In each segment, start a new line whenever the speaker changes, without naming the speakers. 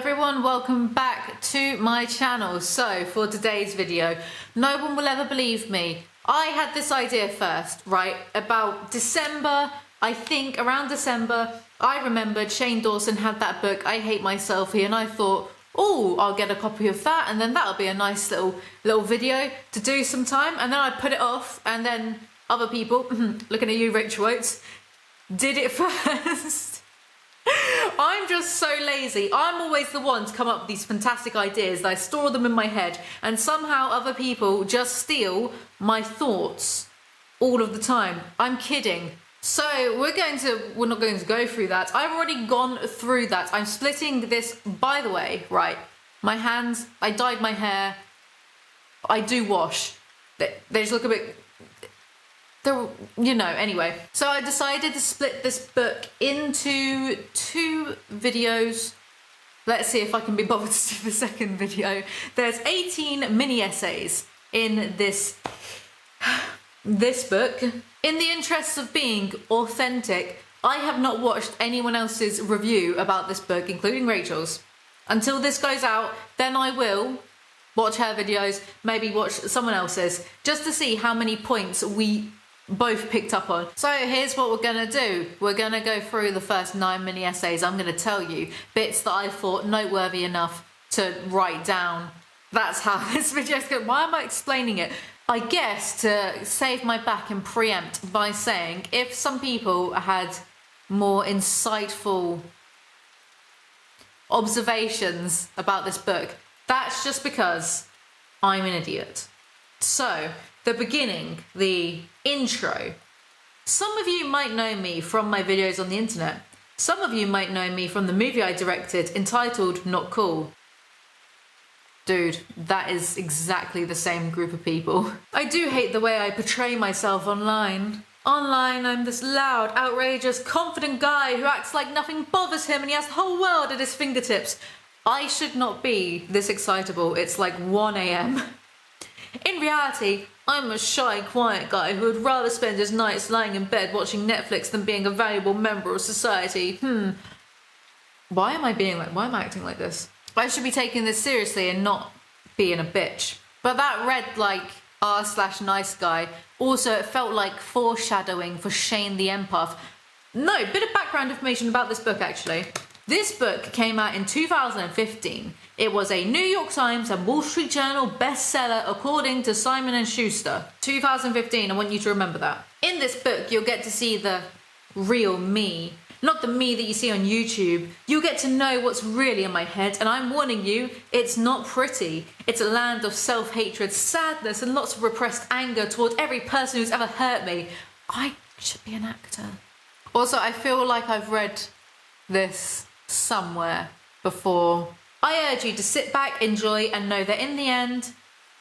everyone, welcome back to my channel. So for today's video, no one will ever believe me. I had this idea first, right? About December, I think around December, I remembered Shane Dawson had that book, I Hate Myself Here, and I thought, oh, I'll get a copy of that and then that'll be a nice little video to do sometime. And then I put it off and then other people, looking at you Rachel Oates, did it first. I'm just so lazy. I'm always the one to come up with these fantastic ideas. I store them in my head and somehow other people just steal my thoughts all of the time. I'm kidding. So we're not going to go through that. I've already gone through that. I'm splitting this, by the way, right? My hands, I dyed my hair. I do wash. They just look a bit, anyway. So I decided to split this book into 2 videos. Let's see if I can be bothered to do the second video. There's 18 mini essays in this book. In the interest of being authentic, I have not watched anyone else's review about this book, including Rachel's. Until this goes out, then I will watch her videos, maybe watch someone else's, just to see how many points we both picked up on. So here's what we're gonna do. We're gonna go through the first 9 mini essays. I'm gonna tell you bits that I thought noteworthy enough to write down. That's how this video's going. Why am I explaining it? I guess to save my back and preempt by saying if some people had more insightful observations about this book, that's just because I'm an idiot. So the beginning, the intro. Some of you might know me from my videos on the internet. Some of you might know me from the movie I directed entitled Not Cool. Dude, that is exactly the same group of people. I do hate the way I portray myself online. Online, I'm this loud, outrageous, confident guy who acts like nothing bothers him and he has the whole world at his fingertips. I should not be this excitable. It's like 1 a.m. In reality, I'm a shy, quiet guy who would rather spend his nights lying in bed watching Netflix than being a valuable member of society. Why am I acting like this? I should be taking this seriously and not being a bitch. But that read like r/nice guy. Also, it felt like foreshadowing for Shane the Empath. No, bit of background information about this book actually. This book came out in 2015. It was a New York Times and Wall Street Journal bestseller according to Simon & Schuster. 2015, I want you to remember that. In this book, you'll get to see the real me. Not the me that you see on YouTube. You'll get to know what's really in my head, and I'm warning you, it's not pretty. It's a land of self-hatred, sadness, and lots of repressed anger toward every person who's ever hurt me. I should be an actor. Also, I feel like I've read this somewhere before. I urge you to sit back, enjoy, and know that in the end,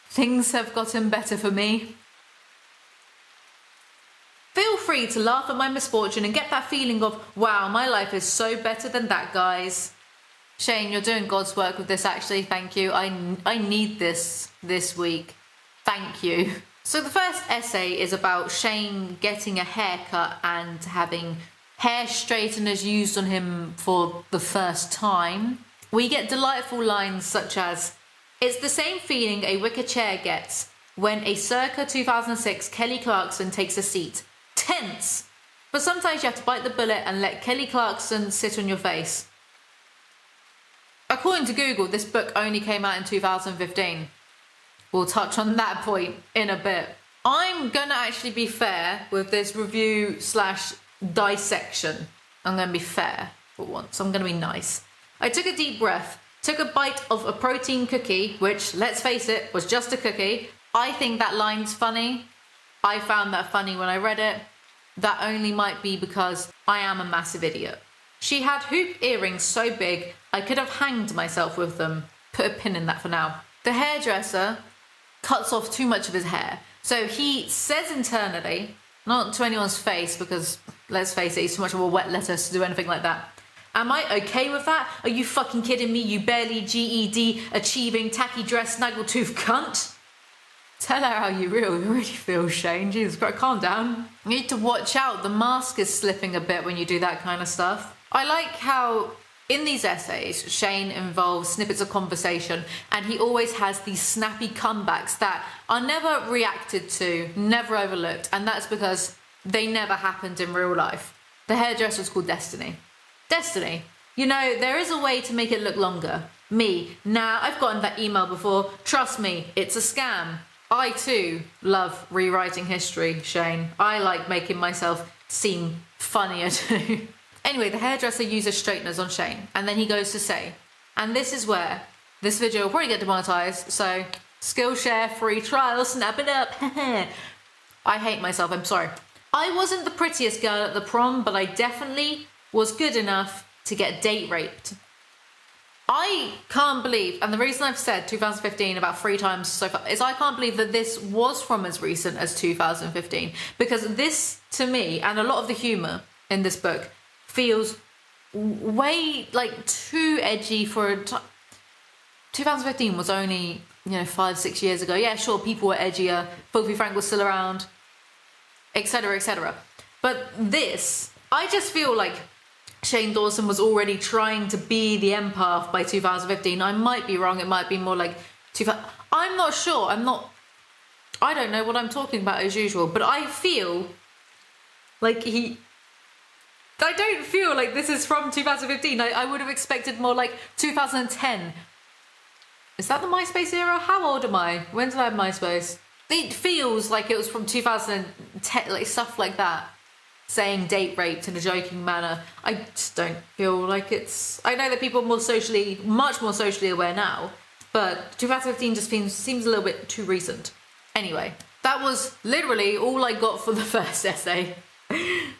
things have gotten better for me. Feel free to laugh at my misfortune and get that feeling of, wow, my life is so better than that guy's. Shane, you're doing God's work with this actually, thank you. I need this week. Thank you. So the first essay is about Shane getting a haircut and having hair straighteners used on him for the first time. We get delightful lines such as, it's the same feeling a wicker chair gets when a circa 2006 Kelly Clarkson takes a seat. Tense. But sometimes you have to bite the bullet and let Kelly Clarkson sit on your face. According to Google, this book only came out in 2015. We'll touch on that point in a bit. I'm gonna actually be fair with this review / dissection. I'm gonna be fair for once. I'm gonna be nice. I took a deep breath, took a bite of a protein cookie, which, let's face it, was just a cookie. I think that line's funny. I found that funny when I read it. That only might be because I am a massive idiot. She had hoop earrings so big, I could have hanged myself with them. Put a pin in that for now. The hairdresser cuts off too much of his hair. So he says internally, not to anyone's face, because let's face it, he's too much of a wet lettuce to do anything like that. Am I okay with that? Are you fucking kidding me, you barely GED achieving tacky dress snaggletooth cunt? Tell her how you really feel, Shane. Jesus Christ, calm down. You need to watch out. The mask is slipping a bit when you do that kind of stuff. I like how in these essays, Shane involves snippets of conversation, and he always has these snappy comebacks that are never reacted to, never overlooked, and that's because they never happened in real life. The hairdresser was called Destiny. Destiny, you know, there is a way to make it look longer. Me, nah, I've gotten that email before. Trust me, it's a scam. I too love rewriting history, Shane. I like making myself seem funnier too. Anyway, the hairdresser uses straighteners on Shane, and then he goes to say, and this is where this video will probably get demonetized, so Skillshare, free trial, snap it up. I hate myself, I'm sorry. I wasn't the prettiest girl at the prom, but I definitely was good enough to get date raped. I can't believe, and the reason I've said 2015 about 3 times so far, is I can't believe that this was from as recent as 2015. Because this, to me, and a lot of the humour in this book, feels way, like, too edgy for 2015 was only, 5-6 years ago. Yeah, sure, people were edgier, Filthy Frank was still around, etc, etc. But this, I just feel like Shane Dawson was already trying to be the empath by 2015. I might be wrong. It might be more like 2000. I'm not sure. I don't know what I'm talking about as usual. But I feel like I don't feel like this is from 2015. I would have expected more like 2010. Is that the MySpace era? How old am I? When did I have MySpace? It feels like it was from 2010, like stuff like that. Saying date raped in a joking manner. I just don't feel like it's... I know that people are much more socially aware now, but 2015 just seems a little bit too recent. Anyway, that was literally all I got for the first essay.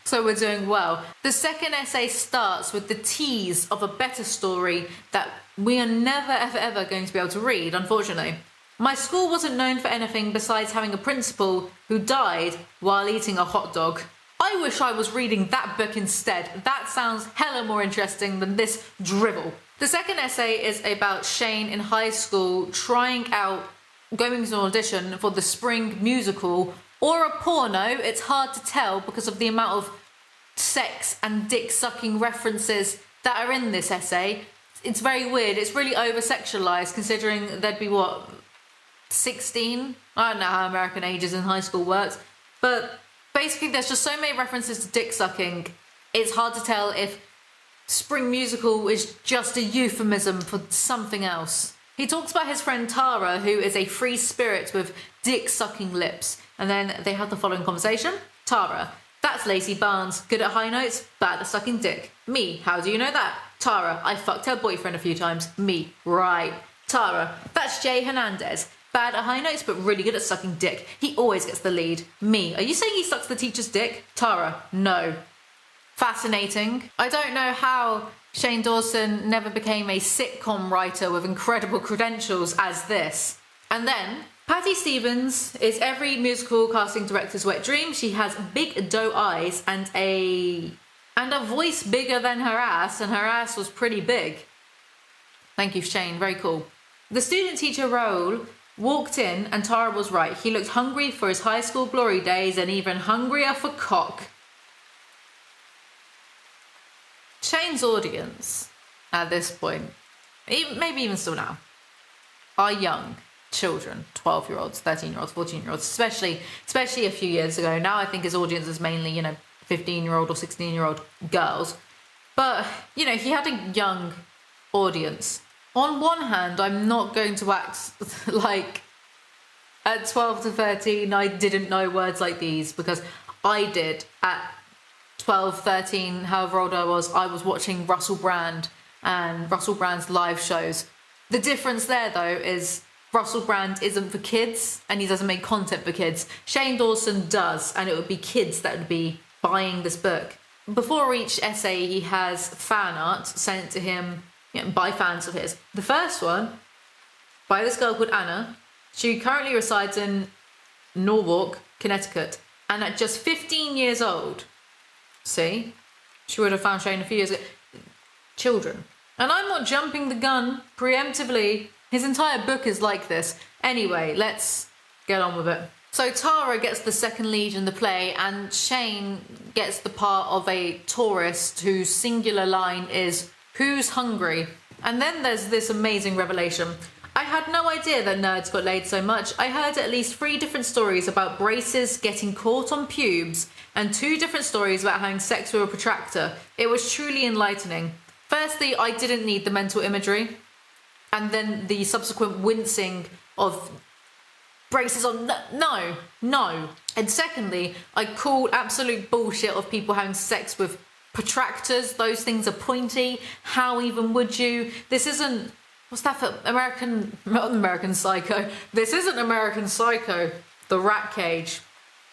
So we're doing well. The second essay starts with the tease of a better story that we are never ever going to be able to read, unfortunately. My school wasn't known for anything besides having a principal who died while eating a hot dog. I wish I was reading that book instead. That sounds hella more interesting than this drivel. The second essay is about Shane in high school going to an audition for the spring musical or a porno. It's hard to tell because of the amount of sex and dick-sucking references that are in this essay. It's very weird. It's really over-sexualized considering there'd be, 16? I don't know how American ages in high school works, but basically, there's just so many references to dick sucking, it's hard to tell if spring musical is just a euphemism for something else. He talks about his friend Tara, who is a free spirit with dick sucking lips, and then they have the following conversation. Tara: that's Lacey Barnes, good at high notes, bad at sucking dick. Me: how do you know that? Tara: I fucked her boyfriend a few times. Me: right. Tara: that's Jay Hernandez. Bad at high notes, but really good at sucking dick. He always gets the lead. Me: are you saying he sucks the teacher's dick? Tara: no. Fascinating. I don't know how Shane Dawson never became a sitcom writer with incredible credentials as this. And then, Patty Stevens is every musical casting director's wet dream. She has big doe eyes and a voice bigger than her ass, and her ass was pretty big. Thank you, Shane. Very cool. The student teacher role walked in, and Tara was right. He looked hungry for his high school glory days and even hungrier for cock. Shane's audience, at this point, maybe even still now, are young children, 12-year-olds, 13-year-olds, 14-year-olds, especially a few years ago. Now I think his audience is mainly, 15-year-old or 16-year-old girls. But, he had a young audience. On one hand, I'm not going to act like at 12 to 13 I didn't know words like these, because I did. At 12, 13, however old I was watching Russell Brand and Russell Brand's live shows. The difference there, though, is Russell Brand isn't for kids and he doesn't make content for kids. Shane Dawson does, and it would be kids that would be buying this book. Before each essay, he has fan art sent to him by fans of his. The first one, by this girl called Anna. She currently resides in Norwalk, Connecticut, and at just 15 years old, see, she would have found Shane a few years ago. Children. And I'm not jumping the gun preemptively. His entire book is like this. Anyway, let's get on with it. So Tara gets the second lead in the play, and Shane gets the part of a tourist whose singular line is, Who's hungry? And then there's this amazing revelation. I had no idea that nerds got laid so much. I heard at least 3 different stories about braces getting caught on pubes and 2 different stories about having sex with a protractor. It was truly enlightening. Firstly, I didn't need the mental imagery, and then the subsequent wincing of braces on. No. And secondly, I call absolute bullshit of people having sex with protractors. Those things are pointy. How even would you? This isn't. What's that for? Not American Psycho. This isn't American Psycho. The rat cage.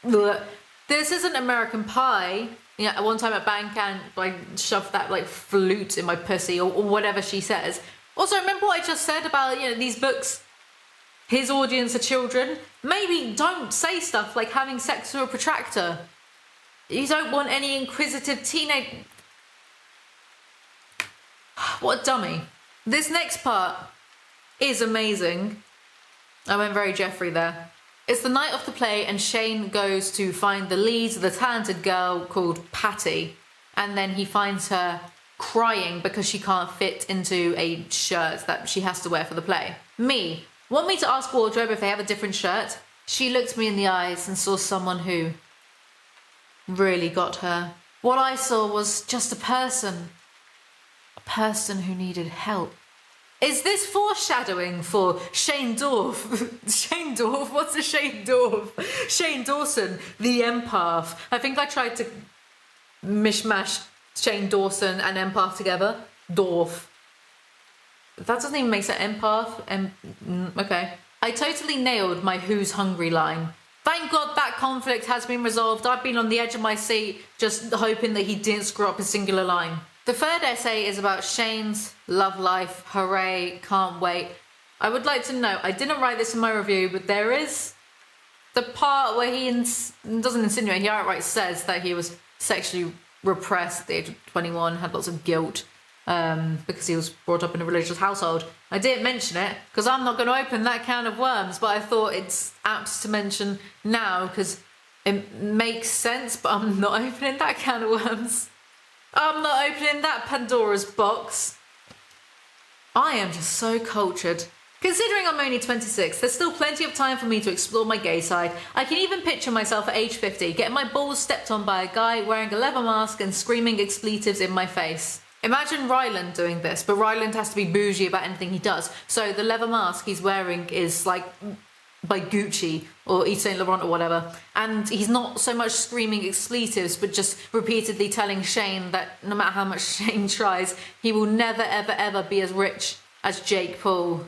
Blech. This isn't American Pie. Yeah, at one time at Bandcamp, I shoved that like flute in my pussy or whatever she says. Also, remember what I just said about, these books, his audience are children? Maybe don't say stuff like having sex with a protractor. You don't want any inquisitive teenage... What a dummy. This next part is amazing. I went very Jeffrey there. It's the night of the play and Shane goes to find the lead, the talented girl called Patty, and then he finds her crying because she can't fit into a shirt that she has to wear for the play. Want me to ask wardrobe if they have a different shirt? She looked me in the eyes and saw someone who really got her. What I saw was just a person who needed help. Is this foreshadowing for Shane Dawson? Shane Dawson? What's a Shane Dawson? Shane Dawson, the empath. I think I tried to mishmash Shane Dawson and empath together. Dorf. That doesn't even make sense. Empath? Okay. I totally nailed my who's hungry line. Thank God that conflict has been resolved. I've been on the edge of my seat just hoping that he didn't screw up a singular line. The third essay is about Shane's love life. Hooray, can't wait. I would like to know, I didn't write this in my review, but there is the part where he doesn't insinuate, he outright says that he was sexually repressed at the age of 21, had lots of guilt because he was brought up in a religious household. I didn't mention it because I'm not going to open that can of worms, but I thought it's apt to mention now because it makes sense, but I'm not opening that can of worms. I'm not opening that Pandora's box. I am just so cultured. Considering I'm only 26, there's still plenty of time for me to explore my gay side. I can even picture myself at age 50, getting my balls stepped on by a guy wearing a leather mask and screaming expletives in my face. Imagine Ryland doing this, but Ryland has to be bougie about anything he does. So the leather mask he's wearing is like by Gucci or Yves Saint Laurent or whatever, and he's not so much screaming expletives but just repeatedly telling Shane that no matter how much Shane tries, he will never ever ever be as rich as Jake Paul.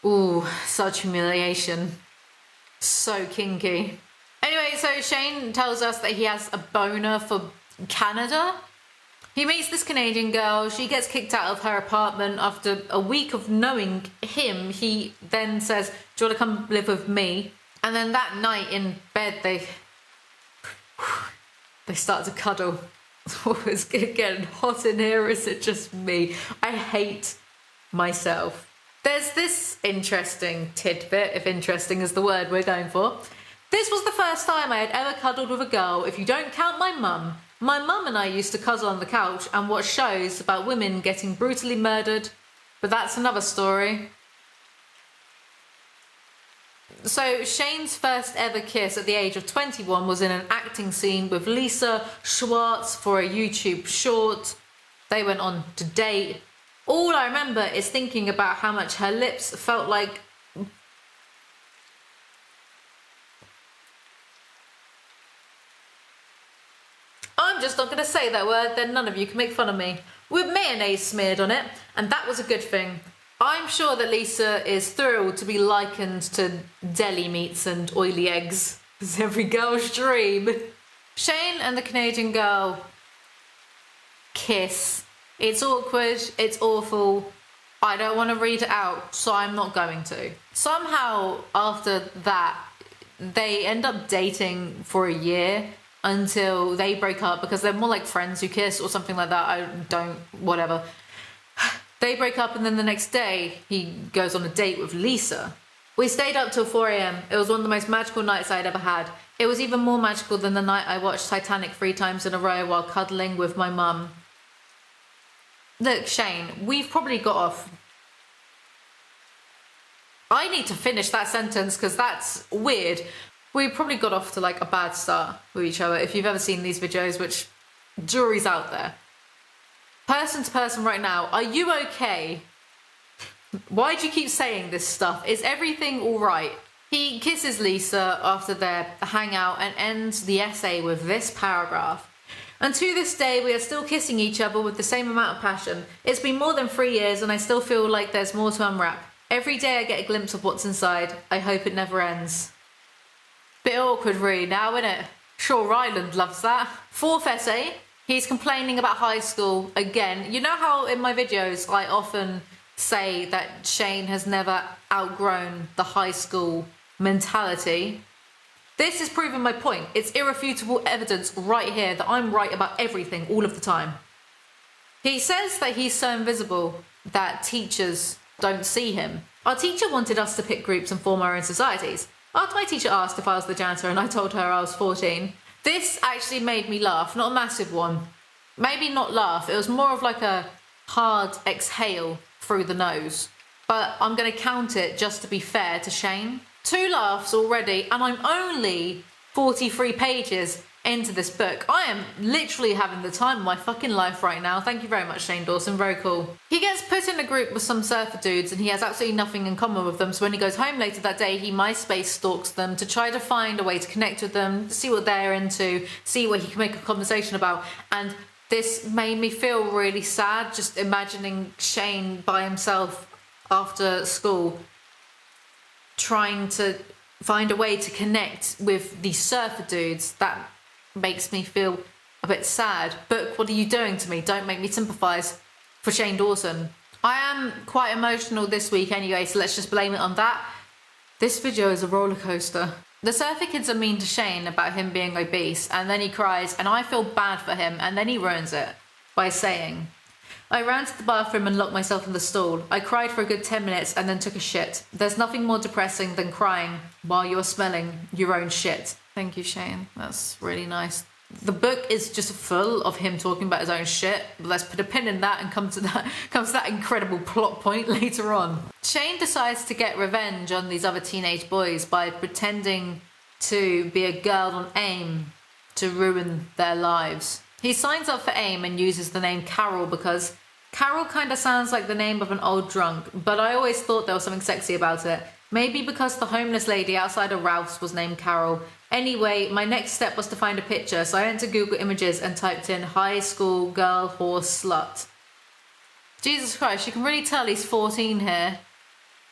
Ooh, such humiliation. So kinky. Anyway, so Shane tells us that he has a boner for Canada. He meets this Canadian girl. She gets kicked out of her apartment after a week of knowing him. He then says, do you want to come live with me? And then that night in bed, they start to cuddle. Oh, it's getting hot in here. Is it just me? I hate myself. There's this interesting tidbit, if interesting is the word we're going for. This was the first time I had ever cuddled with a girl, if you don't count my mum. My mum and I used to cuddle on the couch and watch shows about women getting brutally murdered, but that's another story. So Shane's first ever kiss at the age of 21 was in an acting scene with Lisa Schwartz for a YouTube short. They went on to date. All I remember is thinking about how much her lips felt like... I'm just not going to say that word, then none of you can make fun of me. With mayonnaise smeared on it, and that was a good thing. I'm sure that Lisa is thrilled to be likened to deli meats and oily eggs. It's every girl's dream. Shane and the Canadian girl kiss. It's awkward, it's awful. I don't want to read it out, so I'm not going to. Somehow, after that, they end up dating for a year until they break up because they're more like friends who kiss or something like that. Whatever. They break up and then the next day he goes on a date with Lisa. We stayed up till 4 a.m. It was one of the most magical nights I'd ever had. It was even more magical than the night I watched Titanic 3 times in a row while cuddling with my mum. Look, Shane, we've probably got off. I need to finish that sentence because that's weird. We probably got off to like a bad start with each other. If you've ever seen these videos, which jury's out there. Person to person right now, are you okay? Why do you keep saying this stuff? Is everything all right? He kisses Lisa after their hangout and ends the essay with this paragraph. And to this day, we are still kissing each other with the same amount of passion. It's been more than 3 years and I still feel like there's more to unwrap. Every day I get a glimpse of what's inside. I hope it never ends. Bit awkward really now, innit? Sure, Ryland loves that. Fourth essay, he's complaining about high school again. You know how in my videos I often say that Shane has never outgrown the high school mentality? This is proving my point. It's irrefutable evidence right here that I'm right about everything all of the time. He says that he's so invisible that teachers don't see him. Our teacher wanted us to pick groups and form our own societies. After my teacher asked if I was the janitor and I told her I was 14, this actually made me laugh, not a massive one. Maybe not laugh, it was more of like a hard exhale through the nose. But I'm going to count it just to be fair to Shane. 2 laughs already, and I'm only 43 pages into this book. I am literally having the time of my fucking life right now. Thank you very much, Shane Dawson. Very cool. He gets put in a group with some surfer dudes and he has absolutely nothing in common with them. So when he goes home later that day, he MySpace stalks them to try to find a way to connect with them, see what they're into, see what he can make a conversation about. And this made me feel really sad, just imagining Shane by himself after school, trying to find a way to connect with these surfer dudes. That makes me feel a bit sad. Book, what are you doing to me? Don't make me sympathise for Shane Dawson. I am quite emotional this week anyway, so let's just blame it on that. This video is a roller coaster. The surfer kids are mean to Shane about him being obese, and then he cries, and I feel bad for him, and then he ruins it by saying, I ran to the bathroom and locked myself in the stall. I cried for a good 10 minutes and then took a shit. There's nothing more depressing than crying while you're smelling your own shit. Thank you, Shane. That's really nice. The book is just full of him talking about his own shit. But let's put a pin in that and come to that incredible plot point later on. Shane decides to get revenge on these other teenage boys by pretending to be a girl on AIM to ruin their lives. He signs up for AIM and uses the name Carol because Carol kind of sounds like the name of an old drunk, but I always thought there was something sexy about it. Maybe because the homeless lady outside of Ralph's was named Carol. Anyway, my next step was to find a picture, so I went to Google Images and typed in high school girl horse slut. Jesus Christ, you can really tell he's 14 here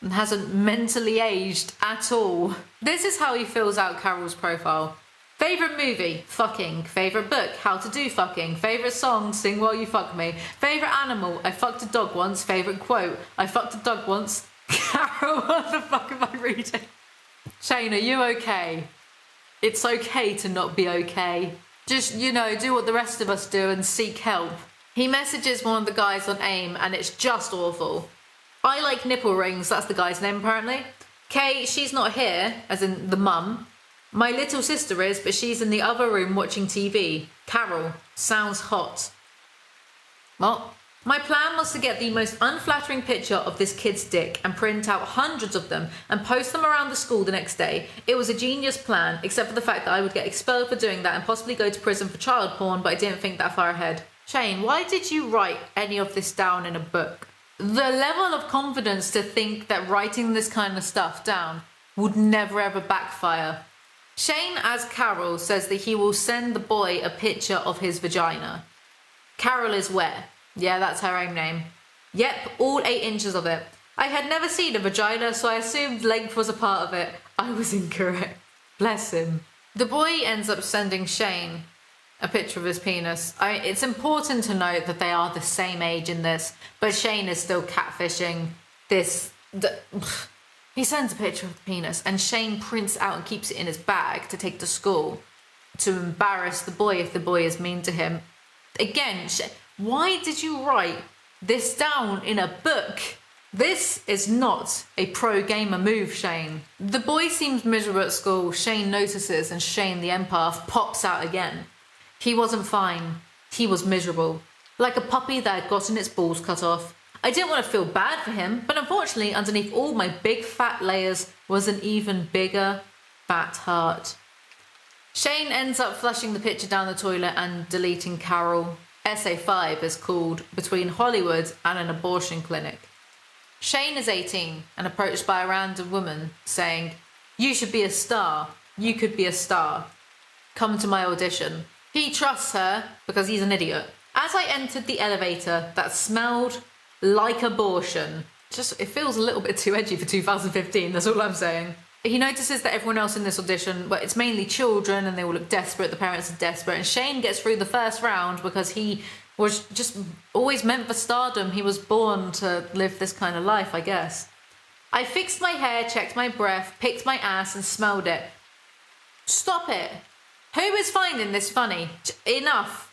and hasn't mentally aged at all. This is how he fills out Carol's profile. Favourite movie? Fucking. Favourite book? How to do fucking. Favourite song? Sing While You Fuck Me. Favourite animal? I fucked a dog once. Favourite quote? I fucked a dog once. Carol, what the fuck am I reading? Shane, are you okay? It's okay to not be okay. Just, you know, do what the rest of us do and seek help. He messages one of the guys on AIM and it's just awful. I like nipple rings, that's the guy's name apparently. Kay, she's not here, as in the mum. My little sister is, but she's in the other room watching TV. Carol, sounds hot. What? My plan was to get the most unflattering picture of this kid's dick and print out hundreds of them and post them around the school the next day. It was a genius plan, except for the fact that I would get expelled for doing that and possibly go to prison for child porn, but I didn't think that far ahead. Shane, why did you write any of this down in a book? The level of confidence to think that writing this kind of stuff down would never ever backfire. Shane, as Carol, says that he will send the boy a picture of his vagina. Carol is where? Yeah, that's her own name. Yep, all 8 inches of it. I had never seen a vagina, so I assumed length was a part of it. I was incorrect. Bless him. The boy ends up sending Shane a picture of his penis. It's important to note that they are the same age in this, but Shane is still catfishing this. He sends a picture of the penis, and Shane prints it out and keeps it in his bag to take to school to embarrass the boy if the boy is mean to him. Again, why did you write this down in a book? This is not a pro-gamer move, Shane. The boy seems miserable at school. Shane notices, and Shane the empath pops out again. He wasn't fine. He was miserable. like a puppy that had gotten its balls cut off. I didn't want to feel bad for him, but unfortunately, underneath all my big fat layers was an even bigger fat heart. Shane ends up flushing the picture down the toilet and deleting Carol. Essay 5 is called Between Hollywood and an Abortion Clinic. Shane is 18 and approached by a random woman saying, "You should be a star. You could be a star. Come to my audition." He trusts her because he's an idiot. As I entered the elevator that smelled like abortion, it feels a little bit too edgy for 2015, that's all I'm saying. He notices that everyone else in this audition, well, it's mainly children and they all look desperate, the parents are desperate, and Shane gets through the first round because he was just always meant for stardom. He was born to live this kind of life, I guess. I fixed my hair, checked my breath, picked my ass and smelled it. Stop it. Who is finding this funny? Enough.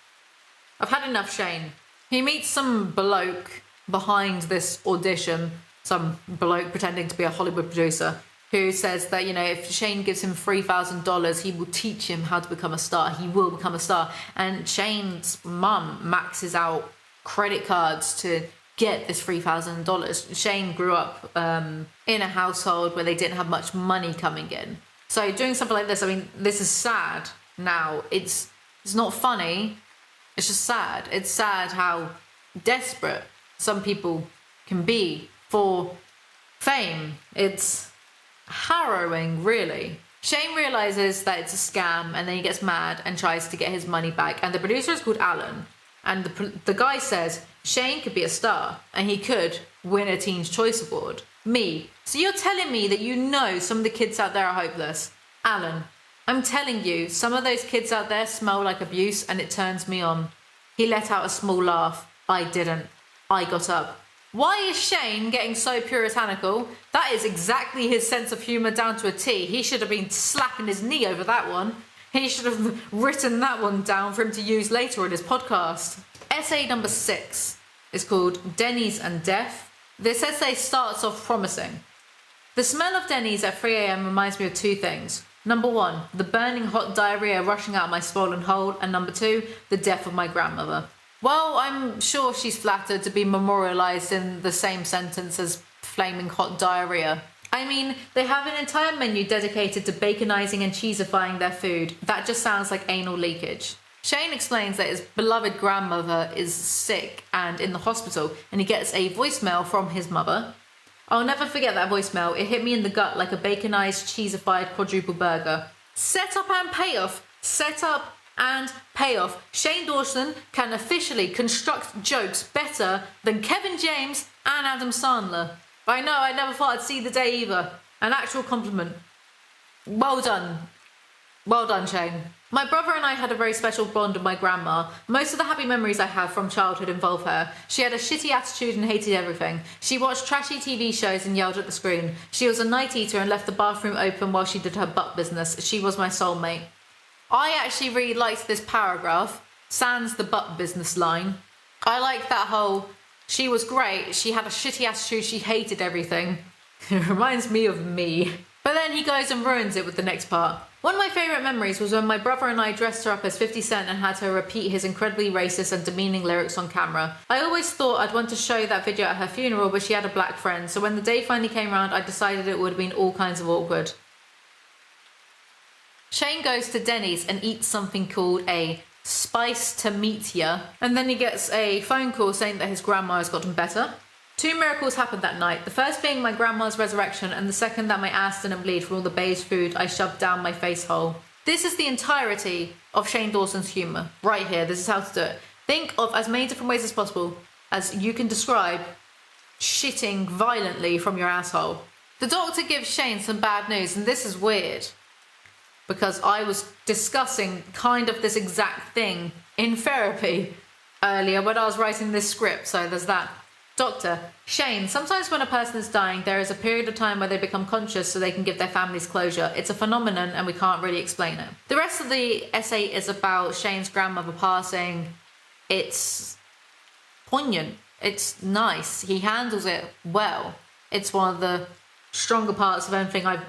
I've had enough, Shane. He meets some bloke behind this audition, some bloke pretending to be a Hollywood producer, who says that, if Shane gives him $3,000, he will teach him how to become a star. He will become a star. And Shane's mum maxes out credit cards to get this $3,000. Shane grew up in a household where they didn't have much money coming in. So doing something like this, this is sad now. It's not funny. It's just sad. It's sad how desperate some people can be for fame. It's harrowing, really. Shane realizes that it's a scam and then he gets mad and tries to get his money back. And the producer is called Alan. And the guy says Shane could be a star and he could win a Teen's Choice Award. Me. So you're telling me that some of the kids out there are hopeless? Alan, I'm telling you, some of those kids out there smell like abuse and it turns me on. He let out a small laugh. I didn't. I got up. Why is Shane getting so puritanical? That is exactly his sense of humour down to a T. He should have been slapping his knee over that one. He should have written that one down for him to use later in his podcast. Essay number 6 is called Denny's and Death. This essay starts off promising. The smell of Denny's at 3 a.m. reminds me of 2 things. Number 1, the burning hot diarrhea rushing out my swollen hole. And number 2, the death of my grandmother. Well, I'm sure she's flattered to be memorialised in the same sentence as flaming hot diarrhea. They have an entire menu dedicated to baconising and cheesifying their food. That just sounds like anal leakage. Shane explains that his beloved grandmother is sick and in the hospital, and he gets a voicemail from his mother. I'll never forget that voicemail. It hit me in the gut like a baconised, cheesified quadruple burger. Set up and payoff. Set up and payoff. Shane Dawson can officially construct jokes better than Kevin James and Adam Sandler. I know, I never thought I'd see the day either. An actual compliment. Well done. Well done, Shane. My brother and I had a very special bond with my grandma. Most of the happy memories I have from childhood involve her. She had a shitty attitude and hated everything. She watched trashy TV shows and yelled at the screen. She was a night eater and left the bathroom open while she did her butt business. She was my soulmate. I actually really liked this paragraph, sans the butt business line. I like that whole, she was great, she had a shitty attitude, she hated everything. It reminds me of me. But then he goes and ruins it with the next part. One of my favourite memories was when my brother and I dressed her up as 50 Cent and had her repeat his incredibly racist and demeaning lyrics on camera. I always thought I'd want to show that video at her funeral, but she had a black friend, so when the day finally came around, I decided it would have been all kinds of awkward. Shane goes to Denny's and eats something called a spice to meet ya, and then he gets a phone call saying that his grandma has gotten better. 2 miracles happened that night, the first being my grandma's resurrection, and the second that my ass didn't bleed from all the beige food I shoved down my face hole. This is the entirety of Shane Dawson's humour. Right here, this is how to do it. Think of as many different ways as possible as you can describe shitting violently from your asshole. The doctor gives Shane some bad news, and this is weird, because I was discussing kind of this exact thing in therapy earlier when I was writing this script, so there's that. Doctor, Shane, sometimes when a person is dying, there is a period of time where they become conscious so they can give their families closure. It's a phenomenon and we can't really explain it. The rest of the essay is about Shane's grandmother passing. It's poignant. It's nice. He handles it well. It's one of the stronger parts of anything I've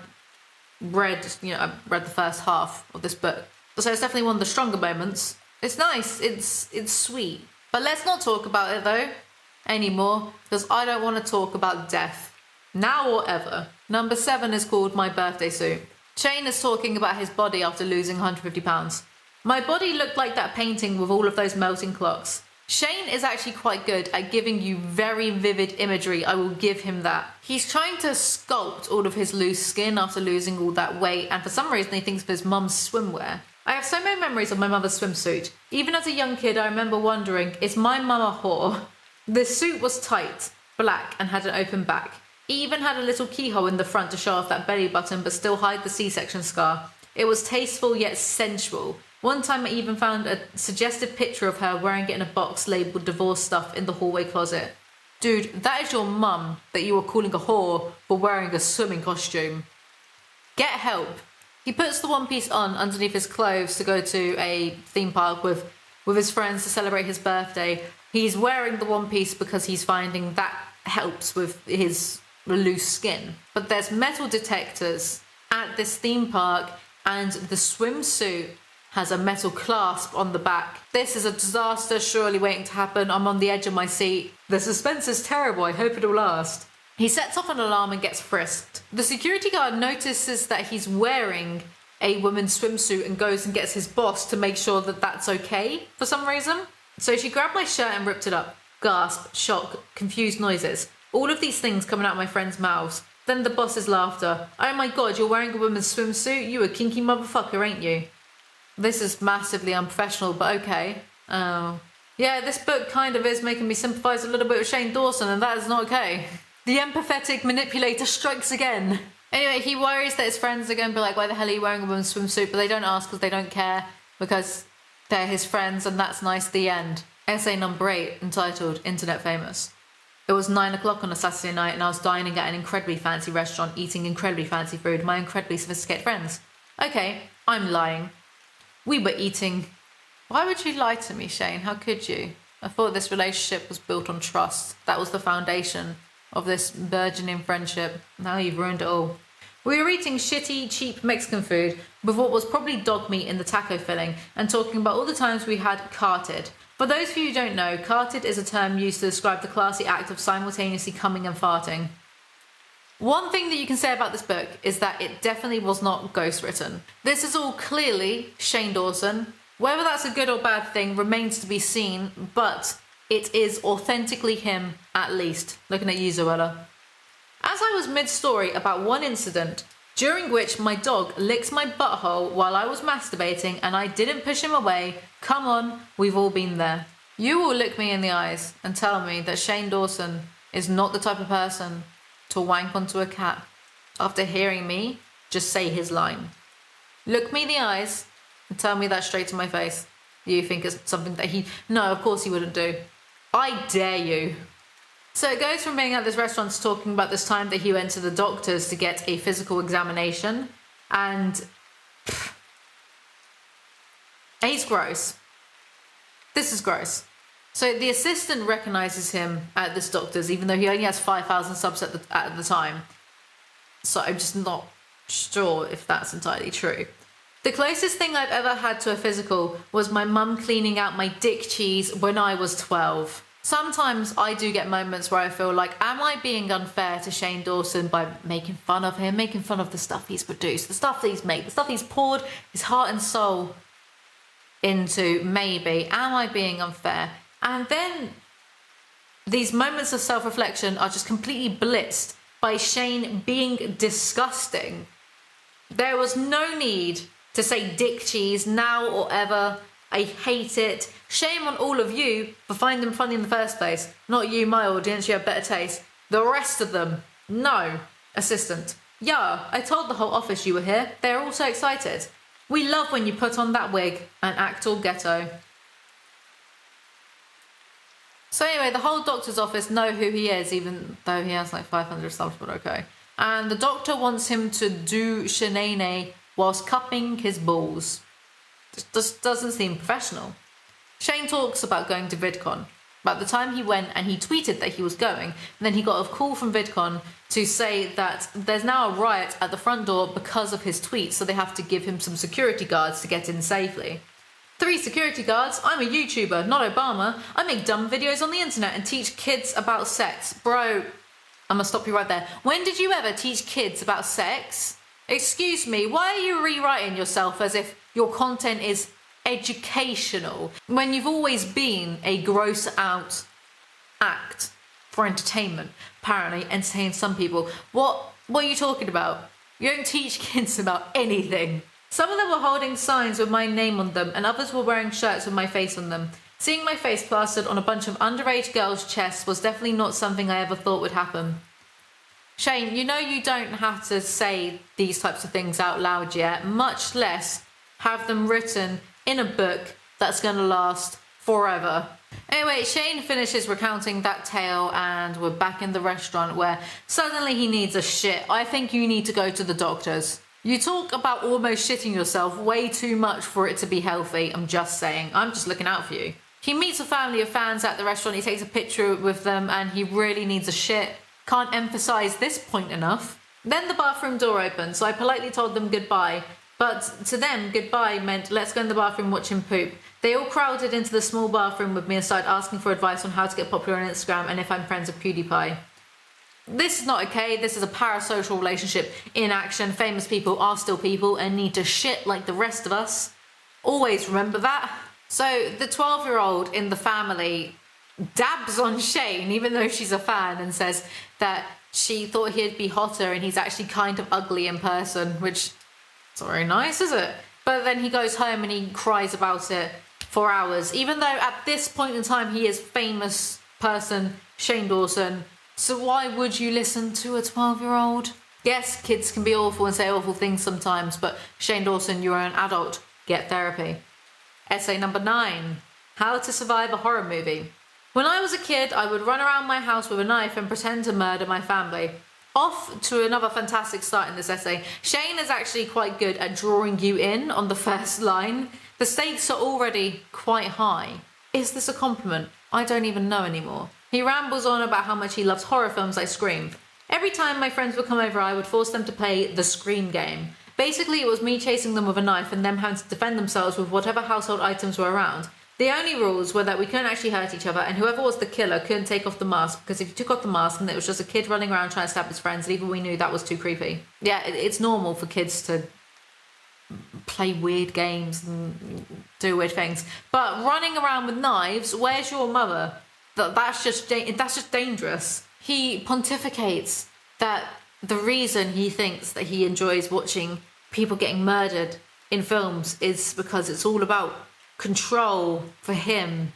read. I've read the first half of this book. So it's definitely one of the stronger moments. It's nice. It's sweet. But let's not talk about it though anymore, because I don't want to talk about death. Now or ever. Number 7 is called My Birthday Suit. Shane is talking about his body after losing 150 pounds. My body looked like that painting with all of those melting clocks. Shane is actually quite good at giving you very vivid imagery, I will give him that. He's trying to sculpt all of his loose skin after losing all that weight, and for some reason he thinks of his mum's swimwear. I have so many memories of my mother's swimsuit. Even as a young kid, I remember wondering, is my mum a whore? The suit was tight, black, and had an open back. It even had a little keyhole in the front to show off that belly button but still hide the C-section scar. It was tasteful yet sensual. One time I even found a suggestive picture of her wearing it in a box labelled divorce stuff in the hallway closet. Dude, that is your mum that you were calling a whore for wearing a swimming costume. Get help. He puts the one piece on underneath his clothes to go to a theme park with his friends to celebrate his birthday. He's wearing the one piece because he's finding that helps with his loose skin. But there's metal detectors at this theme park, and the swimsuit has a metal clasp on the back. This is a disaster surely waiting to happen. I'm on the edge of my seat. The suspense is terrible. I hope it'll last. He sets off an alarm and gets frisked. The security guard notices that he's wearing a woman's swimsuit and goes and gets his boss to make sure that that's okay for some reason. So she grabbed my shirt and ripped it up. Gasp, shock, confused noises. All of these things coming out of my friends' mouths. Then the boss's laughter. Oh my god, you're wearing a woman's swimsuit? You a kinky motherfucker, ain't you? This is massively unprofessional, but okay. Oh. Yeah, this book kind of is making me sympathise a little bit with Shane Dawson, and that is not okay. The empathetic manipulator strikes again. Anyway, he worries that his friends are going to be like, why the hell are you wearing a woman's swimsuit? But they don't ask because they don't care, because they're his friends, and that's nice. The end. Essay number 8, entitled Internet Famous. It was 9 o'clock on a Saturday night, and I was dining at an incredibly fancy restaurant, eating incredibly fancy food with my incredibly sophisticated friends. Okay, I'm lying. We were eating. Why would you lie to me, Shane? How could you? I thought this relationship was built on trust. That was the foundation of this burgeoning friendship. Now you've ruined it all. We were eating shitty, cheap Mexican food with what was probably dog meat in the taco filling, and talking about all the times we had carted. For those of you who don't know, carted is a term used to describe the classy act of simultaneously coming and farting. One thing that you can say about this book is that it definitely was not ghostwritten. This is all clearly Shane Dawson. Whether that's a good or bad thing remains to be seen, but it is authentically him, at least. Looking at you, Zoella. As I was mid-story about one incident during which my dog licked my butthole while I was masturbating and I didn't push him away, come on, we've all been there. You will look me in the eyes and tell me that Shane Dawson is not the type of person to wank onto a cat after hearing me just say his line. Look me in the eyes and tell me that straight to my face. You think it's something that no, of course he wouldn't do. I dare you. So it goes from being at this restaurant to talking about this time that he went to the doctors to get a physical examination, and he's gross. This is gross. So the assistant recognises him at this doctor's, even though he only has 5,000 subs at the time. So I'm just not sure if that's entirely true. The closest thing I've ever had to a physical was my mum cleaning out my dick cheese when I was 12. Sometimes I do get moments where I feel like, am I being unfair to Shane Dawson by making fun of him, making fun of the stuff he's produced, the stuff that he's made, the stuff he's poured his heart and soul into? Maybe. Am I being unfair? And then these moments of self-reflection are just completely blitzed by Shane being disgusting. There was no need to say dick cheese now or ever. I hate it. Shame on all of you for finding them funny in the first place. Not you, my audience, you have better taste. The rest of them, no. Assistant. Yeah, I told the whole office you were here. They're all so excited. We love when you put on that wig and act all ghetto. So anyway, the whole doctor's office know who he is, even though he has like 500 subs, but okay. And the doctor wants him to do shenane whilst cupping his balls. Just doesn't seem professional. Shane talks about going to VidCon, about the time he went and he tweeted that he was going, and then he got a call from VidCon to say that there's now a riot at the front door because of his tweets, so they have to give him some security guards to get in safely. 3 security guards. I'm a YouTuber, not Obama. I make dumb videos on the internet and teach kids about sex. Bro, I'm gonna stop you right there. When did you ever teach kids about sex? Excuse me, why are you rewriting yourself as if your content is educational when you've always been a gross out act for entertainment? Apparently entertain some people. What are you talking about? You don't teach kids about anything. Some of them were holding signs with my name on them, and others were wearing shirts with my face on them. Seeing my face plastered on a bunch of underage girls' chests was definitely not something I ever thought would happen. Shane, you know you don't have to say these types of things out loud yet, much less have them written in a book that's going to last forever. Anyway, Shane finishes recounting that tale and we're back in the restaurant where suddenly he needs a shit. I think you need to go to the doctors. You talk about almost shitting yourself way too much for it to be healthy. I'm just saying. I'm just looking out for you. He meets a family of fans at the restaurant. He takes a picture with them and he really needs a shit. Can't emphasize this point enough. Then the bathroom door opened, so I politely told them goodbye. But to them, goodbye meant let's go in the bathroom, watch him poop. They all crowded into the small bathroom with me and started asking for advice on how to get popular on Instagram and if I'm friends with PewDiePie. This is not okay. This is a parasocial relationship in action. Famous people are still people and need to shit like the rest of us. Always remember that. So the 12-year-old in the family dabs on Shane, even though she's a fan, and says that she thought he'd be hotter and he's actually kind of ugly in person, which is not very nice, is it? But then he goes home and he cries about it for hours, even though at this point in time he is famous person Shane Dawson. So why would you listen to a 12-year-old? Yes, kids can be awful and say awful things sometimes, but Shane Dawson, you're an adult. Get therapy. Essay number 9. How to survive a horror movie. When I was a kid, I would run around my house with a knife and pretend to murder my family. Off to another fantastic start in this essay. Shane is actually quite good at drawing you in on the first line. The stakes are already quite high. Is this a compliment? I don't even know anymore. He rambles on about how much he loves horror films like Scream. Every time my friends would come over, I would force them to play the Scream game. Basically, it was me chasing them with a knife and them having to defend themselves with whatever household items were around. The only rules were that we couldn't actually hurt each other, and whoever was the killer couldn't take off the mask, because if you took off the mask and it was just a kid running around trying to stab his friends, and even we knew that was too creepy. Yeah, it's normal for kids to play weird games and do weird things. But running around with knives, where's your mother? That's just dangerous. He pontificates that the reason he thinks that he enjoys watching people getting murdered in films is because it's all about control for him.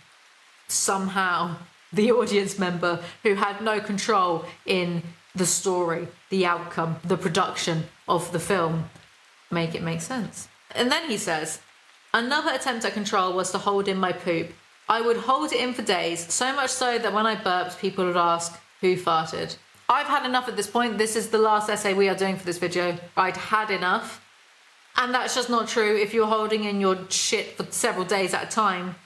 Somehow, the audience member who had no control in the story, the outcome, the production of the film, make it make sense. And then he says, another attempt at control was to hold in my poop. I would hold it in for days, so much so that when I burped, people would ask, who farted? I've had enough at this point. This is the last essay we are doing for this video. I'd had enough. And that's just not true. If you're holding in your shit for several days at a time,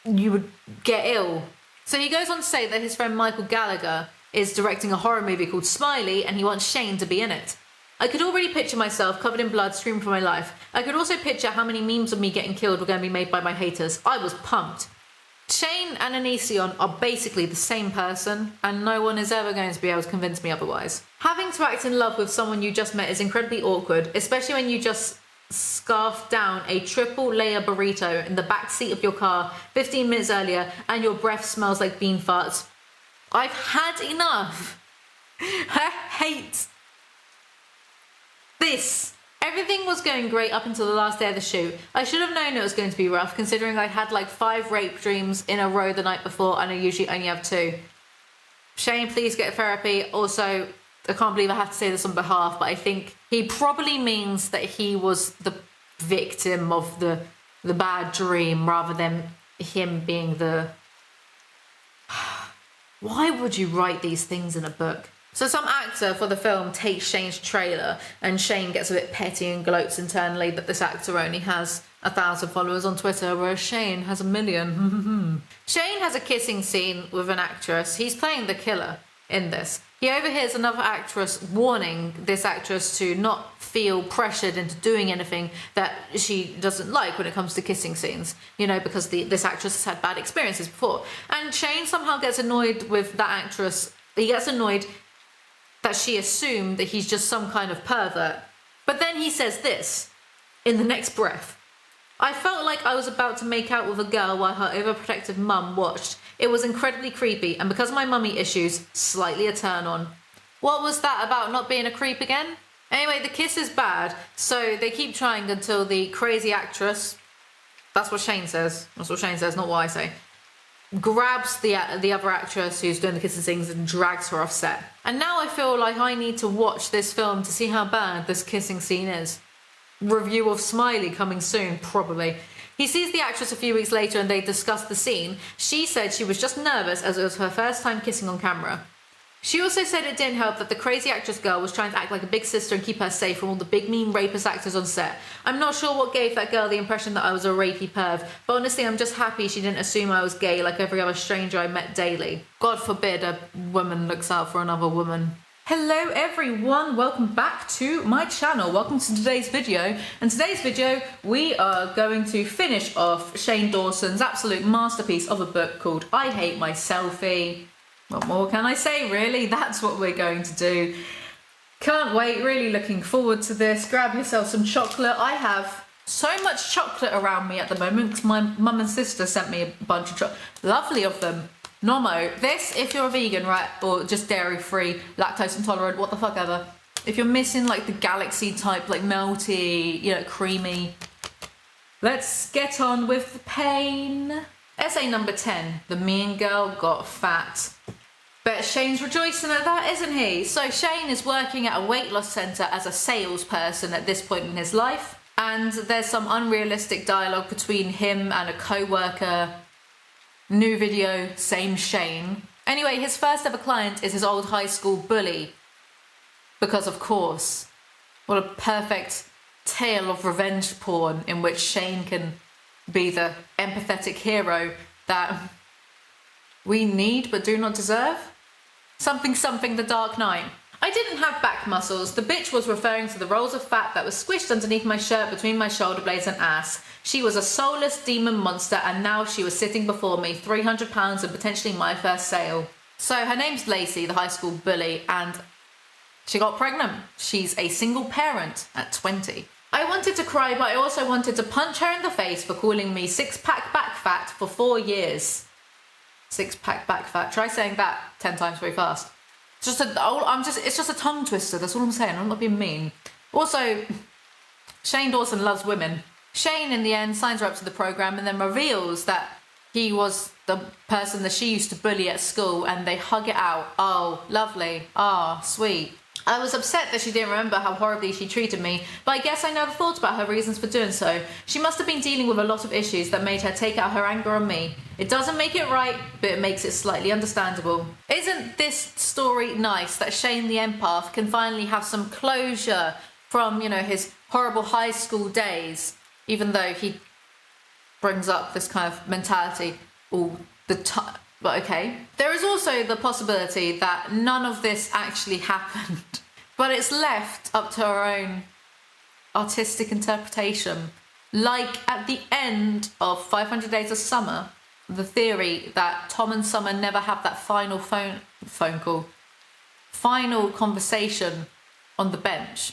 you would get ill. So he goes on to say that his friend Michael Gallagher is directing a horror movie called Smiley and he wants Shane to be in it. I could already picture myself covered in blood, screaming for my life. I could also picture how many memes of me getting killed were going to be made by my haters. I was pumped. Shane and Anision are basically the same person, and no one is ever going to be able to convince me otherwise. Having to act in love with someone you just met is incredibly awkward, especially when you just scarfed down a triple layer burrito in the back seat of your car 15 minutes earlier and your breath smells like bean farts. I've had enough. I hate this. Everything was going great up until the last day of the shoot. I should have known it was going to be rough, considering I'd had like 5 rape dreams in a row the night before and I usually only have 2. Shane, please get therapy. Also, I can't believe I have to say this on behalf, but I think he probably means that he was the victim of the bad dream rather than him being the... Why would you write these things in a book? So some actor for the film takes Shane's trailer and Shane gets a bit petty and gloats internally that this actor only has 1,000 followers on Twitter, whereas Shane has 1 million. Shane has a kissing scene with an actress. He's playing the killer. in this. He overhears another actress warning this actress to not feel pressured into doing anything that she doesn't like when it comes to kissing scenes, because this actress has had bad experiences before. And Shane somehow gets annoyed with that actress. He gets annoyed that she assumed that he's just some kind of pervert. But then he says this in the next breath. I felt like I was about to make out with a girl while her overprotective mum watched. It was incredibly creepy, and because of my mummy issues, slightly a turn on. What was that about not being a creep again? Anyway, the kiss is bad, so they keep trying until the crazy actress, that's what Shane says, not what I say, grabs the other actress who's doing the kissing scenes and drags her off set. And now I feel like I need to watch this film to see how bad this kissing scene is. Review of Smiley coming soon, probably. He sees the actress a few weeks later and they discuss the scene. She said she was just nervous as it was her first time kissing on camera. She also said it didn't help that the crazy actress girl was trying to act like a big sister and keep her safe from all the big mean rapist actors on set. I'm not sure what gave that girl the impression that I was a rapey perv, but honestly I'm just happy she didn't assume I was gay like every other stranger I met daily. God forbid a woman looks out for another woman. Hello everyone, welcome back to my channel. Welcome to today's video. In today's video, we are going to finish off Shane Dawson's absolute masterpiece of a book called I Hate My Selfie. What more can I say, really? That's what we're going to do. Can't wait, really looking forward to this. Grab yourself some chocolate. I have so much chocolate around me at the moment because my mum and sister sent me a bunch of chocolate. Lovely of them. Normo, this, if you're a vegan, right, or just dairy-free, lactose intolerant, what the fuck ever. If you're missing like the galaxy type, like melty, creamy. Let's get on with the pain. Essay number 10, the mean girl got fat. Bet Shane's rejoicing at that, isn't he? So Shane is working at a weight loss centre as a salesperson at this point in his life. And there's some unrealistic dialogue between him and a co-worker. New video, same Shane. Anyway, his first ever client is his old high school bully. Because of course, what a perfect tale of revenge porn in which Shane can be the empathetic hero that we need but do not deserve. Something, the Dark Knight. I didn't have back muscles. The bitch was referring to the rolls of fat that was squished underneath my shirt between my shoulder blades and ass. She was a soulless demon monster and now she was sitting before me, 300 pounds and potentially my first sale. So her name's Lacey, the high school bully, and she got pregnant. She's a single parent at 20. I wanted to cry, but I also wanted to punch her in the face for calling me six-pack back fat for 4 years. Six-pack back fat. Try saying that 10 times very fast. It's just a tongue twister. That's all I'm saying. I'm not being mean. Also, Shane Dawson loves women. Shane, in the end, signs her up to the program and then reveals that he was the person that she used to bully at school, and they hug it out. Oh, lovely. Ah, sweet. I was upset that she didn't remember how horribly she treated me, but I guess I never thought about her reasons for doing so. She must have been dealing with a lot of issues that made her take out her anger on me. It doesn't make it right, but it makes it slightly understandable. Isn't this story nice that Shane the empath can finally have some closure from, his horrible high school days, even though he brings up this kind of mentality all the time. But okay. There is also the possibility that none of this actually happened, but it's left up to our own artistic interpretation. Like at the end of 500 Days of Summer, the theory that Tom and Summer never have that final final conversation on the bench.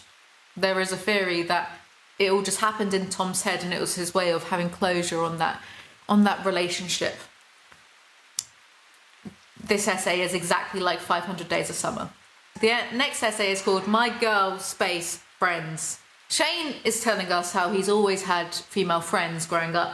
There is a theory that it all just happened in Tom's head and it was his way of having closure on that relationship. This essay is exactly like 500 Days of Summer. The next essay is called My Girl Space Friends. Shane is telling us how he's always had female friends growing up.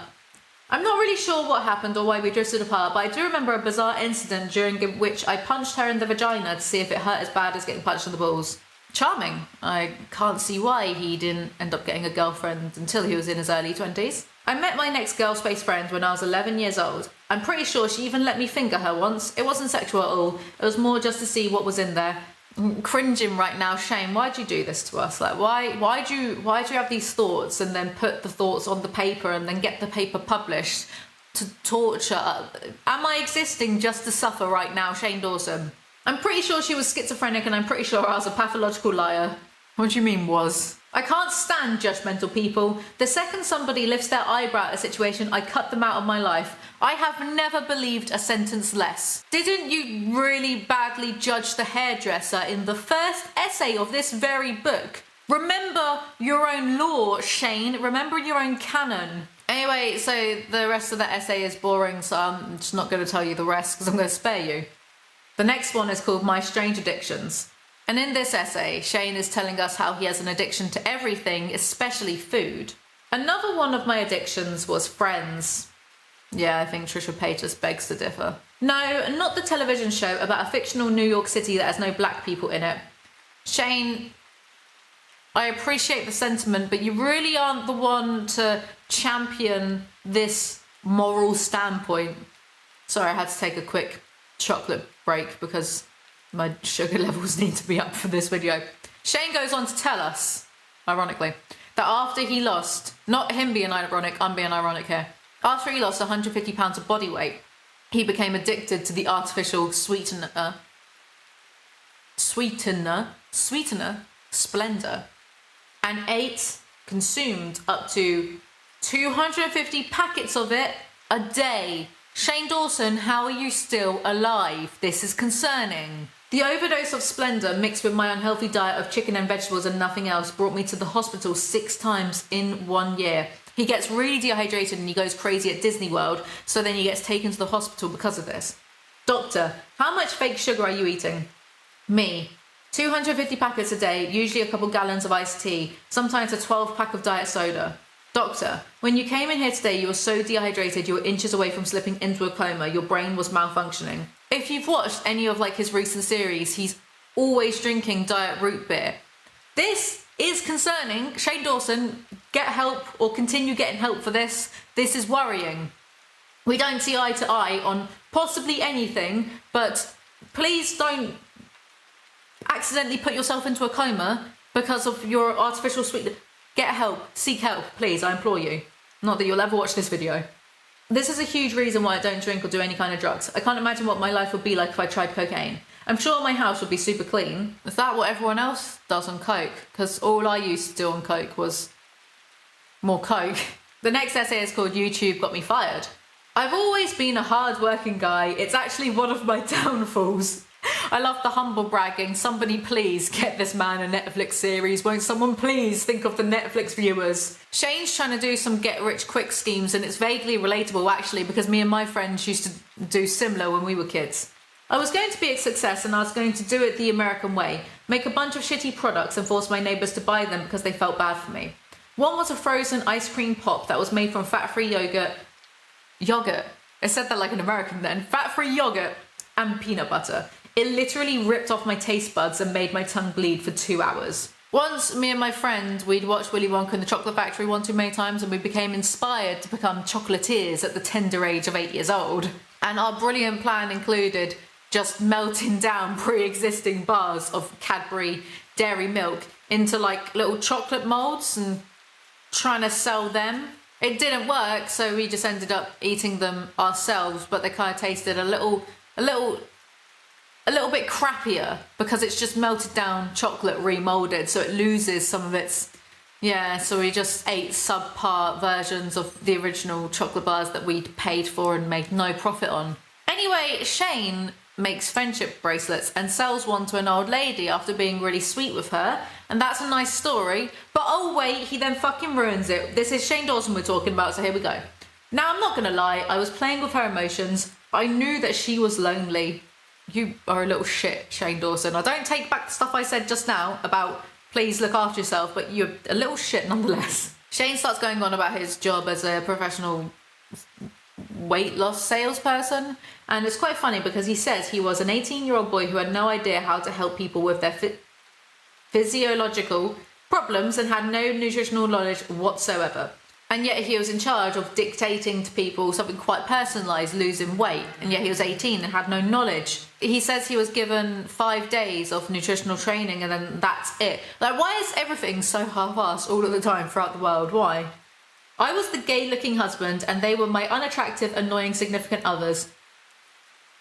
I'm not really sure what happened or why we drifted apart, but I do remember a bizarre incident during which I punched her in the vagina to see if it hurt as bad as getting punched in the balls. Charming. I can't see why he didn't end up getting a girlfriend until he was in his early 20s. I met my next girl space friend when I was 11 years old. I'm pretty sure she even let me finger her once. It wasn't sexual at all. It was more just to see what was in there. I'm cringing right now. Shane, why'd you do this to us? Like, why'd you have these thoughts and then put the thoughts on the paper and then get the paper published to torture? Am I existing just to suffer right now, Shane Dawson? I'm pretty sure she was schizophrenic, and I'm pretty sure I was a pathological liar. What do you mean was? I can't stand judgmental people. The second somebody lifts their eyebrow at a situation, I cut them out of my life. I have never believed a sentence less. Didn't you really badly judge the hairdresser in the first essay of this very book? Remember your own law, Shane. Remember your own canon. Anyway, so the rest of the essay is boring, so I'm just not going to tell you the rest because I'm going to spare you. The next one is called My Strange Addictions. And in this essay, Shane is telling us how he has an addiction to everything, especially food. Another one of my addictions was Friends. Yeah, I think Trisha Paytas begs to differ. No, not the television show about a fictional New York City that has no black people in it. Shane, I appreciate the sentiment, but you really aren't the one to champion this moral standpoint. Sorry, I had to take a quick chocolate break because my sugar levels need to be up for this video. Shane goes on to tell us, ironically, that after he lost, not him being ironic, I'm being ironic here, after he lost 150 pounds of body weight, he became addicted to the artificial sweetener, Splendor, and consumed up to 250 packets of it a day. Shane Dawson, how are you still alive? This is concerning. The overdose of Splendor mixed with my unhealthy diet of chicken and vegetables and nothing else brought me to the hospital 6 times in 1 year. He gets really dehydrated and he goes crazy at Disney World, so then he gets taken to the hospital because of this. Doctor, how much fake sugar are you eating? Me, 250 packets a day, usually a couple gallons of iced tea, sometimes a 12-pack of diet soda. Doctor, when you came in here today, you were so dehydrated you were inches away from slipping into a coma. Your brain was malfunctioning. If you've watched any of his recent series, he's always drinking diet root beer. This is concerning. Shane Dawson, get help or continue getting help for this. This is worrying. We don't see eye to eye on possibly anything, but please don't accidentally put yourself into a coma because of your artificial sweetener. Get help. Seek help, please. I implore you. Not that you'll ever watch this video. This is a huge reason why I don't drink or do any kind of drugs. I can't imagine what my life would be like if I tried cocaine. I'm sure my house would be super clean. Is that what everyone else does on coke? Because all I used to do on coke was more coke. The next essay is called YouTube Got Me Fired. I've always been a hard-working guy. It's actually one of my downfalls. I love the humble bragging. Somebody please get this man a Netflix series. Won't someone please think of the Netflix viewers? Shane's trying to do some get-rich-quick schemes, and it's vaguely relatable actually because me and my friends used to do similar when we were kids. I was going to be a success and I was going to do it the American way. Make a bunch of shitty products and force my neighbours to buy them because they felt bad for me. One was a frozen ice cream pop that was made from fat-free yogurt. I said that like an American then. Fat-free yogurt and peanut butter. It literally ripped off my taste buds and made my tongue bleed for 2 hours. Once, me and my friend, we'd watched Willy Wonka and the Chocolate Factory one too many times and we became inspired to become chocolatiers at the tender age of 8 years old. And our brilliant plan included just melting down pre-existing bars of Cadbury dairy milk into little chocolate molds and trying to sell them. It didn't work, so we just ended up eating them ourselves, but they kind of tasted a little bit crappier because it's just melted down chocolate remolded, so it loses some of its... Yeah, so we just ate subpar versions of the original chocolate bars that we'd paid for and made no profit on. Anyway, Shane makes friendship bracelets and sells one to an old lady after being really sweet with her, and that's a nice story, but oh wait, he then fucking ruins it. This is Shane Dawson we're talking about, so here we go. Now, I'm not gonna lie, I was playing with her emotions. I knew that she was lonely. You are a little shit, Shane Dawson. I don't take back the stuff I said just now about please look after yourself, but you're a little shit nonetheless. Shane starts going on about his job as a professional weight loss salesperson, and it's quite funny because he says he was an 18-year-old boy who had no idea how to help people with their physiological problems and had no nutritional knowledge whatsoever. And yet he was in charge of dictating to people something quite personalised, losing weight, and yet he was 18 and had no knowledge. He says he was given 5 days of nutritional training and then that's it. Why is everything so half-assed all of the time throughout the world? Why? I was the gay-looking husband and they were my unattractive, annoying significant others.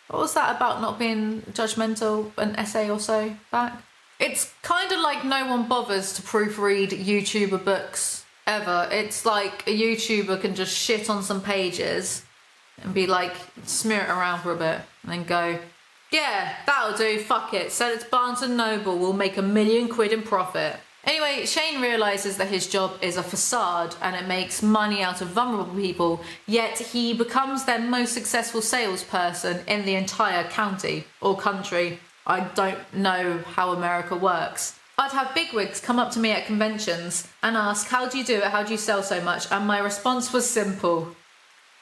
What was that about not being judgmental, an essay or so back? It's kind of like no one bothers to proofread YouTuber books ever. It's like a YouTuber can just shit on some pages and be like, smear it around for a bit and then go, yeah, that'll do, fuck it, sell it to Barnes & Noble, we'll make £1 million in profit. Anyway, Shane realises that his job is a facade and it makes money out of vulnerable people, yet he becomes their most successful salesperson in the entire county or country. I don't know how America works. I'd have bigwigs come up to me at conventions and ask, how do you do it? How do you sell so much? And my response was simple.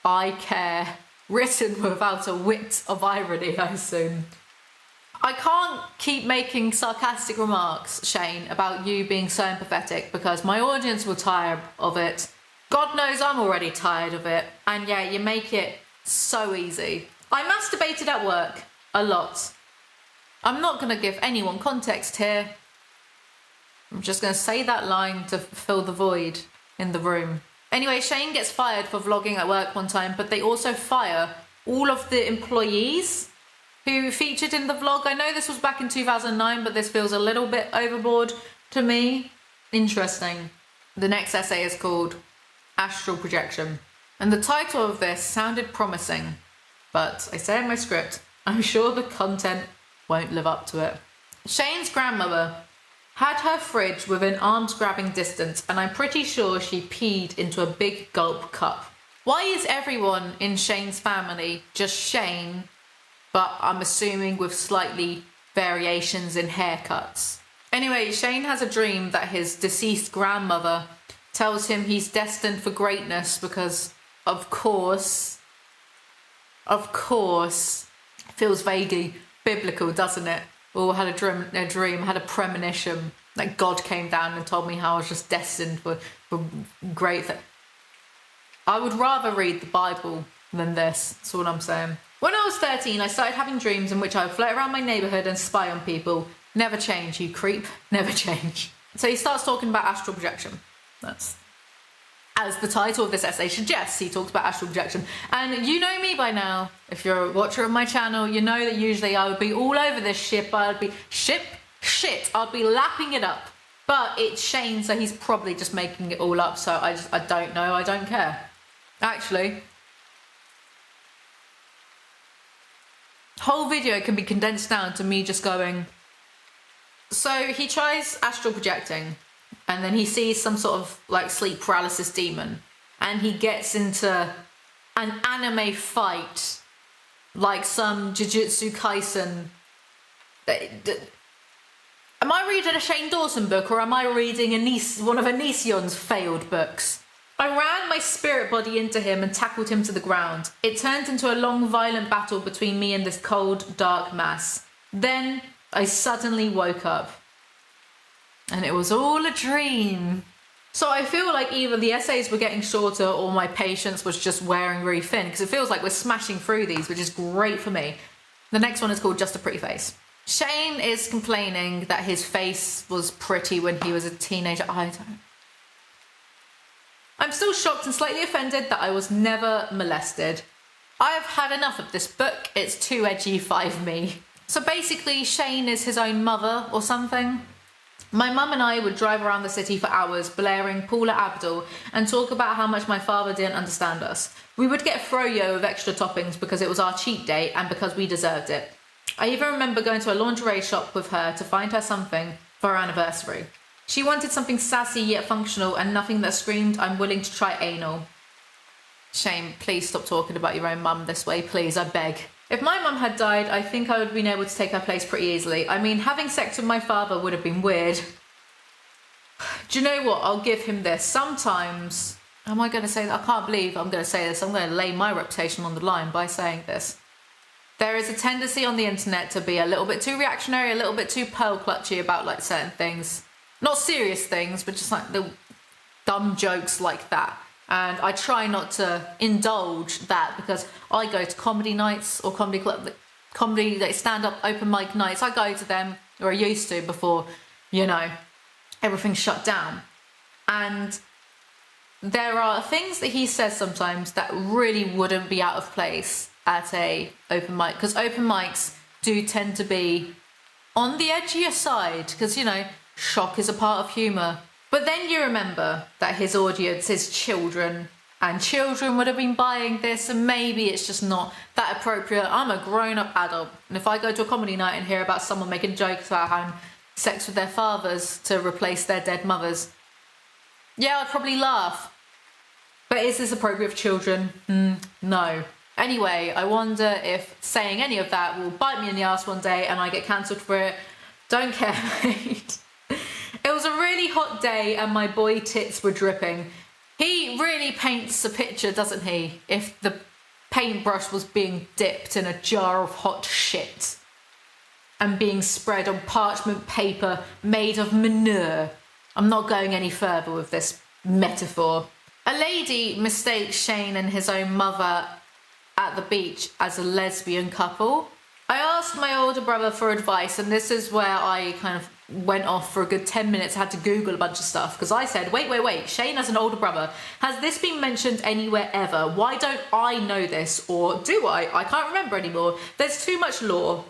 I care. Written without a whit of irony, I assume. I can't keep making sarcastic remarks, Shane, about you being so empathetic because my audience will tire of it. God knows I'm already tired of it. And yeah, you make it so easy. I masturbated at work. A lot. I'm not going to give anyone context here. I'm just going to say that line to fill the void in the room. Anyway, Shane gets fired for vlogging at work one time, but they also fire all of the employees who featured in the vlog. I know this was back in 2009, but this feels a little bit overboard to me. Interesting. The next essay is called Astral Projection. And the title of this sounded promising, but I say in my script, I'm sure the content won't live up to it. Shane's grandmother had her fridge within arms-grabbing distance, and I'm pretty sure she peed into a big gulp cup. Why is everyone in Shane's family just Shane, but I'm assuming with slightly variations in haircuts? Anyway, Shane has a dream that his deceased grandmother tells him he's destined for greatness because, of course, feels vaguely biblical, doesn't it? Or had a dream, had a premonition that God came down and told me how I was just destined for great things. I would rather read the Bible than this, that's all I'm saying. When I was 13, I started having dreams in which I would float around my neighbourhood and spy on people. Never change, you creep, never change. So he starts talking about astral projection. That's, as the title of this essay suggests, he talks about astral projection. And you know me by now. If you're a watcher of my channel, you know that usually I would be all over this shit. I'd be I'd be lapping it up. But it's Shane, so he's probably just making it all up. So I don't know, I don't care. Actually, whole video can be condensed down to me just going. So he tries astral projecting, and then he sees some sort of like sleep paralysis demon, and he gets into an anime fight, like some Jujutsu Kaisen. Am I reading a Shane Dawson book, or am I reading one of Onision's failed books? I ran my spirit body into him and tackled him to the ground. It turned into a long, violent battle between me and this cold, dark mass. Then I suddenly woke up. And it was all a dream. So I feel like either the essays were getting shorter or my patience was just wearing really thin, because it feels like we're smashing through these, which is great for me. The next one is called Just a Pretty Face. Shane is complaining that his face was pretty when he was a teenager. I'm still shocked and slightly offended that I was never molested. I have had enough of this book. It's too edgy, 5me. So basically, Shane is his own mother or something. My mum and I would drive around the city for hours, blaring Paula Abdul, and talk about how much my father didn't understand us. We would get froyo with extra toppings because it was our cheat day and because we deserved it. I even remember going to a lingerie shop with her to find her something for her anniversary. She wanted something sassy yet functional and nothing that screamed, I'm willing to try anal. Shane, please stop talking about your own mum this way, please, I beg. If my mum had died, I think I would have been able to take her place pretty easily. I mean, having sex with my father would have been weird. Do you know what? I'll give him this. Sometimes, am I going to say that? I can't believe I'm going to say this. I'm going to lay my reputation on the line by saying this. There is a tendency on the internet to be a little bit too reactionary, a little bit too pearl clutchy about like certain things. Not serious things, but just like the dumb jokes like that. And I try not to indulge that because I go to comedy nights or comedy club, comedy like stand-up open mic nights. I go to them, or I used to before, you know, everything's shut down. And there are things that he says sometimes that really wouldn't be out of place. at a open mic, because open mics do tend to be on the edgier side, because, you know, shock is a part of humour. But then you remember that his audience is children, and children would have been buying this, and maybe it's just not that appropriate. I'm a grown-up adult, and if I go to a comedy night and hear about someone making jokes about having sex with their fathers to replace their dead mothers, yeah, I'd probably laugh. But is this appropriate for children? No. Anyway, I wonder if saying any of that will bite me in the ass one day and I get cancelled for it. Don't care, mate. It was a really hot day and my boy tits were dripping. He really paints a picture, doesn't he? If the paintbrush was being dipped in a jar of hot shit and being spread on parchment paper made of manure. I'm not going any further with this metaphor. A lady mistakes Shane and his own mother at the beach as a lesbian couple. I asked my older brother for advice, and this is where I kind of went off for a good 10 minutes, had to Google a bunch of stuff, because I said, wait, Shane has an older brother. Has this been mentioned anywhere ever? Why don't I know this? Or do I? I can't remember anymore. There's too much lore.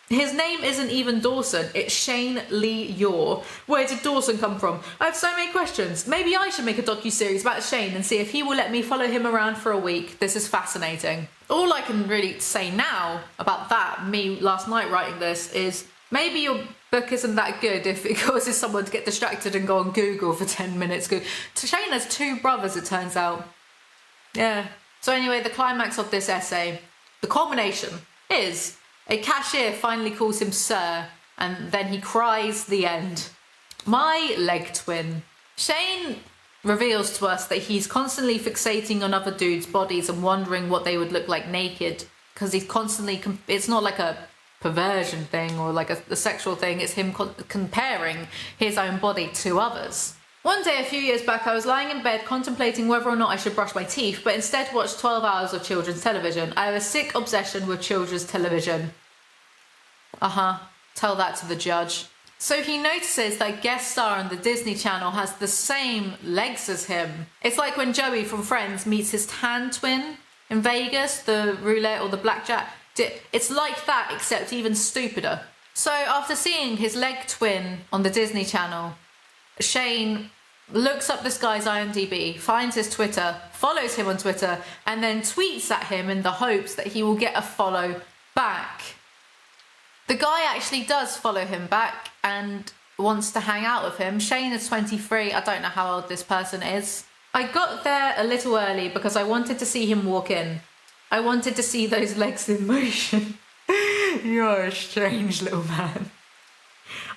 His name isn't even Dawson, it's Shane Lee Yor. Where did Dawson come from? I have so many questions. Maybe I should make a docu-series about Shane and see if he will let me follow him around for a week. This is fascinating. All I can really say now about that, me last night writing this, is maybe your book isn't that good if it causes someone to get distracted and go on Google for 10 minutes. Shane has 2 brothers, it turns out. Yeah. So anyway, the climax of this essay, the culmination, is a cashier finally calls him sir, and then he cries the end. My leg twin. Shane reveals to us that he's constantly fixating on other dudes' bodies and wondering what they would look like naked, because he's constantly, it's not like a perversion thing or like a sexual thing, it's him comparing his own body to others. One day a few years back, I was lying in bed contemplating whether or not I should brush my teeth, but instead watched 12 hours of children's television. I have a sick obsession with children's television. Tell that to the judge. So he notices that a guest star on the Disney Channel has the same legs as him. It's like when Joey from Friends meets his tan twin in Vegas, the roulette or the blackjack. It's like that, except even stupider. So after seeing his leg twin on the Disney Channel, Shane looks up this guy's IMDb, finds his Twitter, follows him on Twitter, and then tweets at him in the hopes that he will get a follow back. The guy actually does follow him back and wants to hang out with him. Shane is 23. I don't know how old this person is. I got there a little early because I wanted to see him walk in. I wanted to see those legs in motion. You're a strange little man.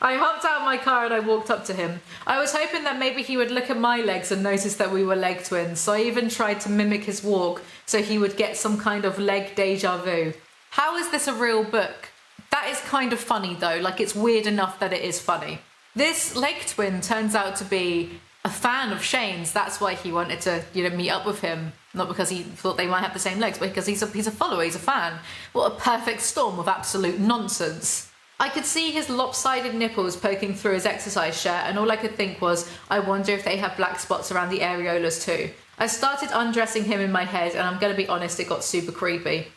I hopped out of my car and I walked up to him. I was hoping that maybe he would look at my legs and notice that we were leg twins, so I even tried to mimic his walk so he would get some kind of leg deja vu. How is this a real book? That is kind of funny though, like it's weird enough that it is funny. This leg twin turns out to be a fan of Shane's, that's why he wanted to, meet up with him. Not because he thought they might have the same legs, but because he's a follower, he's a fan. What a perfect storm of absolute nonsense. I could see his lopsided nipples poking through his exercise shirt, and all I could think was, I wonder if they have black spots around the areolas too. I started undressing him in my head, and I'm going to be honest, it got super creepy.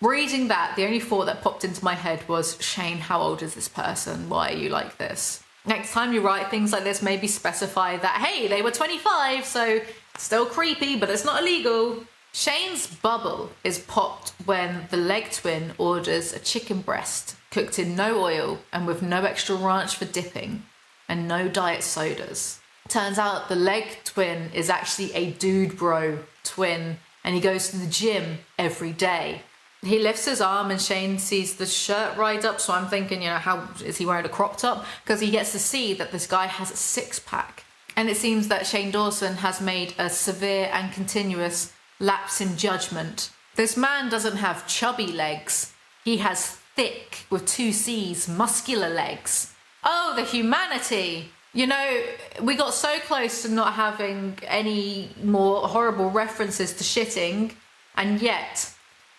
Reading that, the only thought that popped into my head was, Shane, how old is this person? Why are you like this? Next time you write things like this, maybe specify that, hey, they were 25, so still creepy, but it's not illegal. Shane's bubble is popped when the leg twin orders a chicken breast cooked in no oil and with no extra ranch for dipping and no diet sodas. Turns out the leg twin is actually a dude bro twin, and he goes to the gym every day. He lifts his arm and Shane sees the shirt right up, so I'm thinking, how is he wearing a crop top? Because he gets to see that this guy has a six-pack. And it seems that Shane Dawson has made a severe and continuous lapse in judgment. This man doesn't have chubby legs. He has thick, with 2 C's, muscular legs. Oh, the humanity! We got so close to not having any more horrible references to shitting, and yet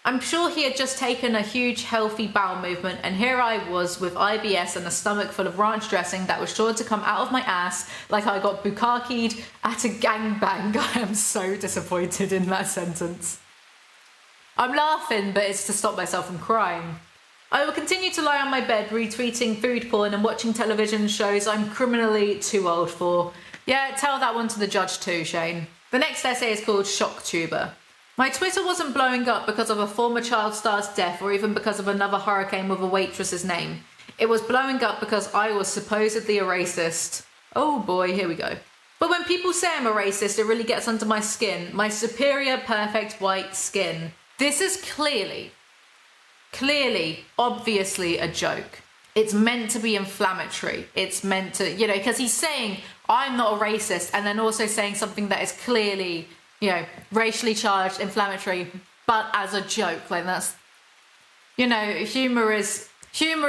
I'm sure he had just taken a huge healthy bowel movement, and here I was with IBS and a stomach full of ranch dressing that was sure to come out of my ass like I got bukkakied at a gangbang. I am so disappointed in that sentence. I'm laughing, but it's to stop myself from crying. I will continue to lie on my bed retweeting food porn and watching television shows I'm criminally too old for. Yeah, tell that one to the judge too, Shane. The next essay is called Shock Tuber. My Twitter wasn't blowing up because of a former child star's death or even because of another hurricane with a waitress's name. It was blowing up because I was supposedly a racist. Oh boy, here we go. But when people say I'm a racist, it really gets under my skin. My superior, perfect white skin. This is clearly, obviously a joke. It's meant to be inflammatory. It's meant to, because he's saying, I'm not a racist, and then also saying something that is clearly, racially charged, inflammatory, but as a joke. Like that's, humor is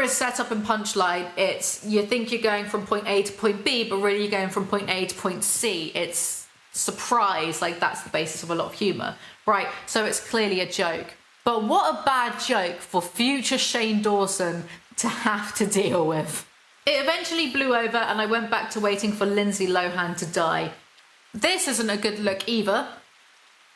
set up in punchline. It's, you think you're going from point A to point B, but really you're going from point A to point C. It's surprise, like that's the basis of a lot of humor, right? So it's clearly a joke. But what a bad joke for future Shane Dawson to have to deal with. It eventually blew over and I went back to waiting for Lindsay Lohan to die. This isn't a good look either.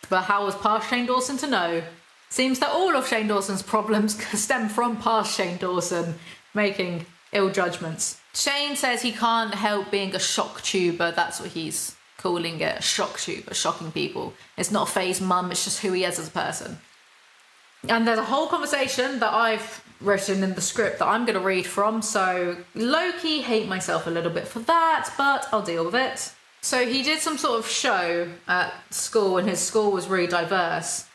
But how was past Shane Dawson to know? Seems that all of Shane Dawson's problems stem from past Shane Dawson making ill judgments. Shane says he can't help being a shock tuber. That's what he's calling it, a shock tuber, shocking people. It's not a phase mum, it's just who he is as a person. And there's a whole conversation that I've written in the script that I'm going to read from, so low-key hate myself a little bit for that, but I'll deal with it. So he did some sort of show at school, and his school was really diverse,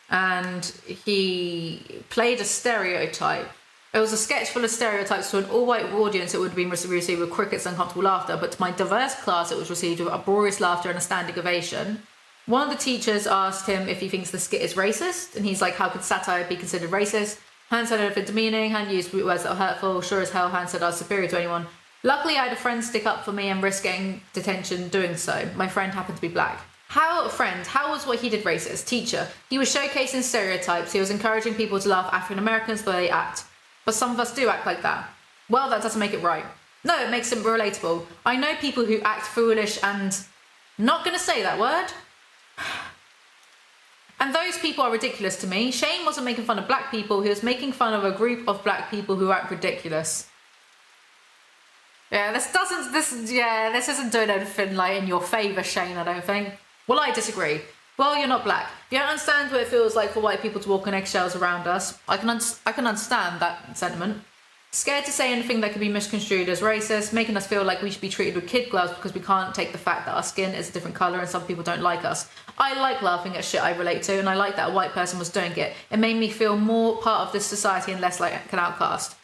and he played a stereotype. It was a sketch full of stereotypes. To an all-white audience it would have been received with crickets and uncomfortable laughter, but to my diverse class it was received with uproarious laughter and a standing ovation. One of the teachers asked him if he thinks the skit is racist, and he's like, how could satire be considered racist? Han said anything demeaning, Han used words that were hurtful. Sure as hell, Han said I was superior to anyone. Luckily, I had a friend stick up for me and risk getting detention doing so. My friend happened to be black. How was what he did racist? Teacher, he was showcasing stereotypes. He was encouraging people to laugh African Americans the way they act. But some of us do act like that. Well, that doesn't make it right. No, it makes it relatable. I know people who act foolish and... not gonna say that word. And those people are ridiculous to me. Shane wasn't making fun of black people, he was making fun of a group of black people who act ridiculous. Yeah, this isn't doing anything like in your favour, Shane, I don't think. Well, I disagree. Well, you're not black. You don't understand what it feels like for white people to walk on eggshells around us. I can understand that sentiment. Scared to say anything that could be misconstrued as racist, making us feel like we should be treated with kid gloves because we can't take the fact that our skin is a different colour and some people don't like us. I like laughing at shit I relate to, and I like that a white person was doing it. It made me feel more part of this society and less like an outcast.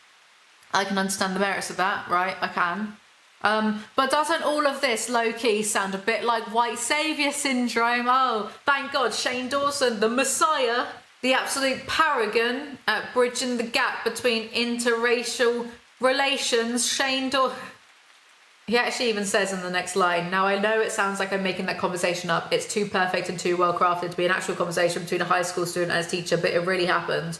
I can understand the merits of that, right? I can. But doesn't all of this low-key sound a bit like white saviour syndrome? Oh, thank God, Shane Dawson, the messiah, the absolute paragon at bridging the gap between interracial relations, Shane Dawson. He actually even says in the next line, now I know it sounds like I'm making that conversation up. It's too perfect and too well crafted to be an actual conversation between a high school student and his teacher, but it really happened.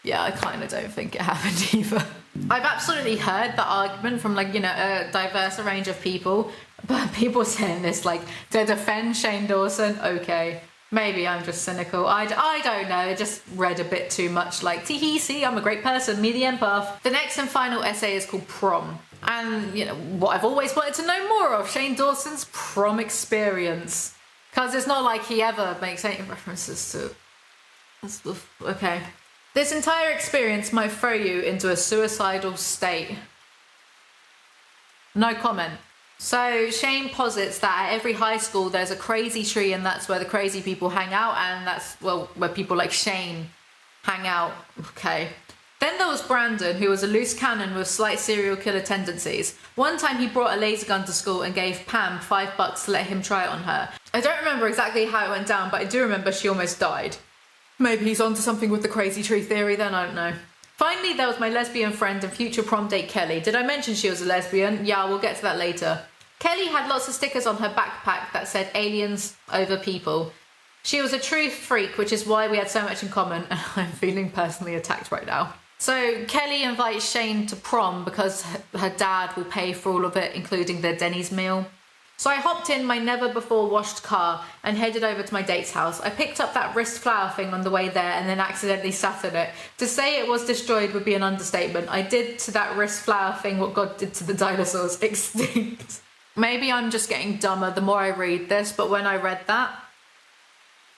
Yeah, I kind of don't think it happened either. I've absolutely heard the argument from a diverse range of people, but people saying this to defend Shane Dawson, okay, maybe I'm just cynical. I don't know, I just read a bit too much tee see, I'm a great person, me the empath. The next and final essay is called Prom. And, what I've always wanted to know more of, Shane Dawson's prom experience. Because it's not like he ever makes any references to... Okay. This entire experience might throw you into a suicidal state. No comment. So Shane posits that at every high school there's a crazy tree and that's where the crazy people hang out, and that's, where people like Shane hang out. Okay. Then there was Brandon, who was a loose cannon with slight serial killer tendencies. One time he brought a laser gun to school and gave Pam $5 to let him try it on her. I don't remember exactly how it went down, but I do remember she almost died. Maybe he's onto something with the crazy tree theory then, I don't know. Finally, there was my lesbian friend and future prom date Kelly. Did I mention she was a lesbian? Yeah, we'll get to that later. Kelly had lots of stickers on her backpack that said aliens over people. She was a true freak, which is why we had so much in common, and I'm feeling personally attacked right now. So Kelly invites Shane to prom because her dad will pay for all of it, including their Denny's meal. So I hopped in my never before washed car and headed over to my date's house. I picked up that wrist flower thing on the way there and then accidentally sat on it. To say it was destroyed would be an understatement. I did to that wrist flower thing what God did to the dinosaurs, extinct. Maybe I'm just getting dumber the more I read this, but when I read that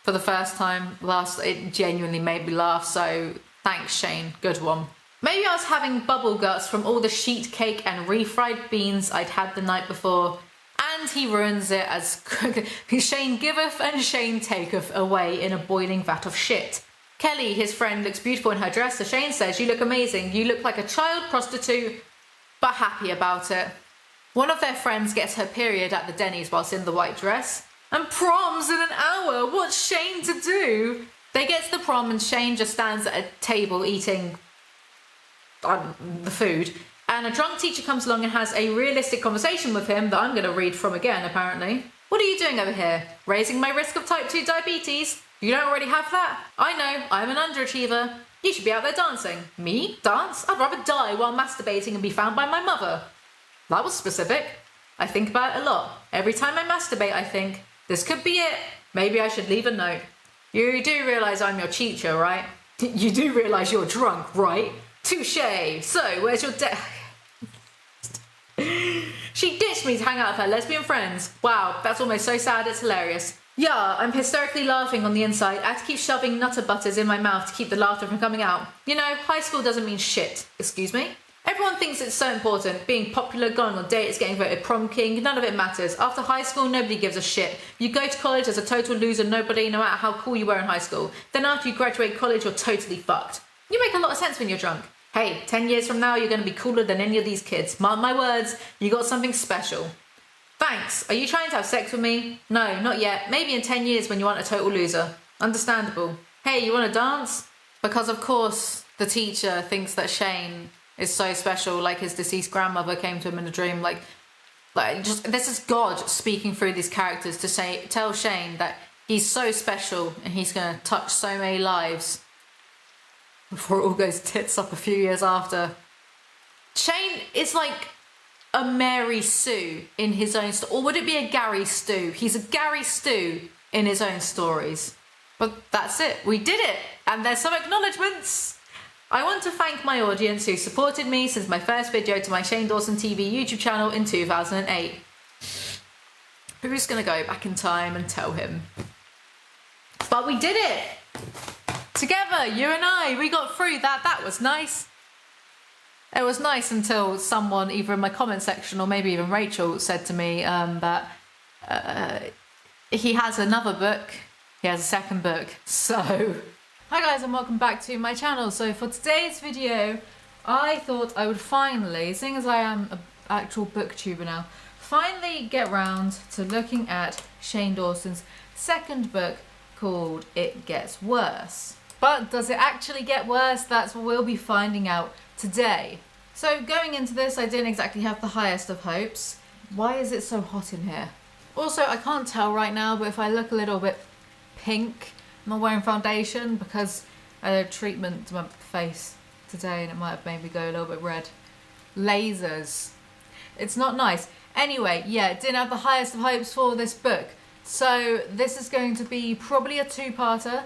for the first time it genuinely made me laugh, so thanks Shane, good one. Maybe I was having bubble guts from all the sheet cake and refried beans I'd had the night before. And he ruins it as Shane giveth and Shane taketh away in a boiling vat of shit. Kelly, his friend, looks beautiful in her dress, so Shane says, "You look amazing. You look like a child prostitute, but happy about it." One of their friends gets her period at the Denny's whilst in the white dress. And prom's in an hour. What's Shane to do? They get to the prom and Shane just stands at a table eating the food. And a drunk teacher comes along and has a realistic conversation with him that I'm going to read from again, apparently. "What are you doing over here? Raising my risk of type 2 diabetes? You don't already have that? I know, I'm an underachiever. You should be out there dancing." "Me? Dance? I'd rather die while masturbating and be found by my mother." That was specific. I think about it a lot. Every time I masturbate, I think, this could be it. Maybe I should leave a note. You do realise I'm your teacher, right? You do realise you're drunk, right? Touché. So, where's your She ditched me to hang out with her lesbian friends. Wow, that's almost so sad it's hilarious. Yeah, I'm hysterically laughing on the inside. I have to keep shoving nutter butters in my mouth to keep the laughter from coming out. You know, high school doesn't mean shit. Excuse me? Everyone thinks it's so important. Being popular, going on dates, getting voted prom king, none of it matters. After high school, nobody gives a shit. You go to college as a total loser, nobody, no matter how cool you were in high school. Then after you graduate college, you're totally fucked. You make a lot of sense when you're drunk. Hey, 10 years from now, you're going to be cooler than any of these kids. Mark my words, you got something special. Thanks. Are you trying to have sex with me? No, not yet. Maybe in 10 years when you aren't a total loser. Understandable. Hey, you want to dance? Because of course, the teacher thinks that Shane is so special, like his deceased grandmother came to him in a dream. Like just this is God speaking through these characters to tell Shane that he's so special and he's going to touch so many lives before it all goes tits up a few years after. Shane is like a Mary Sue in his own story. Or would it be a Gary Stu? He's a Gary Stu in his own stories. But that's it. We did it. And there's some acknowledgements. I want to thank my audience who supported me since my first video to my Shane Dawson TV YouTube channel in 2008. Who's going to go back in time and tell him? But we did it! Together, you and I, we got through that. That was nice. It was nice until someone, either in my comment section or maybe even Rachel, said to me that he has another book. He has a second book. So, hi guys and welcome back to my channel. So for today's video, I thought I would finally, seeing as I am an actual booktuber now, finally get round to looking at Shane Dawson's second book called It Gets Worse. But does it actually get worse? That's what we'll be finding out today. So going into this, I didn't exactly have the highest of hopes. Why is it so hot in here? Also, I can't tell right now, but if I look a little bit pink, I'm not wearing foundation because I had a treatment to my face today and it might have made me go a little bit red. Lasers. It's not nice. Anyway, yeah, didn't have the highest of hopes for this book. So this is going to be probably a two-parter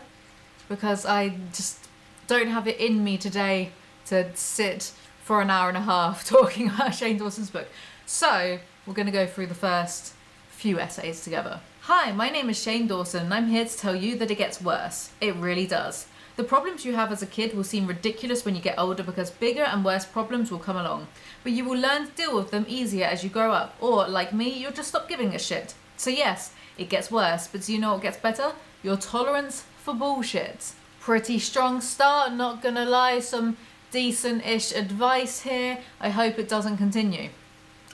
because I just don't have it in me today to sit for an hour and a half talking about Shane Dawson's book. So we're going to go through the first few essays together. Hi, my name is Shane Dawson and I'm here to tell you that it gets worse. It really does. The problems you have as a kid will seem ridiculous when you get older because bigger and worse problems will come along. But you will learn to deal with them easier as you grow up. Or, like me, you'll just stop giving a shit. So yes, it gets worse, but do you know what gets better? Your tolerance for bullshit. Pretty strong start, not gonna lie, some decent-ish advice here. I hope it doesn't continue.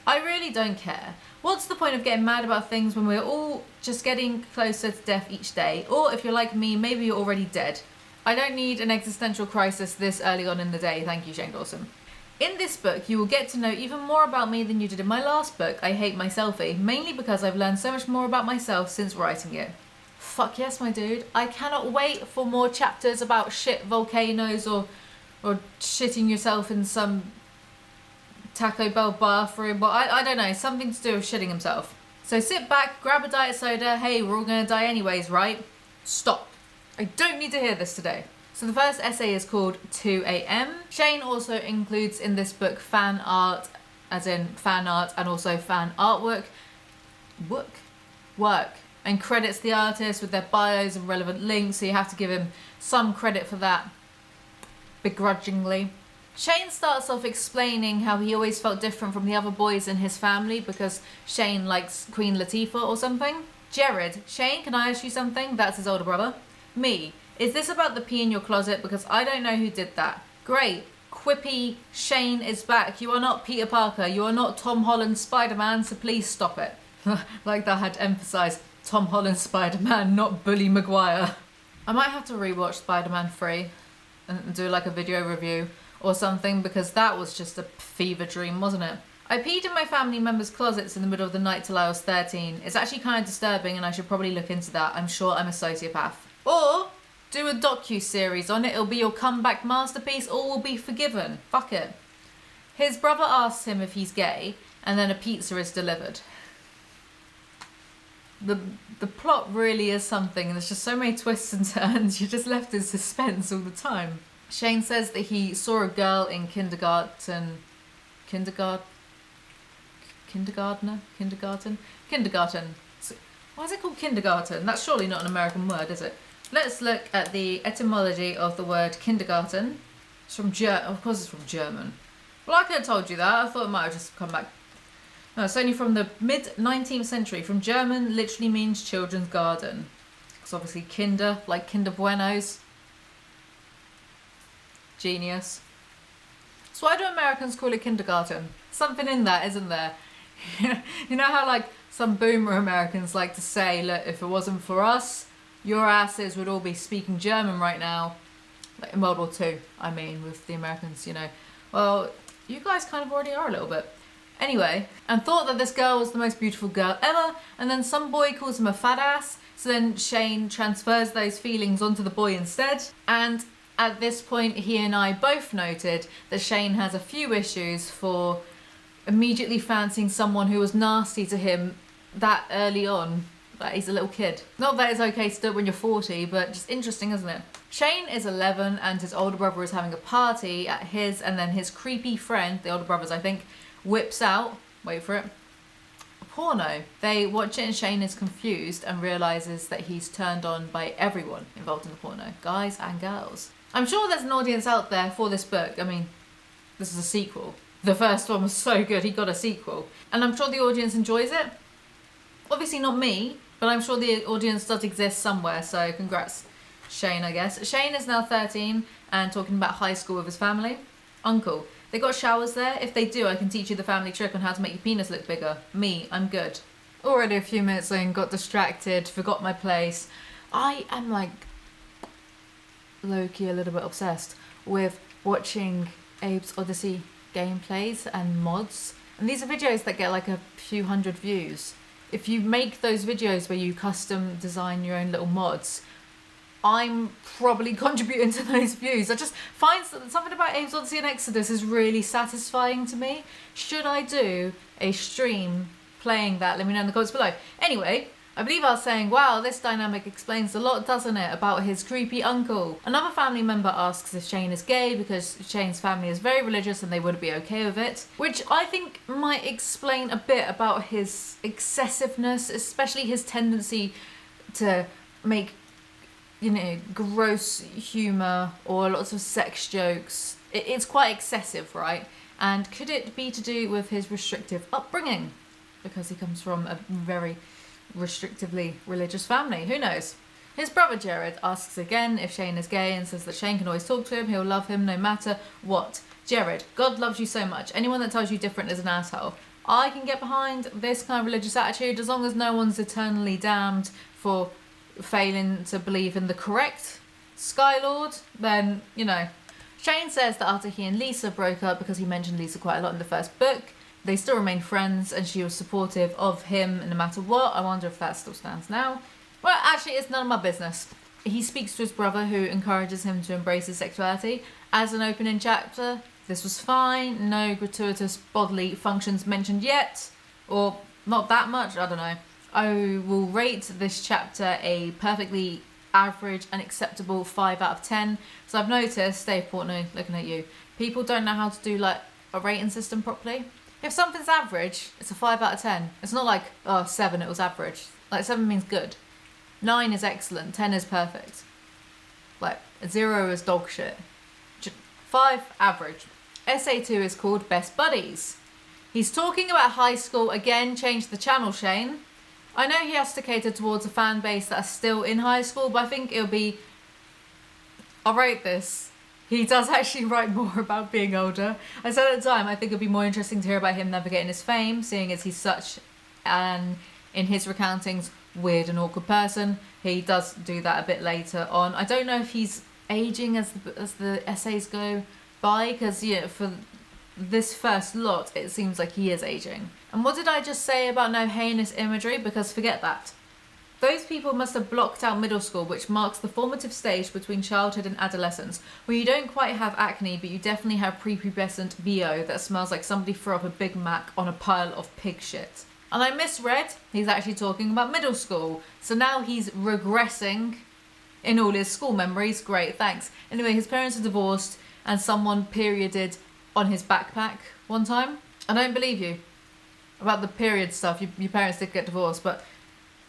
I really don't care. What's the point of getting mad about things when we're all just getting closer to death each day? Or if you're like me, maybe you're already dead. I don't need an existential crisis this early on in the day, thank you, Shane Dawson. In this book, you will get to know even more about me than you did in my last book, I Hate My Selfie, mainly because I've learned so much more about myself since writing it. Fuck yes, my dude. I cannot wait for more chapters about shit volcanoes or shitting yourself in some Taco Bell bathroom. Well, I don't know, something to do with shitting himself. So sit back, grab a diet soda. Hey, we're all going to die anyways, right? Stop. I don't need to hear this today. So the first essay is called 2 a.m. Shane also includes in this book fan art, as in fan art, and also fan artwork. Work. And credits the artist with their bios and relevant links, so you have to give him some credit for that, begrudgingly. Shane starts off explaining how he always felt different from the other boys in his family because Shane likes Queen Latifah or something. Jared, Shane, can I ask you something? That's his older brother. Me, is this about the pee in your closet? Because I don't know who did that. Great. Quippy, Shane is back. You are not Peter Parker. You are not Tom Holland Spider-Man, so please stop it. Like that had to emphasise Tom Holland Spider-Man, not Bully Maguire. I might have to rewatch Spider-Man 3 and do like a video review or something, because that was just a fever dream, wasn't it? I peed in my family members' closets in the middle of the night till I was 13. It's actually kind of disturbing and I should probably look into that. I'm sure I'm a sociopath. Or do a docu-series on it. It'll be your comeback masterpiece. All will be forgiven. Fuck it. His brother asks him if he's gay and then a pizza is delivered. The plot really is something, and there's just so many twists and turns. You're just left in suspense all the time. Shane says that he saw a girl in kindergarten. So, why is it called kindergarten? That's surely not an American word, is it? Let's look at the etymology of the word kindergarten. It's from of course it's from German. Well, I could have told you that. I thought it might have just come back. No, it's only from the mid-19th century. From German, literally means children's garden. Because obviously Kinder, like Kinder Buenos. Genius. So why do Americans call it kindergarten? Something in that, isn't there? You know how like some boomer Americans like to say, look, if it wasn't for us, your asses would all be speaking German right now. Like in World War II, I mean, with the Americans, you know. Well, you guys kind of already are a little bit. Anyway, and thought that this girl was the most beautiful girl ever, and then some boy calls him a fat ass, so then Shane transfers those feelings onto the boy instead, and at this point he and I both noted that Shane has a few issues for immediately fancying someone who was nasty to him that early on. Like he's a little kid. Not that it's okay to do it when you're 40, but just interesting, isn't it? Shane is 11 and his older brother is having a party at his, and then his creepy friend, the older brother's I think, whips out, wait for it, a porno. They watch it and Shane is confused and realises that he's turned on by everyone involved in the porno, guys and girls. I'm sure there's an audience out there for this book. I mean, this is a sequel. The first one was so good, he got a sequel. And I'm sure the audience enjoys it. Obviously not me, but I'm sure the audience does exist somewhere, so congrats, Shane, I guess. Shane is now 13 and talking about high school with his family. Uncle, they got showers there? If they do, I can teach you the family trick on how to make your penis look bigger. Me, I'm good. Already a few minutes in, got distracted, forgot my place. I am like low-key a little bit obsessed with watching Abe's Odyssey gameplays and mods. And these are videos that get like a few hundred views. If you make those videos where you custom design your own little mods, I'm probably contributing to those views. I just find something about Abe's Odyssey and Exodus is really satisfying to me. Should I do a stream playing that? Let me know in the comments below. Anyway, I believe I was saying, wow, this dynamic explains a lot, doesn't it, about his creepy uncle. Another family member asks if Shane is gay because Shane's family is very religious and they wouldn't be okay with it, which I think might explain a bit about his excessiveness, especially his tendency to make, you know, gross humour or lots of sex jokes. It's quite excessive, right? And could it be to do with his restrictive upbringing? Because he comes from a very restrictively religious family. Who knows? His brother Jared asks again if Shane is gay and says that Shane can always talk to him. He'll love him no matter what. Jared, God loves you so much. Anyone that tells you different is an asshole. I can get behind this kind of religious attitude as long as no one's eternally damned for failing to believe in the correct Skylord, then, you know. Shane says that after he and Lisa broke up, because he mentioned Lisa quite a lot in the first book, they still remain friends and she was supportive of him no matter what. I wonder if that still stands now. Well, actually, it's none of my business. He speaks to his brother who encourages him to embrace his sexuality. As an opening chapter, this was fine. No gratuitous bodily functions mentioned yet. Or not that much, I don't know. I will rate this chapter a perfectly average and acceptable 5 out of 10. So I've noticed, Dave Portnoy, looking at you, people don't know how to do like a rating system properly. If something's average, it's a 5 out of 10. It's not like, oh, 7, it was average. Like 7 means good. 9 is excellent, 10 is perfect. Like 0 is dog shit. 5, average. Essay 2 is called Best Buddies. He's talking about high school. Again, change the channel, Shane. I know he has to cater towards a fan base that are still in high school, but I think it'll be... I'll rate this. He does actually write more about being older. I said at the time, I think it'd be more interesting to hear about him navigating his fame, seeing as he's such an, in his recountings, weird and awkward person. He does do that a bit later on. I don't know if he's aging as the essays go by, because yeah, for this first lot, it seems like he is aging. And what did I just say about no heinous imagery? Because forget that. Those people must have blocked out middle school, which marks the formative stage between childhood and adolescence, where you don't quite have acne, but you definitely have prepubescent VO that smells like somebody threw up a Big Mac on a pile of pig shit. And I misread, he's actually talking about middle school. So now he's regressing in all his school memories. Great, thanks. Anyway, his parents are divorced and someone perioded on his backpack one time. I don't believe you about the period stuff. Your parents did get divorced, but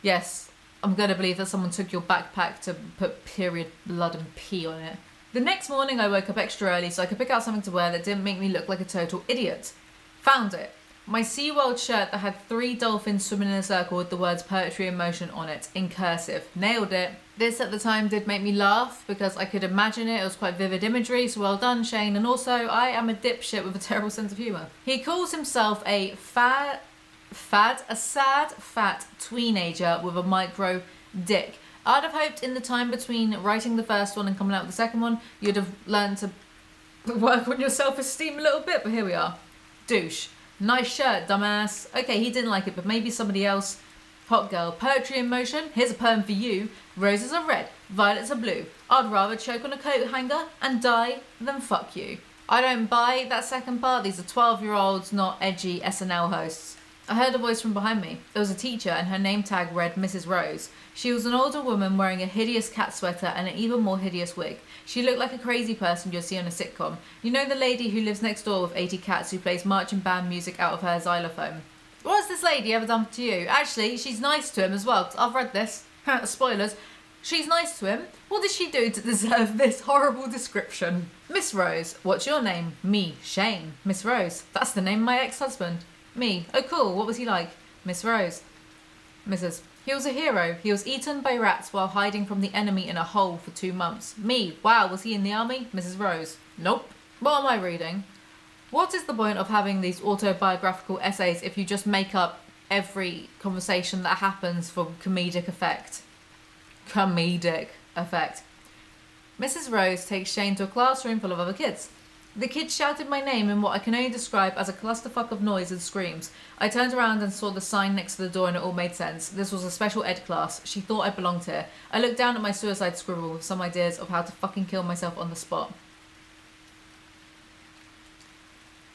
yes, I'm going to believe that someone took your backpack to put period blood and pee on it. The next morning I woke up extra early so I could pick out something to wear that didn't make me look like a total idiot. Found it. My SeaWorld shirt that had 3 dolphins swimming in a circle with the words poetry in motion on it, in cursive. Nailed it. This at the time did make me laugh because I could imagine it. It was quite vivid imagery, so well done, Shane. And also, I am a dipshit with a terrible sense of humour. He calls himself a sad, fat teenager with a micro dick. I'd have hoped in the time between writing the first one and coming out with the second one, you'd have learned to work on your self-esteem a little bit, but here we are. Douche. Nice shirt, dumbass. Okay, he didn't like it, but maybe somebody else. Hot girl. Poetry in motion. Here's a poem for you. Roses are red, violets are blue. I'd rather choke on a coat hanger and die than fuck you. I don't buy that second part. These are 12-year-olds, not edgy SNL hosts. I heard a voice from behind me. It was a teacher and her name tag read Mrs. Rose. She was an older woman wearing a hideous cat sweater and an even more hideous wig. She looked like a crazy person you'd see on a sitcom. You know the lady who lives next door with 80 cats who plays marching band music out of her xylophone? What has this lady ever done to you? Actually, she's nice to him as well. I've read this. Spoilers. She's nice to him. What did she do to deserve this horrible description? Miss Rose. What's your name? Me, Shane. Miss Rose. That's the name of my ex-husband. Me. Oh cool, what was he like? Miss Rose. Mrs. He was a hero. He was eaten by rats while hiding from the enemy in a hole for 2 months. Me. Wow, was he in the army? Mrs. Rose. Nope. What am I reading? What is the point of having these autobiographical essays if you just make up every conversation that happens for comedic effect? Comedic effect. Mrs. Rose takes Shane to a classroom full of other kids. The kids shouted my name in what I can only describe as a clusterfuck of noise and screams. I turned around and saw the sign next to the door and it all made sense. This was a special ed class. She thought I belonged here. I looked down at my suicide scribble with some ideas of how to fucking kill myself on the spot.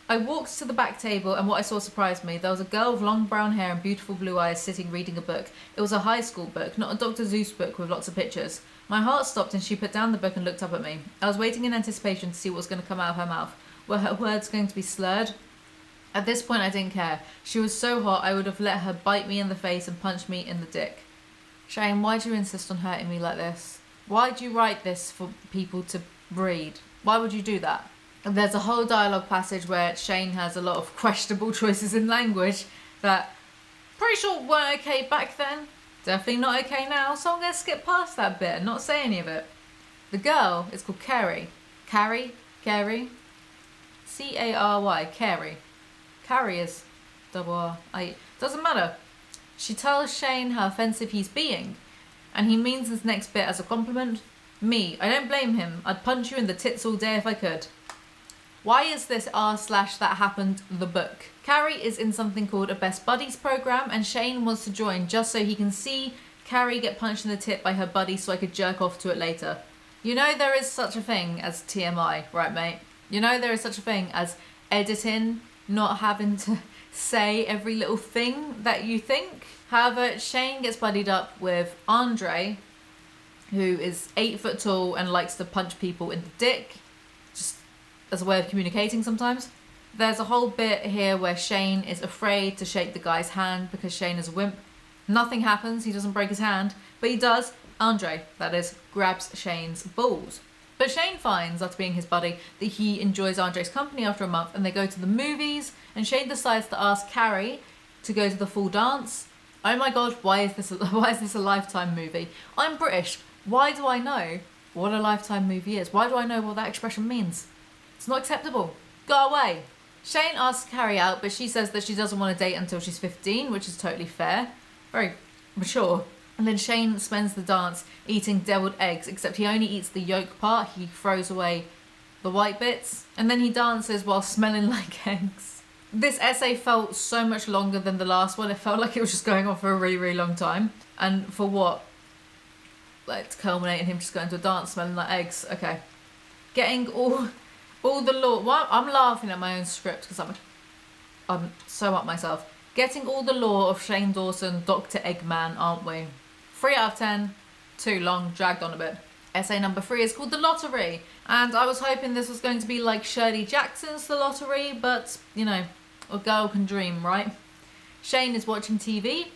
I walked to the back table and what I saw surprised me. There was a girl with long brown hair and beautiful blue eyes sitting reading a book. It was a high school book, not a Dr. Seuss book with lots of pictures. My heart stopped and she put down the book and looked up at me. I was waiting in anticipation to see what was going to come out of her mouth. Were her words going to be slurred? At this point I didn't care. She was so hot I would have let her bite me in the face and punch me in the dick. Shane, why do you insist on hurting me like this? Why do you write this for people to read? Why would you do that? And there's a whole dialogue passage where Shane has a lot of questionable choices in language that pretty sure weren't okay back then. Definitely not okay now, so I'm going to skip past that bit and not say any of it. The girl is called Carrie. Carrie? C-A-R-Y. Carrie. Carrie is double R-I. Doesn't matter. She tells Shane how offensive he's being, and he means this next bit as a compliment. Me. I don't blame him. I'd punch you in the tits all day if I could. Why is this r/that happened the book? Carrie is in something called a Best Buddies program and Shane wants to join just so he can see Carrie get punched in the tit by her buddy so I could jerk off to it later. You know there is such a thing as TMI, right mate? You know there is such a thing as editing, not having to say every little thing that you think. However, Shane gets buddied up with Andre, who is 8 foot tall and likes to punch people in the dick, just as a way of communicating sometimes. There's a whole bit here where Shane is afraid to shake the guy's hand because Shane is a wimp. Nothing happens, he doesn't break his hand, but he does, Andre, that is, grabs Shane's balls. But Shane finds, after being his buddy, that he enjoys Andre's company after a month, and they go to the movies, and Shane decides to ask Carrie to go to the full dance. Oh my god, why is this a Lifetime movie? I'm British. Why do I know what a Lifetime movie is? Why do I know what that expression means? It's not acceptable. Go away. Shane asks Carrie out, but she says that she doesn't want to date until she's 15, which is totally fair. Very mature. And then Shane spends the dance eating deviled eggs, except he only eats the yolk part. He throws away the white bits. And then he dances while smelling like eggs. This essay felt so much longer than the last one. It felt like it was just going on for a really, really long time. And for what? Like, to culminate in him just going to a dance smelling like eggs. Okay. Getting all the lore. Well, I'm laughing at my own script because I'm so up myself. Getting all the lore of Shane Dawson, Dr. Eggman, aren't we? 3 out of 10. Too long, dragged on a bit. Essay number 3 is called The Lottery. And I was hoping this was going to be like Shirley Jackson's The Lottery, but, you know, a girl can dream, right? Shane is watching TV.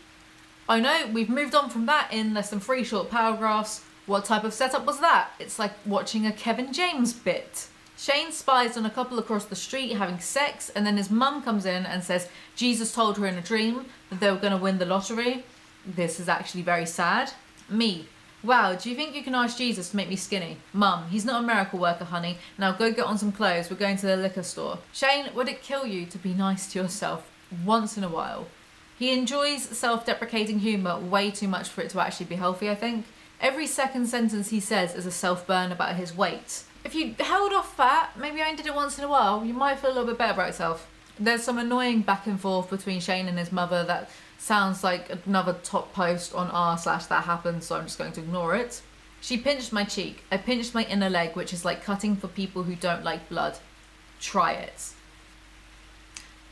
Oh no, we've moved on from that in less than 3 short paragraphs. What type of setup was that? It's like watching a Kevin James bit. Shane spies on a couple across the street having sex, and then his mum comes in and says Jesus told her in a dream that they were going to win the lottery. This is actually very sad. Me. Wow, do you think you can ask Jesus to make me skinny? Mum, he's not a miracle worker, honey. Now go get on some clothes. We're going to the liquor store. Shane, would it kill you to be nice to yourself once in a while? He enjoys self-deprecating humour way too much for it to actually be healthy, I think. Every second sentence he says is a self-burn about his weight. If you held off fat, maybe only did it once in a while, you might feel a little bit better about yourself. There's some annoying back and forth between Shane and his mother that sounds like another top post on r/that happened, so I'm just going to ignore it. She pinched my cheek. I pinched my inner leg, which is like cutting for people who don't like blood. Try it.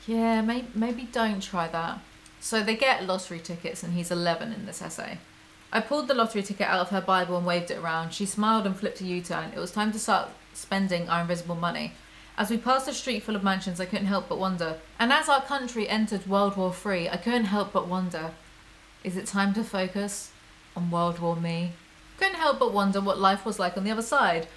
Yeah, maybe don't try that. So they get lottery tickets and he's 11 in this essay. I pulled the lottery ticket out of her Bible and waved it around. She smiled and flipped a U-turn. It was time to start spending our invisible money. As we passed a street full of mansions, I couldn't help but wonder. And as our country entered World War III, I couldn't help but wonder, is it time to focus on World War Me? Couldn't help but wonder what life was like on the other side.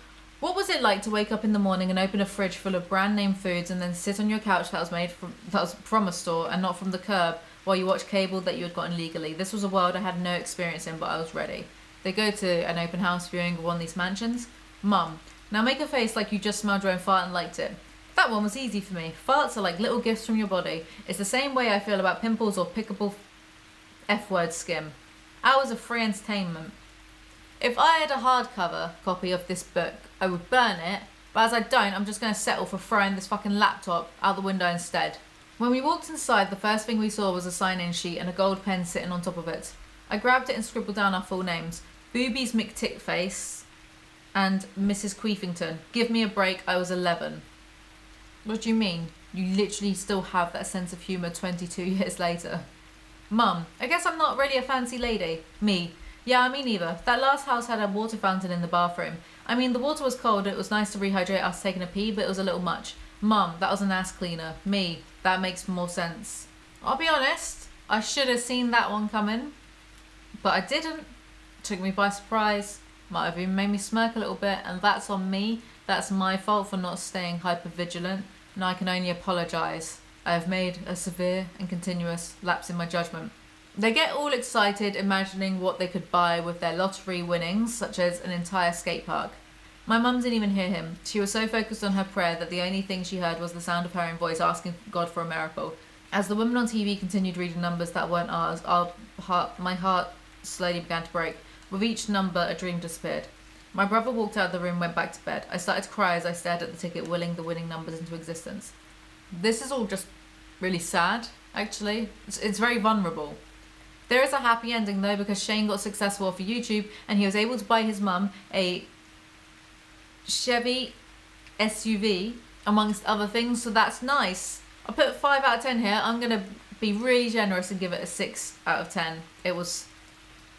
What was it like to wake up in the morning and open a fridge full of brand name foods and then sit on your couch that was from a store and not from the curb while you watch cable that you had gotten legally? This was a world I had no experience in, but I was ready. They go to an open house viewing of one of these mansions. Mum, now make a face like you just smelled your own fart and liked it. That one was easy for me. Farts are like little gifts from your body. It's the same way I feel about pimples or pickable F-word skim. Hours of free entertainment. If I had a hardcover copy of this book, I would burn it, but as I don't, I'm just going to settle for throwing this fucking laptop out the window instead. When we walked inside, the first thing we saw was a sign-in sheet and a gold pen sitting on top of it. I grabbed it and scribbled down our full names. Boobies McTickface and Mrs. Queefington. Give me a break, I was 11. What do you mean? You literally still have that sense of humour 22 years later. Mum, I guess I'm not really a fancy lady. Me. Yeah, me neither. That last house had a water fountain in the bathroom. I mean, the water was cold, it was nice to rehydrate us taking a pee, but it was a little much. Mum, that was an ass cleaner. Me. That makes more sense. I'll be honest, I should have seen that one coming, but I didn't. Took me by surprise. Might have even made me smirk a little bit, and that's on me. That's my fault for not staying hyper-vigilant, and I can only apologise. I have made a severe and continuous lapse in my judgment. They get all excited imagining what they could buy with their lottery winnings, such as an entire skate park. My mum didn't even hear him. She was so focused on her prayer that the only thing she heard was the sound of her own voice asking God for a miracle. As the woman on TV continued reading numbers that weren't ours, my heart slowly began to break. With each number, a dream disappeared. My brother walked out of the room and went back to bed. I started to cry as I stared at the ticket, willing the winning numbers into existence. This is all just really sad, actually. It's very vulnerable. There is a happy ending though, because Shane got successful off of YouTube and he was able to buy his mum a Chevy SUV amongst other things, so that's nice. I put 5 out of 10 here. I'm going to be really generous and give it a 6 out of 10. It was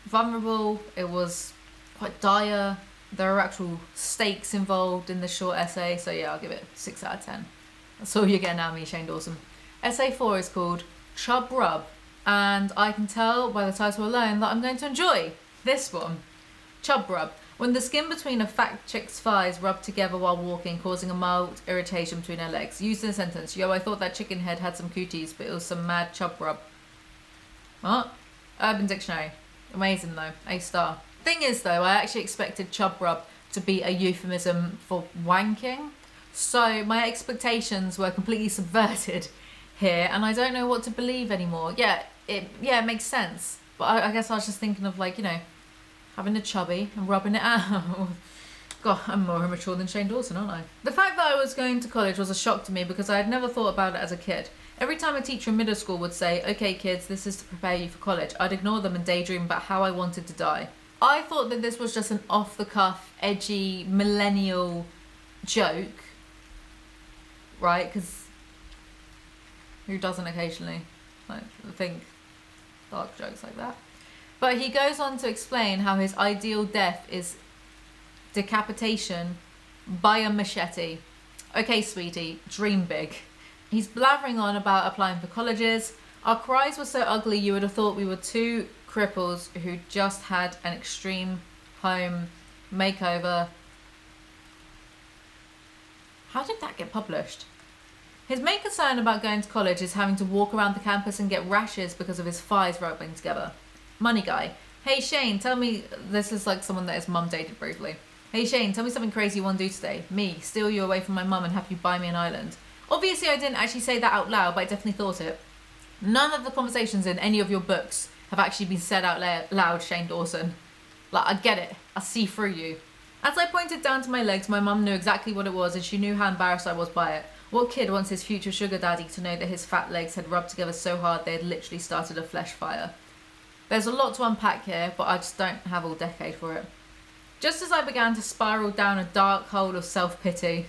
vulnerable. It was quite dire. There are actual stakes involved in the short essay. So yeah, I'll give it 6 out of 10. That's all you're getting out of me, Shane Dawson. Essay 4 is called Chub Rub. And I can tell by the title alone that I'm going to enjoy this one. Chub Rub. When the skin between a fat chick's thighs rubbed together while walking, causing a mild irritation between her legs. Used in a sentence. Yo, I thought that chicken head had some cooties, but it was some mad chub rub. What? Urban Dictionary. Amazing though. A-star. Thing is though, I actually expected chub rub to be a euphemism for wanking. So my expectations were completely subverted here, and I don't know what to believe anymore. Yeah, it makes sense. But I guess I was just thinking of, like, you know, having a chubby and rubbing it out. God, I'm more immature than Shane Dawson, aren't I? The fact that I was going to college was a shock to me because I had never thought about it as a kid. Every time a teacher in middle school would say, okay kids, this is to prepare you for college, I'd ignore them and daydream about how I wanted to die. I thought that this was just an off-the-cuff, edgy, millennial joke, right? Because who doesn't occasionally, like, think dark jokes like that? But he goes on to explain how his ideal death is decapitation by a machete. Okay, sweetie, dream big. He's blathering on about applying for colleges. Our cries were so ugly you would have thought we were two cripples who just had an extreme home makeover. How did that get published? His main concern about going to college is having to walk around the campus and get rashes because of his thighs rubbing together. Money guy. Hey Shane, tell me, this is like someone that his mum dated briefly. Hey Shane, tell me something crazy you want to do today. Me, steal you away from my mum and have you buy me an island. Obviously I didn't actually say that out loud, but I definitely thought it. None of the conversations in any of your books have actually been said out loud, Shane Dawson. Like, I get it. I see through you. As I pointed down to my legs, my mum knew exactly what it was and she knew how embarrassed I was by it. What kid wants his future sugar daddy to know that his fat legs had rubbed together so hard they had literally started a flesh fire? There's a lot to unpack here, but I just don't have all decade for it. Just as I began to spiral down a dark hole of self-pity,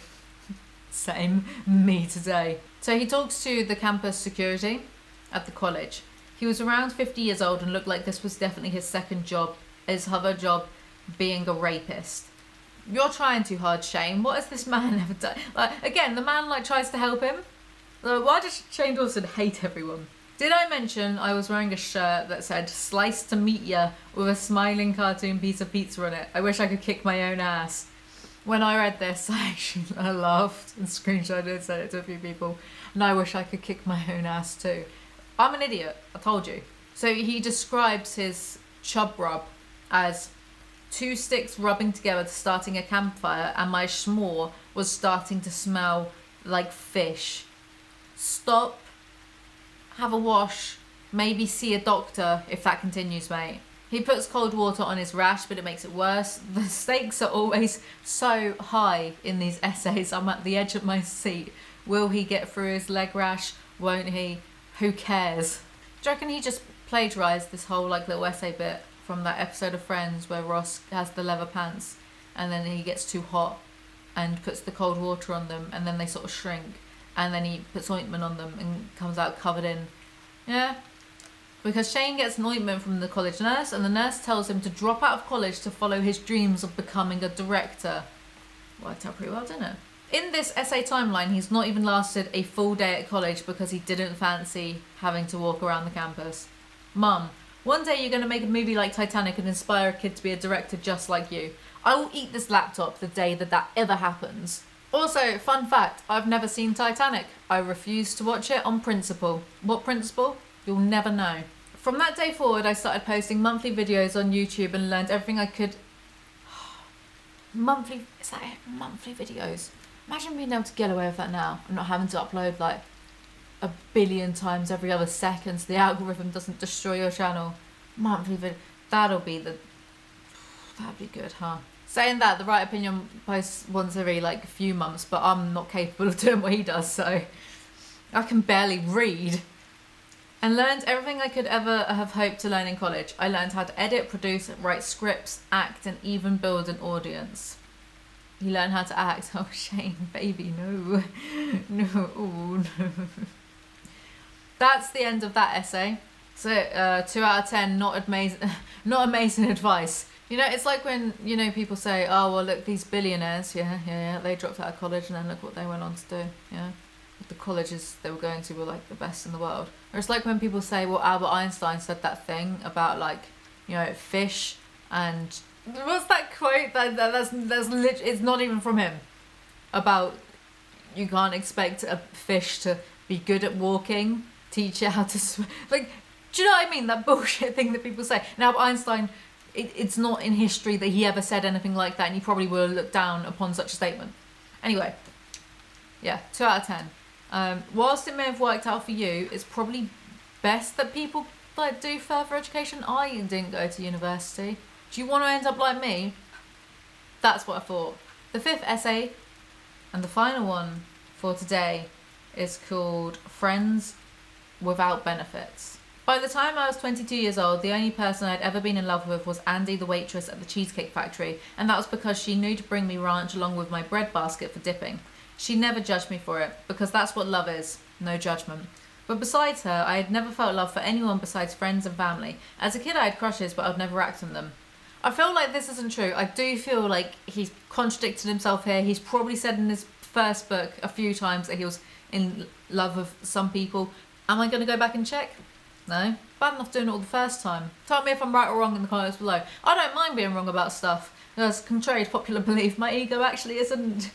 same, me today. So he talks to the campus security at the college. He was around 50 years old and looked like this was definitely his second job, his other job being a rapist. You're trying too hard, Shane. What has this man ever done? Like, again, the man like tries to help him. Like, why does Shane Dawson hate everyone? Did I mention I was wearing a shirt that said "Sliced to meet ya" with a smiling cartoon piece of pizza on it? I wish I could kick my own ass. When I read this, I laughed and screenshotted it and sent it to a few people. And I wish I could kick my own ass too. I'm an idiot, I told you. So he describes his chub rub as 2 sticks rubbing together to starting a campfire, and my schmore was starting to smell like fish. Stop. Have a wash, maybe see a doctor if that continues, mate. He puts cold water on his rash, but it makes it worse. The stakes are always so high in these essays. I'm at the edge of my seat. Will he get through his leg rash? Won't he? Who cares? Do you reckon he just plagiarised this whole like little essay bit from that episode of Friends where Ross has the leather pants and then he gets too hot and puts the cold water on them and then they sort of shrink? And then he puts ointment on them and comes out covered in... Yeah. Because Shane gets an ointment from the college nurse and the nurse tells him to drop out of college to follow his dreams of becoming a director. Worked out pretty well, didn't it? In this essay timeline, he's not even lasted a full day at college because he didn't fancy having to walk around the campus. Mum, one day you're going to make a movie like Titanic and inspire a kid to be a director just like you. I will eat this laptop the day that ever happens. Also, fun fact, I've never seen Titanic. I refuse to watch it on principle. What principle? You'll never know. From that day forward, I started posting monthly videos on YouTube and learned everything I could. Monthly, is that it? Monthly videos. Imagine being able to get away with that now and not having to upload like 1 billion times every other second so the algorithm doesn't destroy your channel. Monthly video, that'd be good, huh? Saying that, the Right Opinion posts once every like few months, but I'm not capable of doing what he does, so I can barely read. And learned everything I could ever have hoped to learn in college. I learned how to edit, produce, write scripts, act, and even build an audience. You learn how to act. Oh, Shane, baby, no. No, oh, no. that's the end of that essay. So 2 out of 10, not amazing, not amazing advice. You know, it's like when, you know, people say, oh, well, look, these billionaires, they dropped out of college and then look what they went on to do, the colleges they were going to were like the best in the world. Or it's like when people say, well, Albert Einstein said that thing about like, you know, fish and what's that quote? That's it's not even from him. About you can't expect a fish to be good at walking, teach it how to swim. Like, do you know what I mean? That bullshit thing that people say. Now, Einstein, it's not in history that he ever said anything like that, and he probably will look down upon such a statement. Anyway, yeah, 2 out of 10. Whilst it may have worked out for you, it's probably best that people like do further education. I didn't go to university. Do you want to end up like me? That's what I thought. The 5th essay and the final one for today is called Friends Without Benefits. By the time I was 22 years old, the only person I'd ever been in love with was Andy, the waitress at the Cheesecake Factory, and that was because she knew to bring me ranch along with my bread basket for dipping. She never judged me for it, because that's what love is, no judgment. But besides her, I had never felt love for anyone besides friends and family. As a kid I had crushes, but I'd never acted on them. I feel like this isn't true. I do feel like he's contradicted himself here. He's probably said in his first book a few times that he was in love with some people. Am I going to go back and check? No. Bad enough doing it all the first time. Tell me if I'm right or wrong in the comments below. I don't mind being wrong about stuff. Because contrary to popular belief, my ego actually isn't...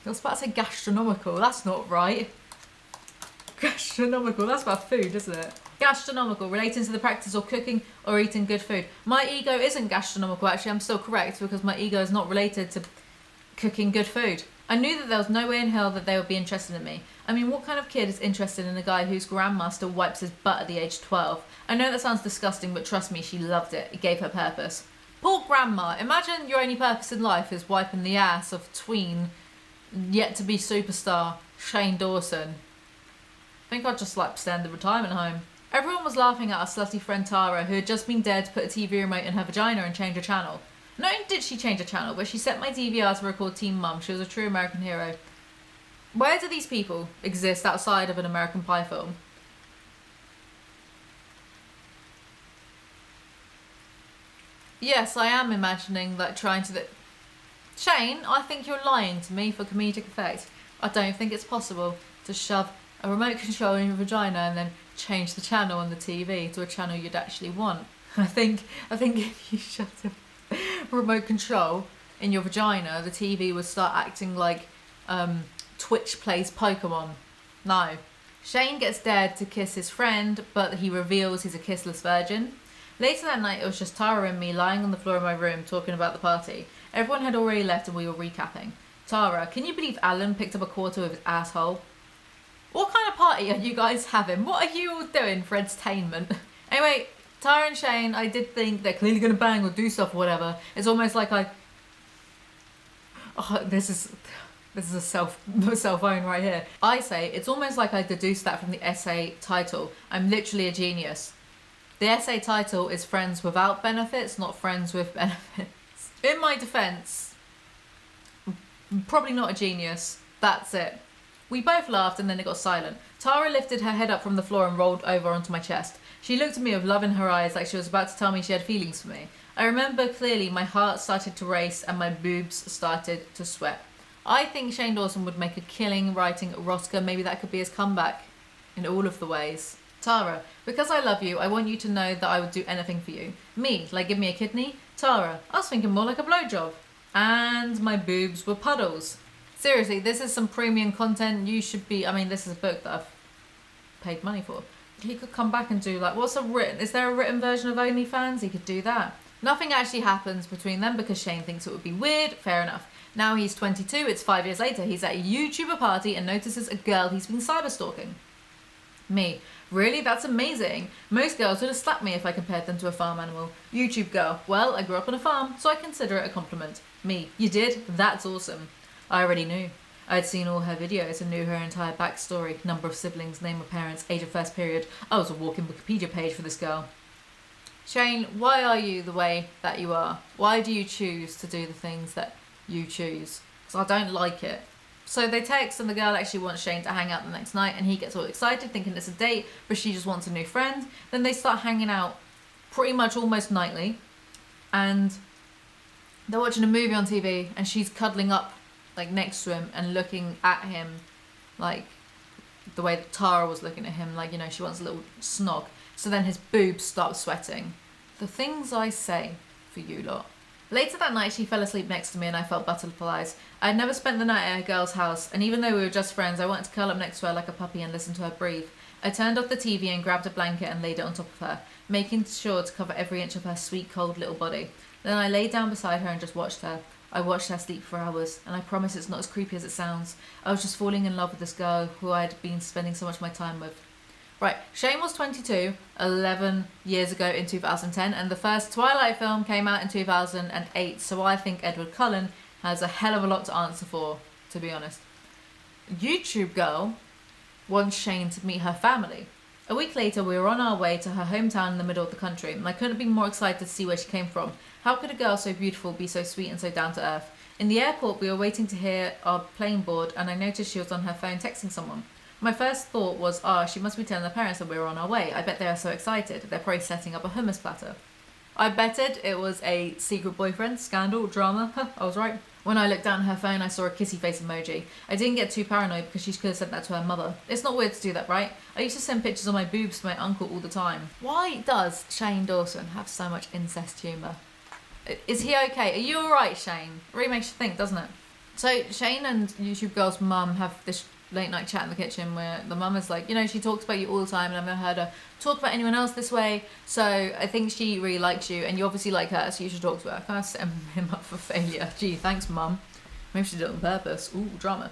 I was about to say gastronomical. That's not right. Gastronomical. That's about food, isn't it? Gastronomical, relating to the practice of cooking or eating good food. My ego isn't gastronomical, actually. I'm still correct because my ego is not related to cooking good food. I knew that there was no way in hell that they would be interested in me. I mean, what kind of kid is interested in a guy whose grandma still wipes his butt at the age of 12? I know that sounds disgusting, but trust me, she loved it. It gave her purpose. Poor grandma. Imagine your only purpose in life is wiping the ass of tween, yet to be superstar, Shane Dawson. I think I'd just like to send the retirement home. Everyone was laughing at our slutty friend Tara, who had just been dared to put a TV remote in her vagina and change a channel. Not only did she change a channel, but she set my DVR to record Teen Mum. She was a true American hero. Where do these people exist outside of an American Pie film? Yes, I am imagining like trying to... Shane, I think you're lying to me for comedic effect. I don't think it's possible to shove a remote control in your vagina and then change the channel on the TV to a channel you'd actually want. I think if you shoved a remote control in your vagina, the TV would start acting like Twitch plays Pokemon. No. Shane gets dared to kiss his friend, but he reveals he's a kissless virgin. Later that night, it was just Tara and me lying on the floor of my room talking about the party. Everyone had already left and we were recapping. Tara, can you believe Alan picked up a quarter with his asshole? What kind of party are you guys having? What are you all doing for entertainment? Anyway, Tara and Shane, I did think they're clearly going to bang or do stuff or whatever. It's almost like this is a cell phone right here. I say, it's almost like I deduced that from the essay title. I'm literally a genius. The essay title is Friends Without Benefits, not Friends with Benefits. In my defence, probably not a genius. That's it. We both laughed and then it got silent. Tara lifted her head up from the floor and rolled over onto my chest. She looked at me with love in her eyes like she was about to tell me she had feelings for me. I remember clearly my heart started to race and my boobs started to sweat. I think Shane Dawson would make a killing writing erotica. Maybe that could be his comeback in all of the ways. Tara, because I love you, I want you to know that I would do anything for you. Me, like give me a kidney? Tara, I was thinking more like a blowjob. And my boobs were puddles. Seriously, this is some premium content. You should be, I mean, this is a book that I've paid money for. He could come back and do like, is there a written version of OnlyFans? He could do that. Nothing actually happens between them because Shane thinks it would be weird. Fair enough. Now he's 22, it's 5 years later. He's at a YouTuber party and notices a girl he's been cyberstalking. Me. Really? That's amazing. Most girls would have slapped me if I compared them to a farm animal. YouTube girl. Well, I grew up on a farm, so I consider it a compliment. Me. You did? That's awesome. I already knew. I'd seen all her videos and knew her entire backstory, number of siblings, name of parents, age of first period. I was a walking Wikipedia page for this girl. Shane, why are you the way that you are? Why do you choose to do the things that you choose? Because I don't like it. So they text and the girl actually wants Shane to hang out the next night and he gets all excited thinking it's a date, but she just wants a new friend. Then they start hanging out pretty much almost nightly and they're watching a movie on TV and she's cuddling up like next to him and looking at him like the way that Tara was looking at him, like, you know, she wants a little snog. So then his boobs start sweating. The things I say for you lot. Later that night, she fell asleep next to me and I felt butterflies. I had never spent the night at a girl's house, and even though we were just friends, I wanted to curl up next to her like a puppy and listen to her breathe. I turned off the TV and grabbed a blanket and laid it on top of her, making sure to cover every inch of her sweet, cold little body. Then I laid down beside her and just watched her. I watched her sleep for hours, and I promise it's not as creepy as it sounds. I was just falling in love with this girl who I'd been spending so much of my time with. Right, Shane was 22, 11 years ago in 2010, and the first Twilight film came out in 2008, so I think Edward Cullen has a hell of a lot to answer for, to be honest. YouTube Girl wants Shane to meet her family. A week later, we were on our way to her hometown in the middle of the country, and I couldn't be more excited to see where she came from. How could a girl so beautiful be so sweet and so down to earth? In the airport, we were waiting to hear our plane board, and I noticed she was on her phone texting someone. My first thought was, she must be telling her parents that we were on our way. I bet they are so excited. They're probably setting up a hummus platter. I betted it was a secret boyfriend, scandal, drama. I was right. When I looked down at her phone, I saw a kissy face emoji. I didn't get too paranoid because she could have sent that to her mother. It's not weird to do that, right? I used to send pictures of my boobs to my uncle all the time. Why does Shane Dawson have so much incest humour? Is he okay? Are you alright, Shane? It really makes you think, doesn't it? So Shane and YouTube Girl's mum have this late night chat in the kitchen where the mum is like, you know, she talks about you all the time and I've never heard her talk about anyone else this way, so I think she really likes you and you obviously like her, so you should talk to her. Kind of set him up for failure. Gee, thanks mum. Maybe she did it on purpose. Ooh, drama.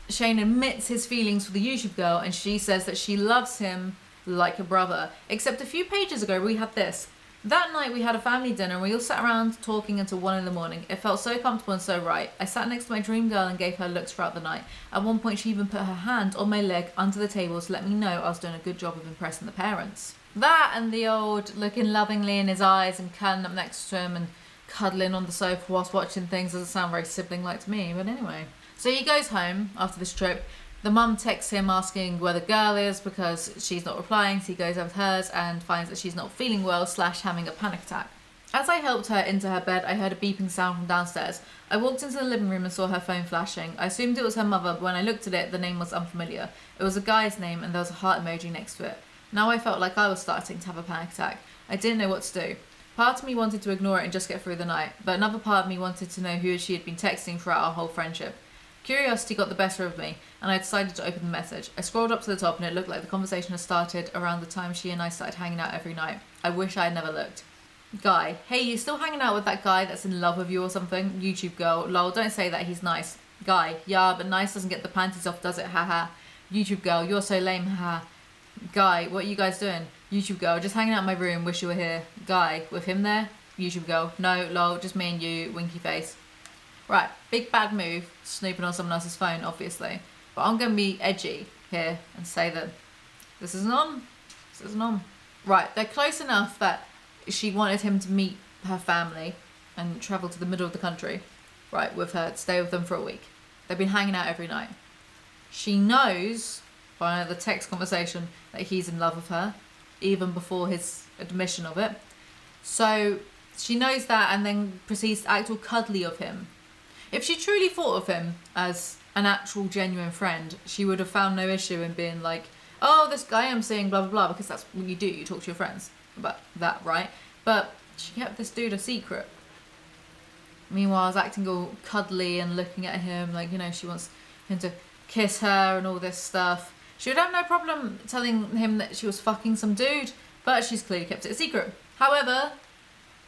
Shane admits his feelings for the YouTube Girl and she says that she loves him like a brother. Except a few pages ago we had this. That night we had a family dinner and we all sat around talking until 1 in the morning. It felt so comfortable and so right. I sat next to my dream girl and gave her looks throughout the night. At one point she even put her hand on my leg under the table to let me know I was doing a good job of impressing the parents. That and the old looking lovingly in his eyes and curling up next to him and cuddling on the sofa whilst watching things doesn't sound very sibling-like to me, but anyway. So he goes home after this trip. The mum texts him asking where the girl is because she's not replying, so he goes over to hers and finds that she's not feeling well / having a panic attack. As I helped her into her bed, I heard a beeping sound from downstairs. I walked into the living room and saw her phone flashing. I assumed it was her mother, but when I looked at it, the name was unfamiliar. It was a guy's name and there was a heart emoji next to it. Now I felt like I was starting to have a panic attack. I didn't know what to do. Part of me wanted to ignore it and just get through the night, but another part of me wanted to know who she had been texting throughout our whole friendship. Curiosity got the better of me, and I decided to open the message. I scrolled up to the top and it looked like the conversation had started around the time she and I started hanging out every night. I wish I had never looked. Guy: hey, you still hanging out with that guy that's in love with you or something? YouTube Girl: lol, don't say that, he's nice. Guy: yeah, but nice doesn't get the panties off, does it? Haha. YouTube Girl: you're so lame, haha. Guy: what are you guys doing? YouTube Girl: just hanging out in my room, wish you were here. Guy: with him there? YouTube Girl: no, lol, just me and you, winky face. Right, big bad move, snooping on someone else's phone, obviously. But I'm going to be edgy here and say that this isn't on. This isn't on. Right, they're close enough that she wanted him to meet her family and travel to the middle of the country, right, with her, to stay with them for a week. They've been hanging out every night. She knows, by the text conversation, that he's in love with her, even before his admission of it. So she knows that and then proceeds to act all cuddly of him. If she truly thought of him as an actual genuine friend, she would have found no issue in being like, oh, this guy I'm seeing, blah, blah, blah, because that's what you do. You talk to your friends about that, right? But she kept this dude a secret. Meanwhile, I was acting all cuddly and looking at him like, you know, she wants him to kiss her and all this stuff. She would have no problem telling him that she was fucking some dude, but she's clearly kept it a secret. However,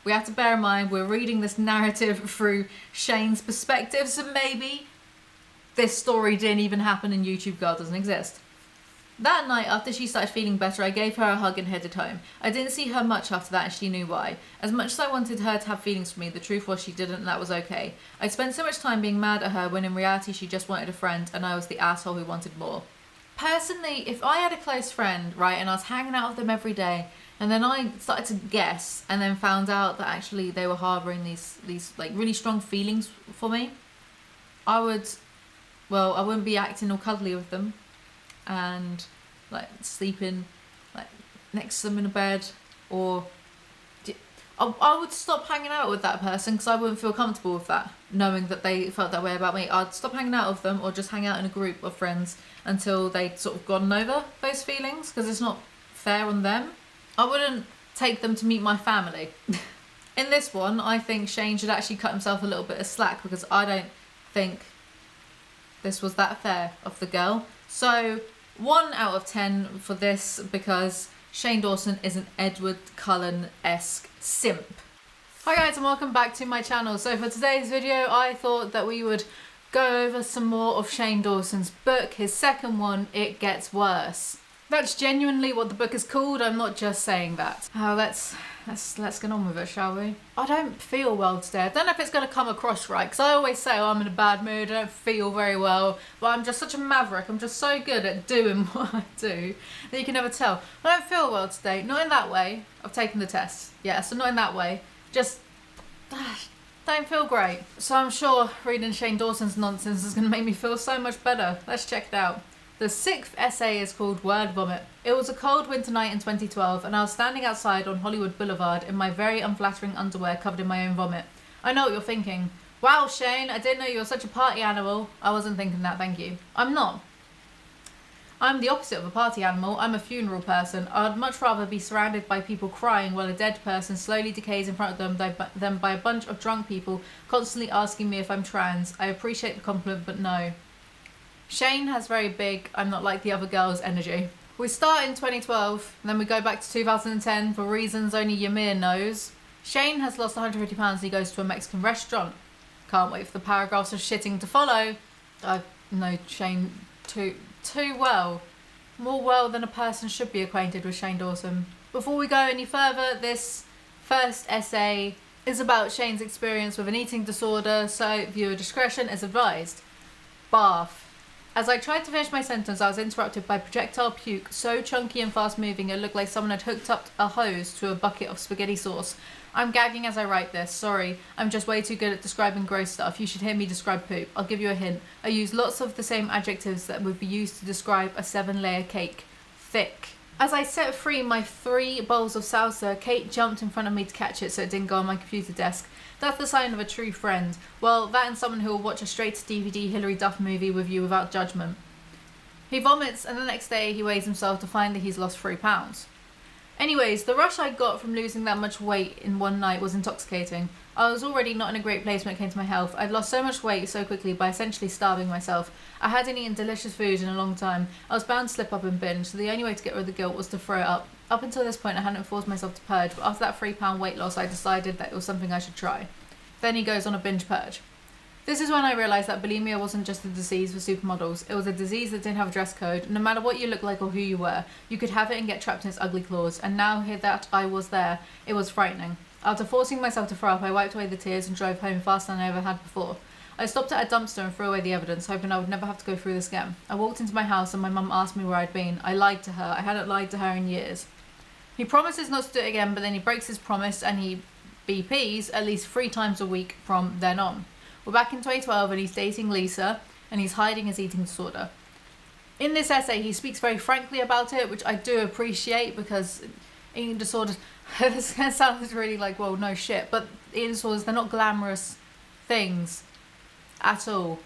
we have to bear in mind we're reading this narrative through Shane's perspective, so maybe this story didn't even happen and YouTube Girl doesn't exist. That night, after she started feeling better, I gave her a hug and headed home. I didn't see her much after that and she knew why. As much as I wanted her to have feelings for me, the truth was she didn't, and that was okay. I spent so much time being mad at her when in reality she just wanted a friend and I was the asshole who wanted more. Personally, if I had a close friend, right, and I was hanging out with them every day, and then I started to guess and then found out that actually they were harbouring these like really strong feelings for me, I would well, I wouldn't be acting all cuddly with them and like sleeping like next to them in a bed, or I would stop hanging out with that person because I wouldn't feel comfortable with that, knowing that they felt that way about me. I'd stop hanging out with them or just hang out in a group of friends until they'd sort of gotten over those feelings, because it's not fair on them. I wouldn't take them to meet my family. In this one, I think Shane should actually cut himself a little bit of slack, because I don't think this was that fair of the girl. So 1 out of 10 for this, because Shane Dawson is an Edward Cullen-esque simp. Hi guys, and welcome back to my channel. So for today's video, I thought that we would go over some more of Shane Dawson's book, his second one, It Gets Worse. That's genuinely what the book is called. I'm not just saying that. Let's get on with it, shall we? I don't feel well today. I don't know if it's going to come across right, because I always say, oh, I'm in a bad mood, I don't feel very well, but I'm just such a maverick. I'm just so good at doing what I do that you can never tell. I don't feel well today. Not in that way. I've taken the test. Yeah, so not in that way. Just don't feel great. So I'm sure reading Shane Dawson's nonsense is going to make me feel so much better. Let's check it out. The 6th essay is called Word Vomit. It was a cold winter night in 2012, and I was standing outside on Hollywood Boulevard in my very unflattering underwear covered in my own vomit. I know what you're thinking. Wow, Shane, I didn't know you were such a party animal. I wasn't thinking that, thank you. I'm not. I'm the opposite of a party animal. I'm a funeral person. I'd much rather be surrounded by people crying while a dead person slowly decays in front of them than by a bunch of drunk people constantly asking me if I'm trans. I appreciate the compliment, but no. Shane has very big, I'm not like the other girls energy. We start in 2012, and then we go back to 2010 for reasons only Ymir knows. Shane has lost 150 pounds and he goes to a Mexican restaurant. Can't wait for the paragraphs of shitting to follow. I know Shane too well. More well than a person should be acquainted with Shane Dawson. Before we go any further, this first essay is about Shane's experience with an eating disorder, so viewer discretion is advised. Bath. As I tried to finish my sentence, I was interrupted by projectile puke so chunky and fast moving it looked like someone had hooked up a hose to a bucket of spaghetti sauce. I'm gagging as I write this, sorry. I'm just way too good at describing gross stuff. You should hear me describe poop. I'll give you a hint. I use lots of the same adjectives that would be used to describe a 7-layer cake. Thick. As I set free my 3 bowls of salsa, Kate jumped in front of me to catch it so it didn't go on my computer desk. That's the sign of a true friend. Well, that and someone who will watch a straight-to-DVD Hilary Duff movie with you without judgment. He vomits, and the next day he weighs himself to find that he's lost 3 pounds. Anyways, the rush I got from losing that much weight in one night was intoxicating. I was already not in a great place when it came to my health. I'd lost so much weight so quickly by essentially starving myself. I hadn't eaten delicious food in a long time. I was bound to slip up and binge, so the only way to get rid of the guilt was to throw it up. Up until this point I hadn't forced myself to purge, but after that 3 pound weight loss I decided that it was something I should try. Then he goes on a binge purge. This is when I realised that bulimia wasn't just a disease for supermodels. It was a disease that didn't have a dress code. No matter what you look like or who you were, you could have it and get trapped in its ugly claws. And now here that I was there, it was frightening. After forcing myself to throw up, I wiped away the tears and drove home faster than I ever had before. I stopped at a dumpster and threw away the evidence, hoping I would never have to go through this again. I walked into my house and my mum asked me where I'd been. I lied to her. I hadn't lied to her in years. He promises not to do it again, but then he breaks his promise and he BPs at least 3 times a week from then on. We're back in 2012 and he's dating Lisa and he's hiding his eating disorder. In this essay he speaks very frankly about it, which I do appreciate, because eating disorders, this sounds really like, well, no shit, but eating disorders, they're not glamorous things at all.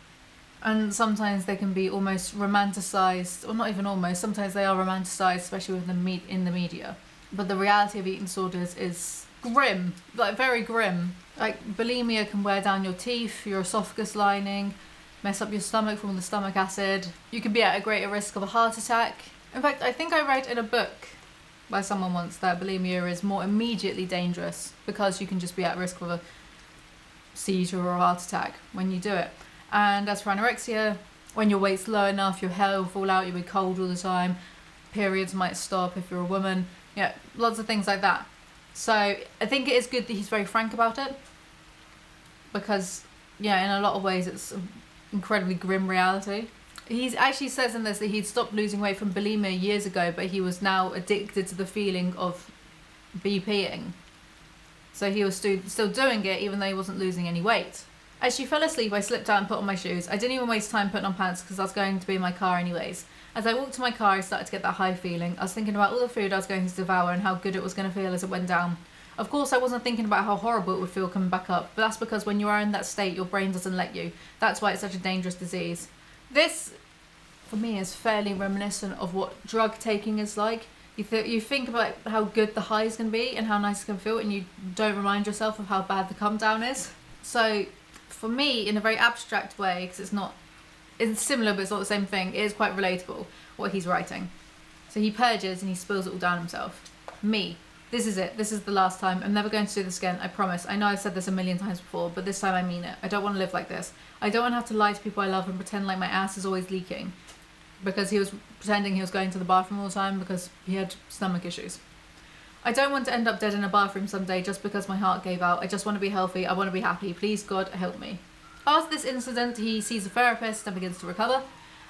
And sometimes they can be almost romanticised, or not even almost, sometimes they are romanticised, especially with in the media. But the reality of eating disorders is grim, like very grim. Like bulimia can wear down your teeth, your esophagus lining, mess up your stomach from the stomach acid. You can be at a greater risk of a heart attack. In fact, I think I read in a book by someone once that bulimia is more immediately dangerous because you can just be at risk of a seizure or a heart attack when you do it. And as for anorexia, when your weight's low enough, your hair will fall out, you'll be cold all the time, periods might stop if you're a woman, yeah, lots of things like that. So I think it is good that he's very frank about it, because, yeah, in a lot of ways it's an incredibly grim reality. He actually says in this that he'd stopped losing weight from bulimia years ago, but he was now addicted to the feeling of BPing. So he was still doing it even though he wasn't losing any weight. As she fell asleep, I slipped out and put on my shoes. I didn't even waste time putting on pants because I was going to be in my car anyways. As I walked to my car, I started to get that high feeling. I was thinking about all the food I was going to devour and how good it was going to feel as it went down. Of course, I wasn't thinking about how horrible it would feel coming back up, but that's because when you are in that state, your brain doesn't let you. That's why it's such a dangerous disease. This, for me, is fairly reminiscent of what drug taking is like. You think about how good the high is going to be and how nice it's going to feel, and you don't remind yourself of how bad the come down is. So, for me, in a very abstract way, because it's similar but it's not the same thing, it is quite relatable what he's writing. So he purges and he spills it all down himself. Me. This is it. This is the last time. I'm never going to do this again. I promise. I know I've said this a million times before, but this time I mean it. I don't want to live like this. I don't want to have to lie to people I love and pretend like my ass is always leaking. Because he was pretending he was going to the bathroom all the time because he had stomach issues. I don't want to end up dead in a bathroom someday just because my heart gave out. I just want to be healthy. I want to be happy. Please, God, help me. After this incident, he sees a therapist and begins to recover.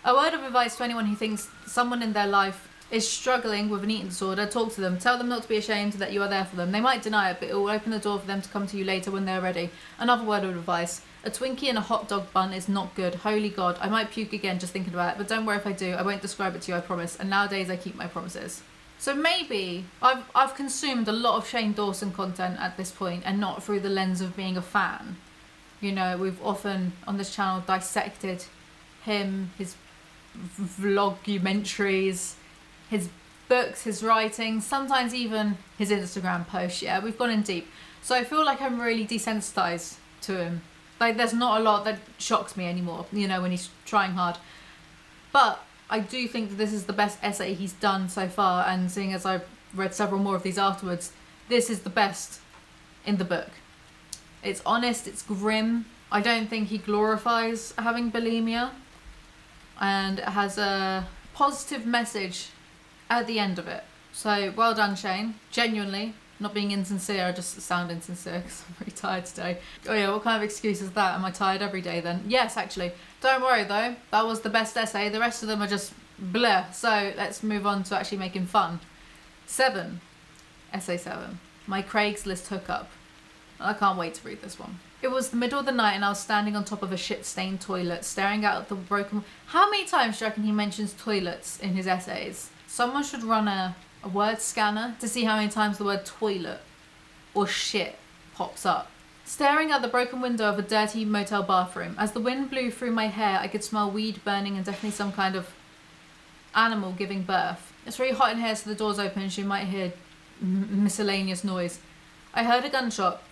A word of advice to anyone who thinks someone in their life is struggling with an eating disorder: talk to them. Tell them not to be ashamed, that you are there for them. They might deny it, but it will open the door for them to come to you later when they're ready. Another word of advice: a Twinkie and a hot dog bun is not good. Holy God, I might puke again just thinking about it, but don't worry if I do. I won't describe it to you, I promise. And nowadays I keep my promises. So maybe I've consumed a lot of Shane Dawson content at this point, and not through the lens of being a fan. You know, we've often on this channel dissected him, his vlogumentaries, his books, his writing, sometimes even his Instagram posts. Yeah, we've gone in deep. So I feel like I'm really desensitized to him. Like, there's not a lot that shocks me anymore, you know, when he's trying hard. But I do think that this is the best essay he's done so far, and seeing as I've read several more of these afterwards, this is the best in the book. It's honest, it's grim. I don't think he glorifies having bulimia, and it has a positive message at the end of it. So well done, Shane. Genuinely, not being insincere, I just sound insincere because I'm pretty tired today. Oh yeah, what kind of excuse is that? Am I tired every day then? Yes, actually. Don't worry though, that was the best essay. The rest of them are just bleh. So let's move on to actually making fun. 7. Essay 7. My Craigslist hookup. I can't wait to read this one. It was the middle of the night and I was standing on top of a shit-stained toilet, staring out at the broken... How many times do you reckon he mentions toilets in his essays? Someone should run a word scanner to see how many times the word toilet or shit pops up. Staring at the broken window of a dirty motel bathroom. As the wind blew through my hair, I could smell weed burning and definitely some kind of animal giving birth. It's very hot in here, so the door's open and you might hear miscellaneous noise. I heard a gunshot,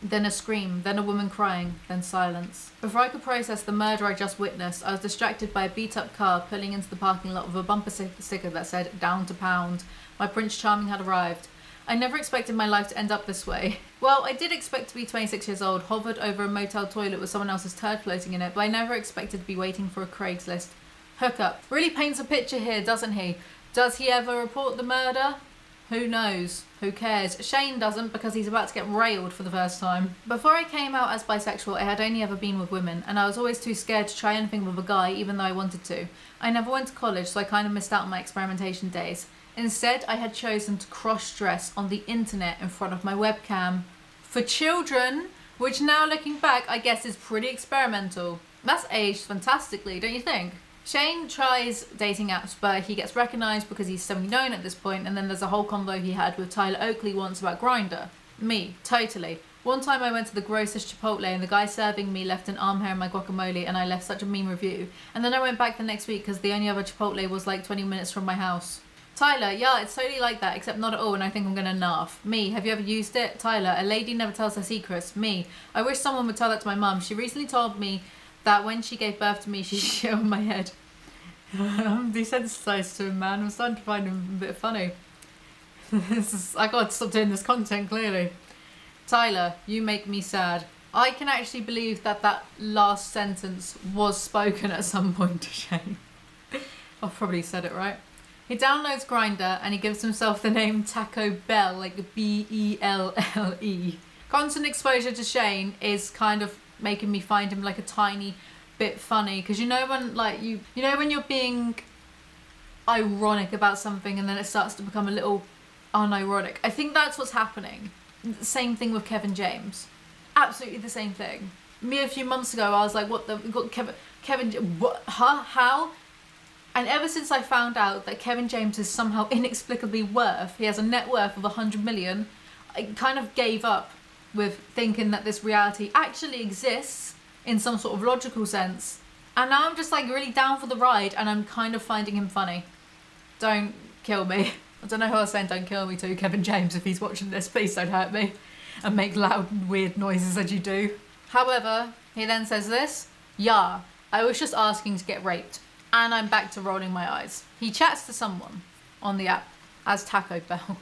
then a scream, then a woman crying, then silence. Before I could process the murder I just witnessed, I was distracted by a beat-up car pulling into the parking lot with a bumper sticker that said, "Down to pound." My Prince Charming had arrived. I never expected my life to end up this way. Well, I did expect to be 26 years old, hovered over a motel toilet with someone else's turd floating in it, but I never expected to be waiting for a Craigslist hookup. Really paints a picture here, doesn't he? Does he ever report the murder? Who knows? Who cares? Shane doesn't, because he's about to get railed for the first time. Before I came out as bisexual, I had only ever been with women, and I was always too scared to try anything with a guy, even though I wanted to. I never went to college, so I kind of missed out on my experimentation days. Instead, I had chosen to cross-dress on the internet in front of my webcam for children, which now looking back, I guess is pretty experimental. That's aged fantastically, don't you think? Shane tries dating apps, but he gets recognised because he's 79 at this point, and then there's a whole convo he had with Tyler Oakley once about Grindr. Me, totally. One time I went to the grossest Chipotle and the guy serving me left an arm hair in my guacamole and I left such a mean review. And then I went back the next week because the only other Chipotle was like 20 minutes from my house. Tyler, yeah, it's totally like that, except not at all, and I think I'm gonna narf. Me, have you ever used it? Tyler, a lady never tells her secrets. Me, I wish someone would tell that to my mum. She recently told me that when she gave birth to me, she shit on my head. I'm desensitized to him, man. I'm starting to find him a bit funny. I gotta stop doing this content, clearly. Tyler, you make me sad. I can actually believe that that last sentence was spoken at some point to Shane. I've probably said it right. He downloads Grindr and he gives himself the name Taco Bell, like B-E-L-L-E. Constant exposure to Shane is kind of making me find him like a tiny bit funny, because you know when like you know when you're being ironic about something and then it starts to become a little unironic. I think that's what's happening. Same thing with Kevin James. Absolutely the same thing. Me a few months ago, I was like, what the, we got Kevin, what, huh, how? And ever since I found out that Kevin James is somehow inexplicably he has a net worth of 100 million, I kind of gave up with thinking that this reality actually exists in some sort of logical sense. And now I'm just like really down for the ride, and I'm kind of finding him funny. Don't kill me. I don't know who I was saying don't kill me to. Kevin James, if he's watching this, please don't hurt me and make loud weird noises as you do. However, he then says this: yeah, I was just asking to get raped. And I'm back to rolling my eyes. He chats to someone on the app as Taco Bell.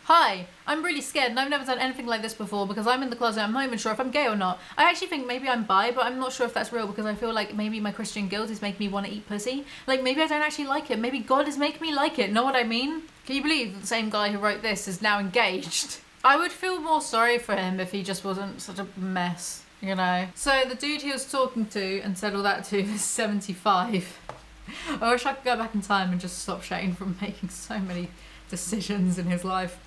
Hi, I'm really scared and I've never done anything like this before because I'm in the closet. I'm not even sure if I'm gay or not. I actually think maybe I'm bi, but I'm not sure if that's real because I feel like maybe my Christian guilt is making me want to eat pussy. Like maybe I don't actually like it. Maybe God is making me like it. Know what I mean? Can you believe the same guy who wrote this is now engaged? I would feel more sorry for him if he just wasn't such a mess, you know? So the dude he was talking to and said all that to is 75. I wish I could go back in time and just stop Shane from making so many decisions in his life.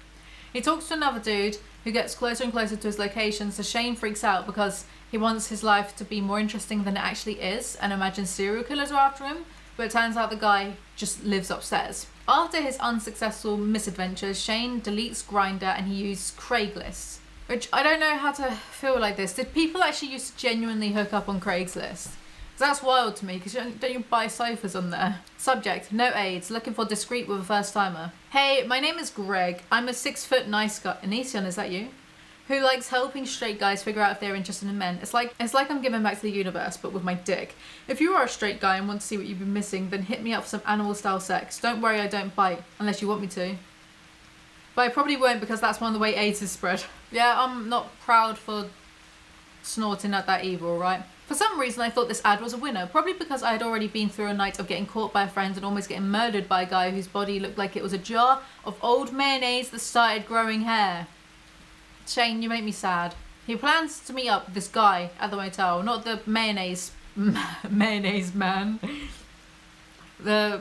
He talks to another dude who gets closer and closer to his location, so Shane freaks out because he wants his life to be more interesting than it actually is and imagines serial killers are after him, but it turns out the guy just lives upstairs. After his unsuccessful misadventures, Shane deletes Grindr and he uses Craigslist, which I don't know how to feel like this. Did people actually used to genuinely hook up on Craigslist? That's wild to me, because don't you buy sofas on there? Subject, no AIDS, looking for discreet with a first timer. Hey, my name is Greg. I'm a 6 foot nice guy. Anision, is that you? Who likes helping straight guys figure out if they're interested in men. It's like I'm giving back to the universe, but with my dick. If you are a straight guy and want to see what you've been missing, then hit me up for some animal style sex. Don't worry, I don't bite, unless you want me to. But I probably won't because that's one of the way AIDS is spread. Yeah, I'm not proud for snorting at that evil, right? For some reason I thought this ad was a winner, probably because I had already been through a night of getting caught by a friend and almost getting murdered by a guy whose body looked like it was a jar of old mayonnaise that started growing hair. Shane, you make me sad. He plans to meet up with this guy at the motel, not the mayonnaise man, the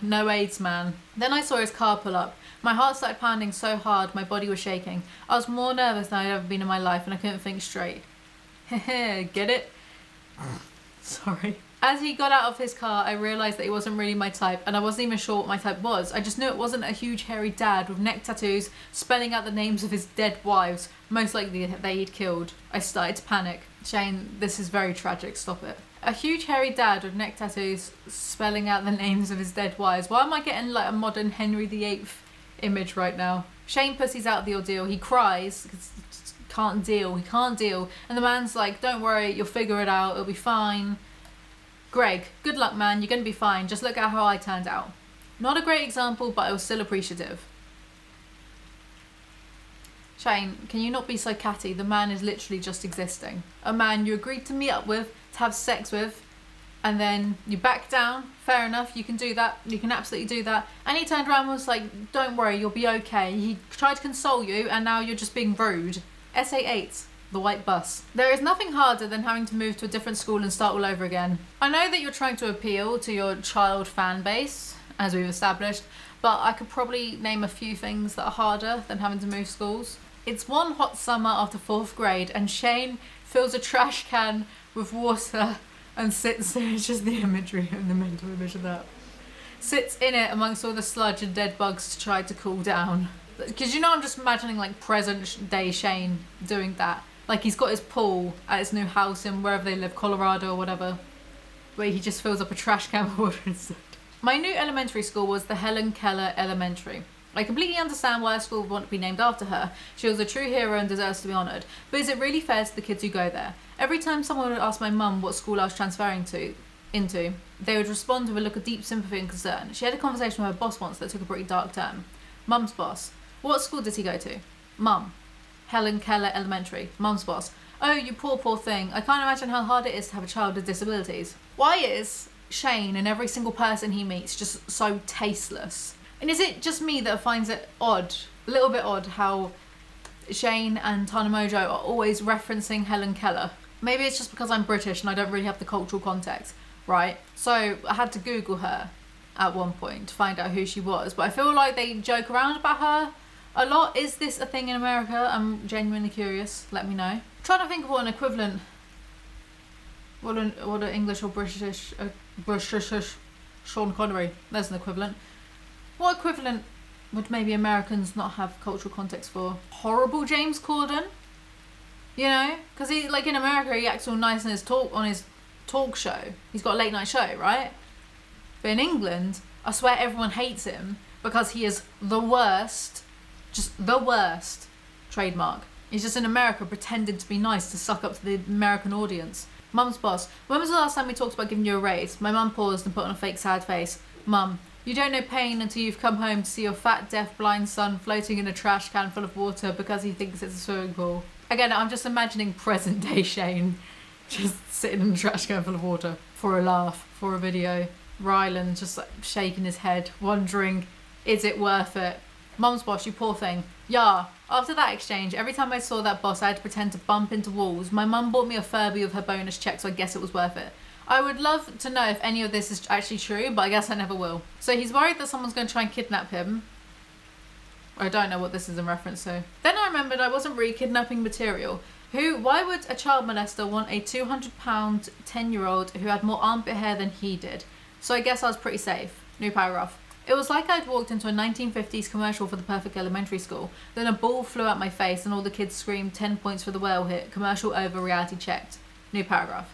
no AIDS man. Then I saw his car pull up. My heart started pounding so hard my body was shaking. I was more nervous than I'd ever been in my life and I couldn't think straight. Get it? Sorry. As he got out of his car, I realised that he wasn't really my type, and I wasn't even sure what my type was. I just knew it wasn't a huge hairy dad with neck tattoos spelling out the names of his dead wives, most likely that he'd killed. I started to panic. Shane, this is very tragic, stop it. A huge hairy dad with neck tattoos spelling out the names of his dead wives. Why am I getting like a modern Henry VIII image right now? Shane pussies out the ordeal. He cries because he can't deal. And the man's like, don't worry, you'll figure it out, it'll be fine. Greg, good luck man, you're gonna be fine. Just look at how I turned out. Not a great example, but I was still appreciative. Shane, can you not be so catty? The man is literally just existing. A man you agreed to meet up with, to have sex with, and then you back down. Fair enough, you can do that. You can absolutely do that. And he turned around and was like, don't worry, you'll be okay. He tried to console you, and now you're just being rude. Essay 8. The white bus. There is nothing harder than having to move to a different school and start all over again. I know that you're trying to appeal to your child fan base, as we've established, but I could probably name a few things that are harder than having to move schools. It's one hot summer after 4th grade and Shane fills a trash can with water and sits there. It's just the imagery and the mental image of that. Sits in it amongst all the sludge and dead bugs to try to cool down. Because you know, I'm just imagining like present day Shane doing that. Like he's got his pool at his new house in wherever they live, Colorado or whatever, where he just fills up a trash can with water instead. My new elementary school was the Helen Keller Elementary. I completely understand why a school would want to be named after her. She was a true hero and deserves to be honoured. But is it really fair to the kids who go there? Every time someone would ask my mum what school I was transferring into, they would respond with a look of deep sympathy and concern. She had a conversation with her boss once that took a pretty dark turn. Mum's boss. What school did he go to? Mum. Helen Keller Elementary. Mum's boss. Oh, you poor thing. I can't imagine how hard it is to have a child with disabilities. Why is Shane and every single person he meets just so tasteless? And is it just me that finds it odd, a little bit odd, how Shane and Tana Mojo are always referencing Helen Keller? Maybe it's just because I'm British and I don't really have the cultural context, right? So I had to Google her at one point to find out who she was, but I feel like they joke around about her a lot. Is this a thing in America? I'm genuinely curious. Let me know. I'm trying to think of what an equivalent What an English or British Sean Connery. There's an equivalent. What equivalent would maybe Americans not have cultural context for? Horrible James Corden. You know, because he, like, in America, he acts all nice in his talk show. He's got a late night show, right? But in England, I swear everyone hates him because he is the worst, just the worst trademark. He's just in America pretending to be nice to suck up to the American audience. Mum's boss. When was the last time we talked about giving you a raise? My mum paused and put on a fake sad face. Mum, you don't know pain until you've come home to see your fat, deaf, blind son floating in a trash can full of water because he thinks it's a swimming pool. Again, I'm just imagining present day Shane just sitting in a trash can full of water for a laugh, for a video. Ryland just like shaking his head, wondering, is it worth it? Mum's boss, you poor thing. Yeah, after that exchange, every time I saw that boss, I had to pretend to bump into walls. My mum bought me a Furby with her bonus check, so I guess it was worth it. I would love to know if any of this is actually true, but I guess I never will. So he's worried that someone's going to try and kidnap him. I don't know what this is in reference to. Then I remembered I wasn't really kidnapping material. Why would a child molester want a 200-pound 10-year-old who had more armpit hair than he did? So I guess I was pretty safe. New paragraph. It was like I'd walked into a 1950s commercial for the perfect elementary school. Then a ball flew at my face and all the kids screamed 10 points for the whale hit. Commercial over, reality checked. New paragraph.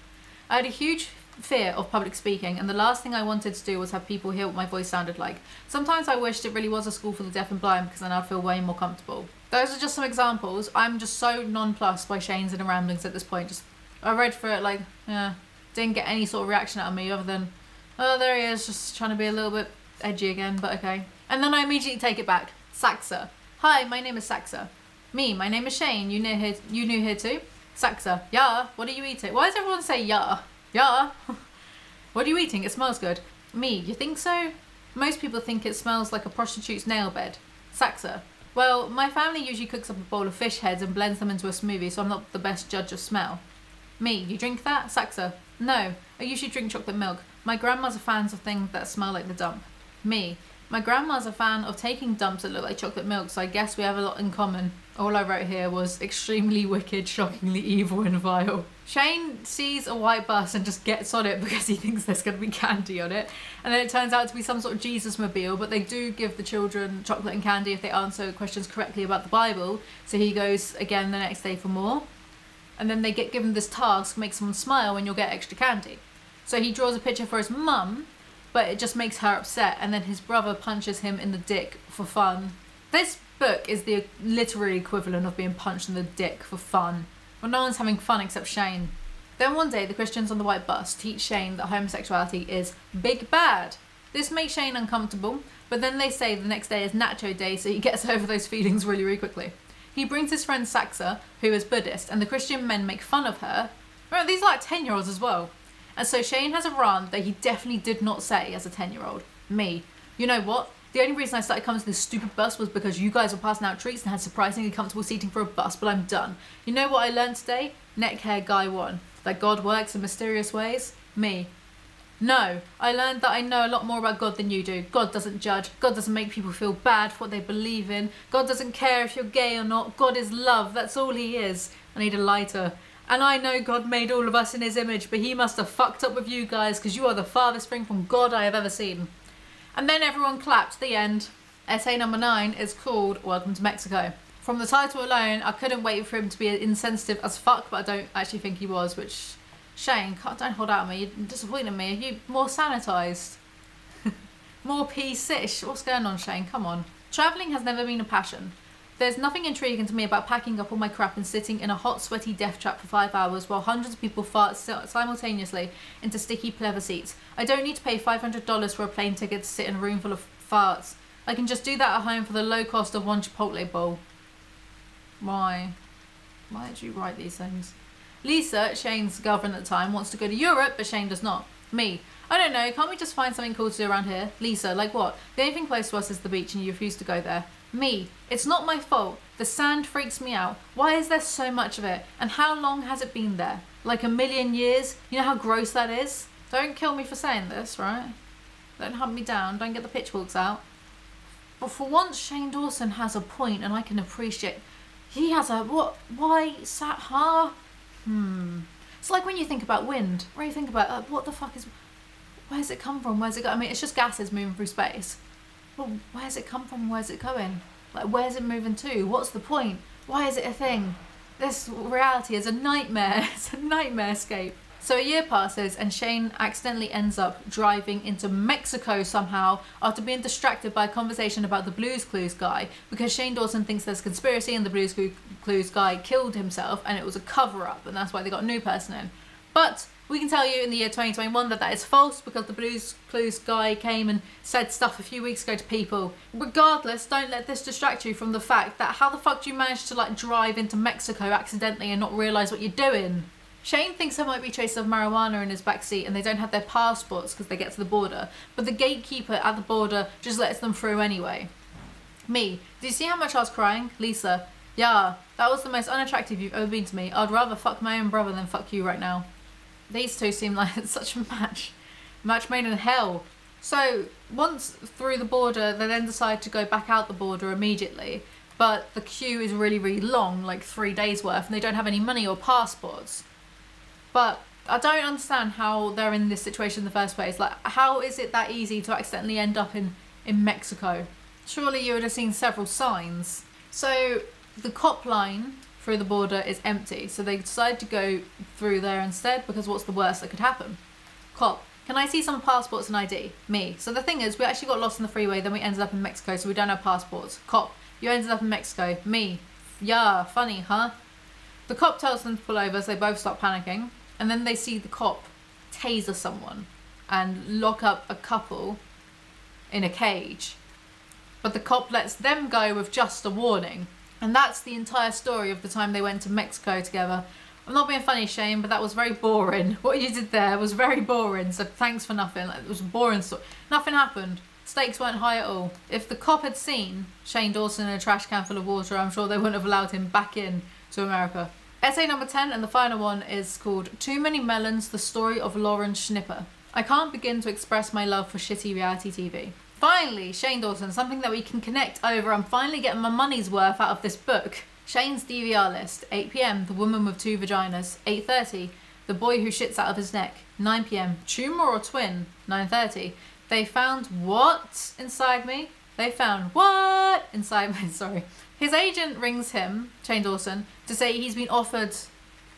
I had a huge fear of public speaking, and the last thing I wanted to do was have people hear what my voice sounded like. Sometimes I wished it really was a school for the deaf and blind because then I'd feel way more comfortable. Those are just some examples. I'm just so nonplussed by Shane's inner ramblings at this point. I read through it like, didn't get any sort of reaction out of me other than, oh, there he is, just trying to be a little bit edgy again, but okay. And then I immediately take it back. Saxa. Hi, my name is Saxa. Me, my name is Shane. You new here too? Saxa. Yeah, what are you eating? Why does everyone say yeah? Yeah. What are you eating? It smells good. Me, you think so? Most people think it smells like a prostitute's nail bed. Saxa. Well, my family usually cooks up a bowl of fish heads and blends them into a smoothie, so I'm not the best judge of smell. Me, you drink that? Saxa. No, I usually drink chocolate milk. My grandma's a fan of things that smell like the dump. Me, my grandma's a fan of taking dumps that look like chocolate milk, so I guess we have a lot in common. All I wrote here was extremely wicked, shockingly evil and vile. Shane sees a white bus and just gets on it because he thinks there's going to be candy on it. And then it turns out to be some sort of Jesus mobile, but they do give the children chocolate and candy if they answer questions correctly about the Bible. So he goes again the next day for more. And then they get given this task, make someone smile and you'll get extra candy. So he draws a picture for his mum, but it just makes her upset, and then his brother punches him in the dick for fun. This book is the literary equivalent of being punched in the dick for fun. Well, no one's having fun except Shane. Then one day, the Christians on the white bus teach Shane that homosexuality is big bad. This makes Shane uncomfortable, but then they say the next day is Nacho Day, so he gets over those feelings really, really quickly. He brings his friend Saxa, who is Buddhist, and the Christian men make fun of her. Right, these are like 10-year-olds as well. And so Shane has a rant that he definitely did not say as a 10-year-old. Me. You know what? The only reason I started coming to this stupid bus was because you guys were passing out treats and had surprisingly comfortable seating for a bus, but I'm done. You know what I learned today? Neckhair guy 1. That God works in mysterious ways? Me. No, I learned that I know a lot more about God than you do. God doesn't judge. God doesn't make people feel bad for what they believe in. God doesn't care if you're gay or not. God is love. That's all he is. I need a lighter. And I know God made all of us in his image, but he must have fucked up with you guys because you are the farthest thing from God I have ever seen. And then everyone clapped. The end. Essay number 9 is called Welcome to Mexico. From the title alone, I couldn't wait for him to be insensitive as fuck, but I don't actually think he was, which... Shane, don't hold out on me. You're disappointing me. Are you more sanitised? More PC-ish? What's going on, Shane? Come on. Travelling has never been a passion. There's nothing intriguing to me about packing up all my crap and sitting in a hot, sweaty death trap for 5 hours while hundreds of people fart simultaneously into sticky pleather seats. I don't need to pay $500 for a plane ticket to sit in a room full of farts. I can just do that at home for the low cost of one Chipotle bowl. Why? Why did you write these things? Lisa, Shane's girlfriend at the time, wants to go to Europe, but Shane does not. Me. I don't know, can't we just find something cool to do around here? Lisa, like what? The only thing close to us is the beach and you refuse to go there. Me. It's not my fault. The sand freaks me out. Why is there so much of it? And how long has it been there? Like 1,000,000 years? You know how gross that is? Don't kill me for saying this, right? Don't hunt me down. Don't get the pitchforks out. But for once, Shane Dawson has a point and I can appreciate... He has a... What? Why?
It's like when you think about wind, where you think about what the fuck is, where's it come from? Where's it go? I mean, it's just gases moving through space. Well, where's it come from? Where's it going? Like, where's it moving to? What's the point? Why is it a thing? This reality is a nightmare. It's a nightmare escape. So a year passes and Shane accidentally ends up driving into Mexico somehow after being distracted by a conversation about the Blue's Clues guy, because Shane Dawson thinks there's a conspiracy and the Blue's Clues guy killed himself and it was a cover-up, and that's why they got a new person in. But we can tell you in the year 2021 that is false, because the Blue's Clues guy came and said stuff a few weeks ago to people. Regardless, don't let this distract you from the fact that how the fuck do you manage to like drive into Mexico accidentally and not realise what you're doing? Shane thinks there might be traces of marijuana in his backseat and they don't have their passports because they get to the border, but the gatekeeper at the border just lets them through anyway. Me, do you see how much I was crying? Lisa, yeah, that was the most unattractive you've ever been to me. I'd rather fuck my own brother than fuck you right now. These two seem like it's such a match made in hell. So once through the border, they then decide to go back out the border immediately, but the queue is really, really long, like 3 days worth, and they don't have any money or passports. But I don't understand how they're in this situation in the first place. Like, how is it that easy to accidentally end up in Mexico? Surely you would have seen several signs. So the cop line through the border is empty, so they decide to go through there instead, because what's the worst that could happen? Cop, can I see some passports and ID? Me. So the thing is, we actually got lost in the freeway, then we ended up in Mexico, so we don't have passports. Cop, you ended up in Mexico. Me. Yeah, funny, huh? The cop tells them to pull over, so they both start panicking. And then they see the cop taser someone and lock up a couple in a cage. But the cop lets them go with just a warning. And that's the entire story of the time they went to Mexico together. I'm not being funny, Shane, but that was very boring. What you did there was very boring, so thanks for nothing. Like, it was a boring story. Nothing happened. Stakes weren't high at all. If the cop had seen Shane Dawson in a trash can full of water, I'm sure they wouldn't have allowed him back in to America. Essay number 10, and the final one, is called Too Many Melons, the story of Lauren Schnipper. I can't begin to express my love for shitty reality TV. Finally, Shane Dawson, something that we can connect over. I'm finally getting my money's worth out of this book. Shane's DVR list: 8 p.m, The Woman with Two Vaginas. 8:30, The Boy Who Shits Out of His Neck. 9 p.m, Tumor or Twin. 9:30, They Found What Inside Me? They found what inside me, sorry. His agent rings him, Shane Dawson, to say he's been offered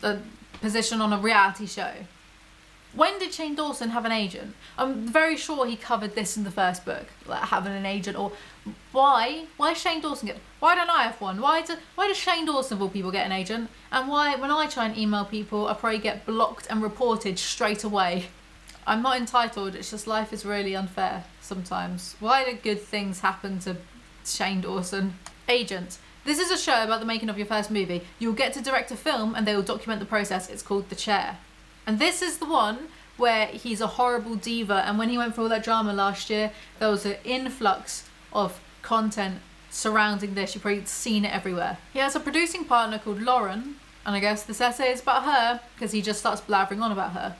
a position on a reality show. When did Shane Dawson have an agent? I'm very sure he covered this in the first book, like having an agent. Or why Shane Dawson get? Why don't I have one? Why does Shane Dawson of all people get an agent? And why, when I try and email people, I probably get blocked and reported straight away? I'm not entitled. It's just life is really unfair sometimes. Why do good things happen to Shane Dawson? Agent. This is a show about the making of your first movie. You'll get to direct a film and they will document the process. It's called The Chair. And this is the one where he's a horrible diva, and when he went through all that drama last year, there was an influx of content surrounding this. You've probably seen it everywhere. He has a producing partner called Lauren, and I guess this essay is about her because he just starts blabbering on about her.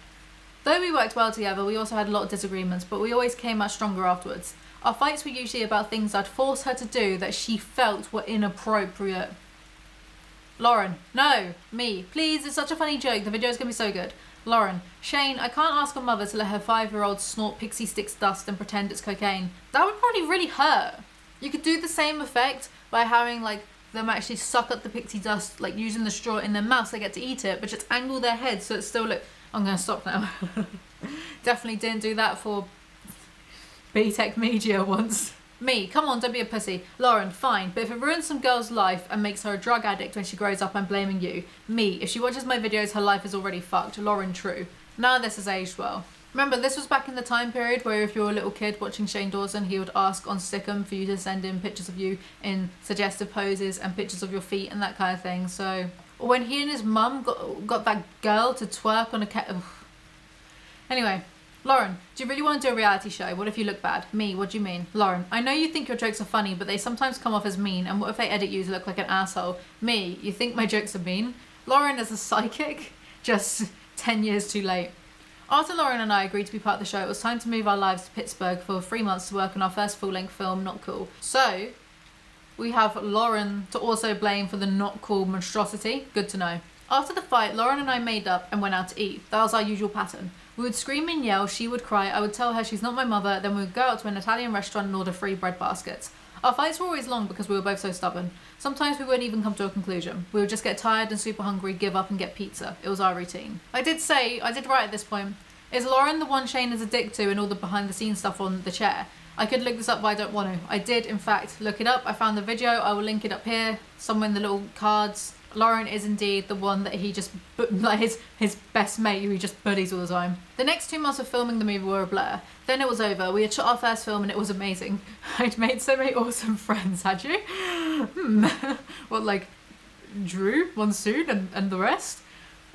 Though we worked well together, we also had a lot of disagreements, but we always came out stronger afterwards. Our fights were usually about things I'd force her to do that she felt were inappropriate. Lauren, no, me, please, it's such a funny joke, the video's gonna be so good. Lauren, Shane, I can't ask a mother to let her 5-year-old snort pixie sticks dust and pretend it's cocaine. That would probably really hurt. You could do the same effect by having like them actually suck up the pixie dust, like using the straw in their mouth so they get to eat it, but just angle their head so it's still like, I'm gonna stop now. Definitely didn't do that for B-Tech Media once. Me, come on, don't be a pussy. Lauren, fine, but if it ruins some girl's life and makes her a drug addict when she grows up, I'm blaming you. Me, if she watches my videos, her life is already fucked. Lauren, true. None of this has aged well. Remember, this was back in the time period where if you were a little kid watching Shane Dawson, he would ask on Stick'em for you to send in pictures of you in suggestive poses and pictures of your feet and that kind of thing. So, when he and his mum got that girl to twerk on a Anyway. Lauren, do you really want to do a reality show? What if you look bad? Me, what do you mean? Lauren, I know you think your jokes are funny, but they sometimes come off as mean, and what if they edit you to look like an asshole? Me, you think my jokes are mean? Lauren as a psychic? Just 10 years too late. After Lauren and I agreed to be part of the show, it was time to move our lives to Pittsburgh for 3 months to work on our first full-length film, Not Cool. So, we have Lauren to also blame for the not cool monstrosity. Good to know. After the fight, Lauren and I made up and went out to eat. That was our usual pattern. We would scream and yell, she would cry, I would tell her she's not my mother, then we would go out to an Italian restaurant and order free bread baskets. Our fights were always long because we were both so stubborn. Sometimes we wouldn't even come to a conclusion. We would just get tired and super hungry, give up and get pizza. It was our routine. I did write at this point, is Lauren the one Shane is a dick to and all the behind the scenes stuff on the chair? I could look this up, but I don't want to. I did, in fact, look it up. I found the video. I will link it up here, somewhere in the little cards. Lauren is indeed the one that he just, like his best mate who he just buddies all the time. The next 2 months of filming the movie were a blur. Then it was over. We had shot our first film and it was amazing. I'd made so many awesome friends, had you? What, like Drew, Monsoon and the rest?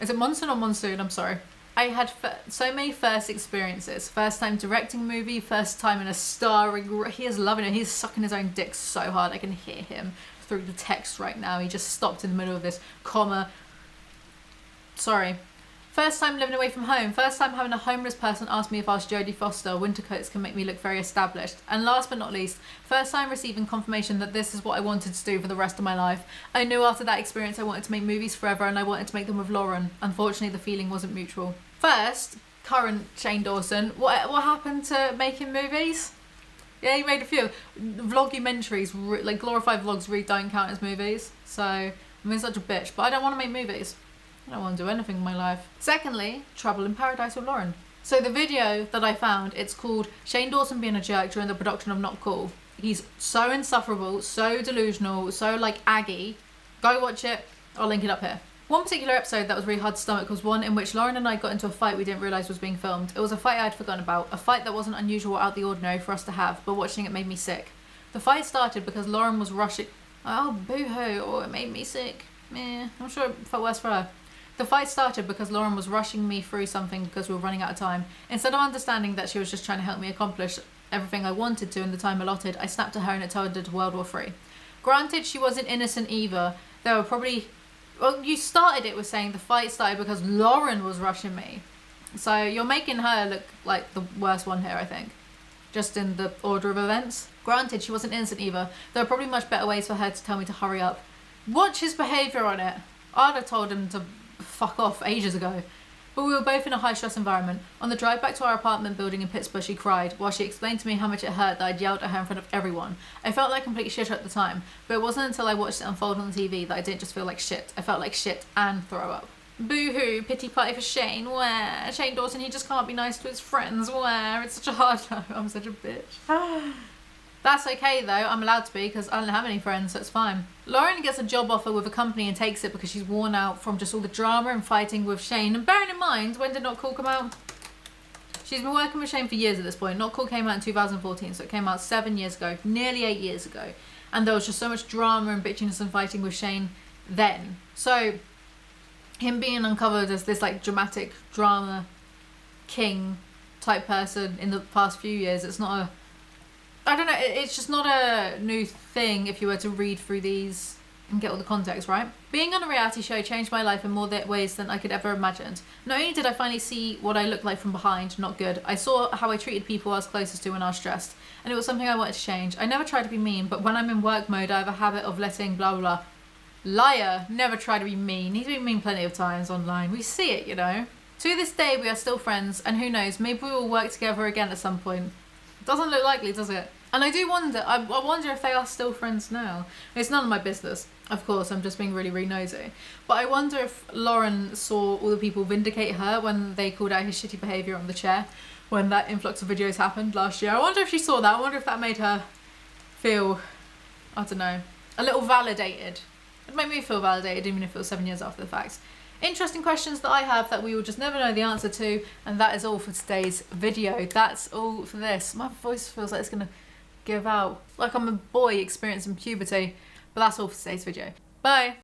Is it Monsoon or Monsoon? I'm sorry. I had so many first experiences. First time directing a movie, first time in a starring. He is loving it. He's sucking his own dick so hard. I can hear him through the text right now. He just stopped in the middle of this comma. Sorry. First time living away from home. First time having a homeless person ask me if I was Jodie Foster. Winter coats can make me look very established. And last but not least, first time receiving confirmation that this is what I wanted to do for the rest of my life. I knew after that experience I wanted to make movies forever and I wanted to make them with Lauren. Unfortunately, the feeling wasn't mutual. First, current Shane Dawson, what happened to making movies? Yeah, he made a few. Vlogumentaries, like glorified vlogs, really don't count as movies. So, I mean, such a bitch. But I don't want to make movies. I don't want to do anything in my life. Secondly, Trouble in Paradise with Lauren. So the video that I found, it's called Shane Dawson being a jerk during the production of Not Cool. He's so insufferable, so delusional, so like aggy. Go watch it. I'll link it up here. One particular episode that was really hard to stomach was one in which Lauren and I got into a fight we didn't realise was being filmed. It was a fight I'd forgotten about, a fight that wasn't unusual or out of the ordinary for us to have, but watching it made me sick. The fight started because Lauren was rushing... Oh, boo-hoo, oh, it made me sick. Meh, I'm sure it felt worse for her. The fight started because Lauren was rushing me through something because we were running out of time. Instead of understanding that she was just trying to help me accomplish everything I wanted to in the time allotted, I snapped at her and it turned into World War III. Granted, she wasn't innocent either. There were probably... Well, you started it with saying the fight started because Lauren was rushing me. So you're making her look like the worst one here, I think. Just in the order of events. Granted, she wasn't innocent either. There are probably much better ways for her to tell me to hurry up. Watch his behaviour on it. I'd have told him to fuck off ages ago. But we were both in a high-stress environment. On the drive back to our apartment building in Pittsburgh, she cried, while she explained to me how much it hurt that I'd yelled at her in front of everyone. I felt like complete shit at the time, but it wasn't until I watched it unfold on the TV that I didn't just feel like shit. I felt like shit and throw up. Boo-hoo, pity party for Shane, where? Shane Dawson, he just can't be nice to his friends, where? It's such a hard time, I'm such a bitch. That's okay though, I'm allowed to be because I don't have any friends, so it's fine. Lauren gets a job offer with a company and takes it because she's worn out from just all the drama and fighting with Shane. And bearing in mind, when did Not Cool come out? She's been working with Shane for years at this point. Not Cool came out in 2014, so it came out 7 years ago, nearly 8 years ago. And there was just so much drama and bitchiness and fighting with Shane then. So, him being uncovered as this like dramatic drama king type person in the past few years, it's not a... I don't know, it's just not a new thing if you were to read through these and get all the context, right? Being on a reality show changed my life in more ways than I could ever imagined. Not only did I finally see what I looked like from behind, not good, I saw how I treated people I was closest to when I was stressed, and it was something I wanted to change. I never try to be mean, but when I'm in work mode, I have a habit of letting blah blah blah. Liar, never try to be mean. He's been mean plenty of times online. We see it, you know. To this day, we are still friends, and who knows, maybe we will work together again at some point. Doesn't look likely, does it? And I do wonder, I wonder if they are still friends now. It's none of my business, of course, I'm just being really, really nosy. But I wonder if Lauren saw all the people vindicate her when they called out his shitty behaviour on the chair, when that influx of videos happened last year. I wonder if she saw that, I wonder if that made her feel, I don't know, a little validated. It made me feel validated even if it was 7 years after the fact. Interesting questions that I have that we will just never know the answer to, and that is all for today's video. That's all for this. My voice feels like it's gonna give out, like I'm a boy experiencing puberty, but that's all for today's video. Bye.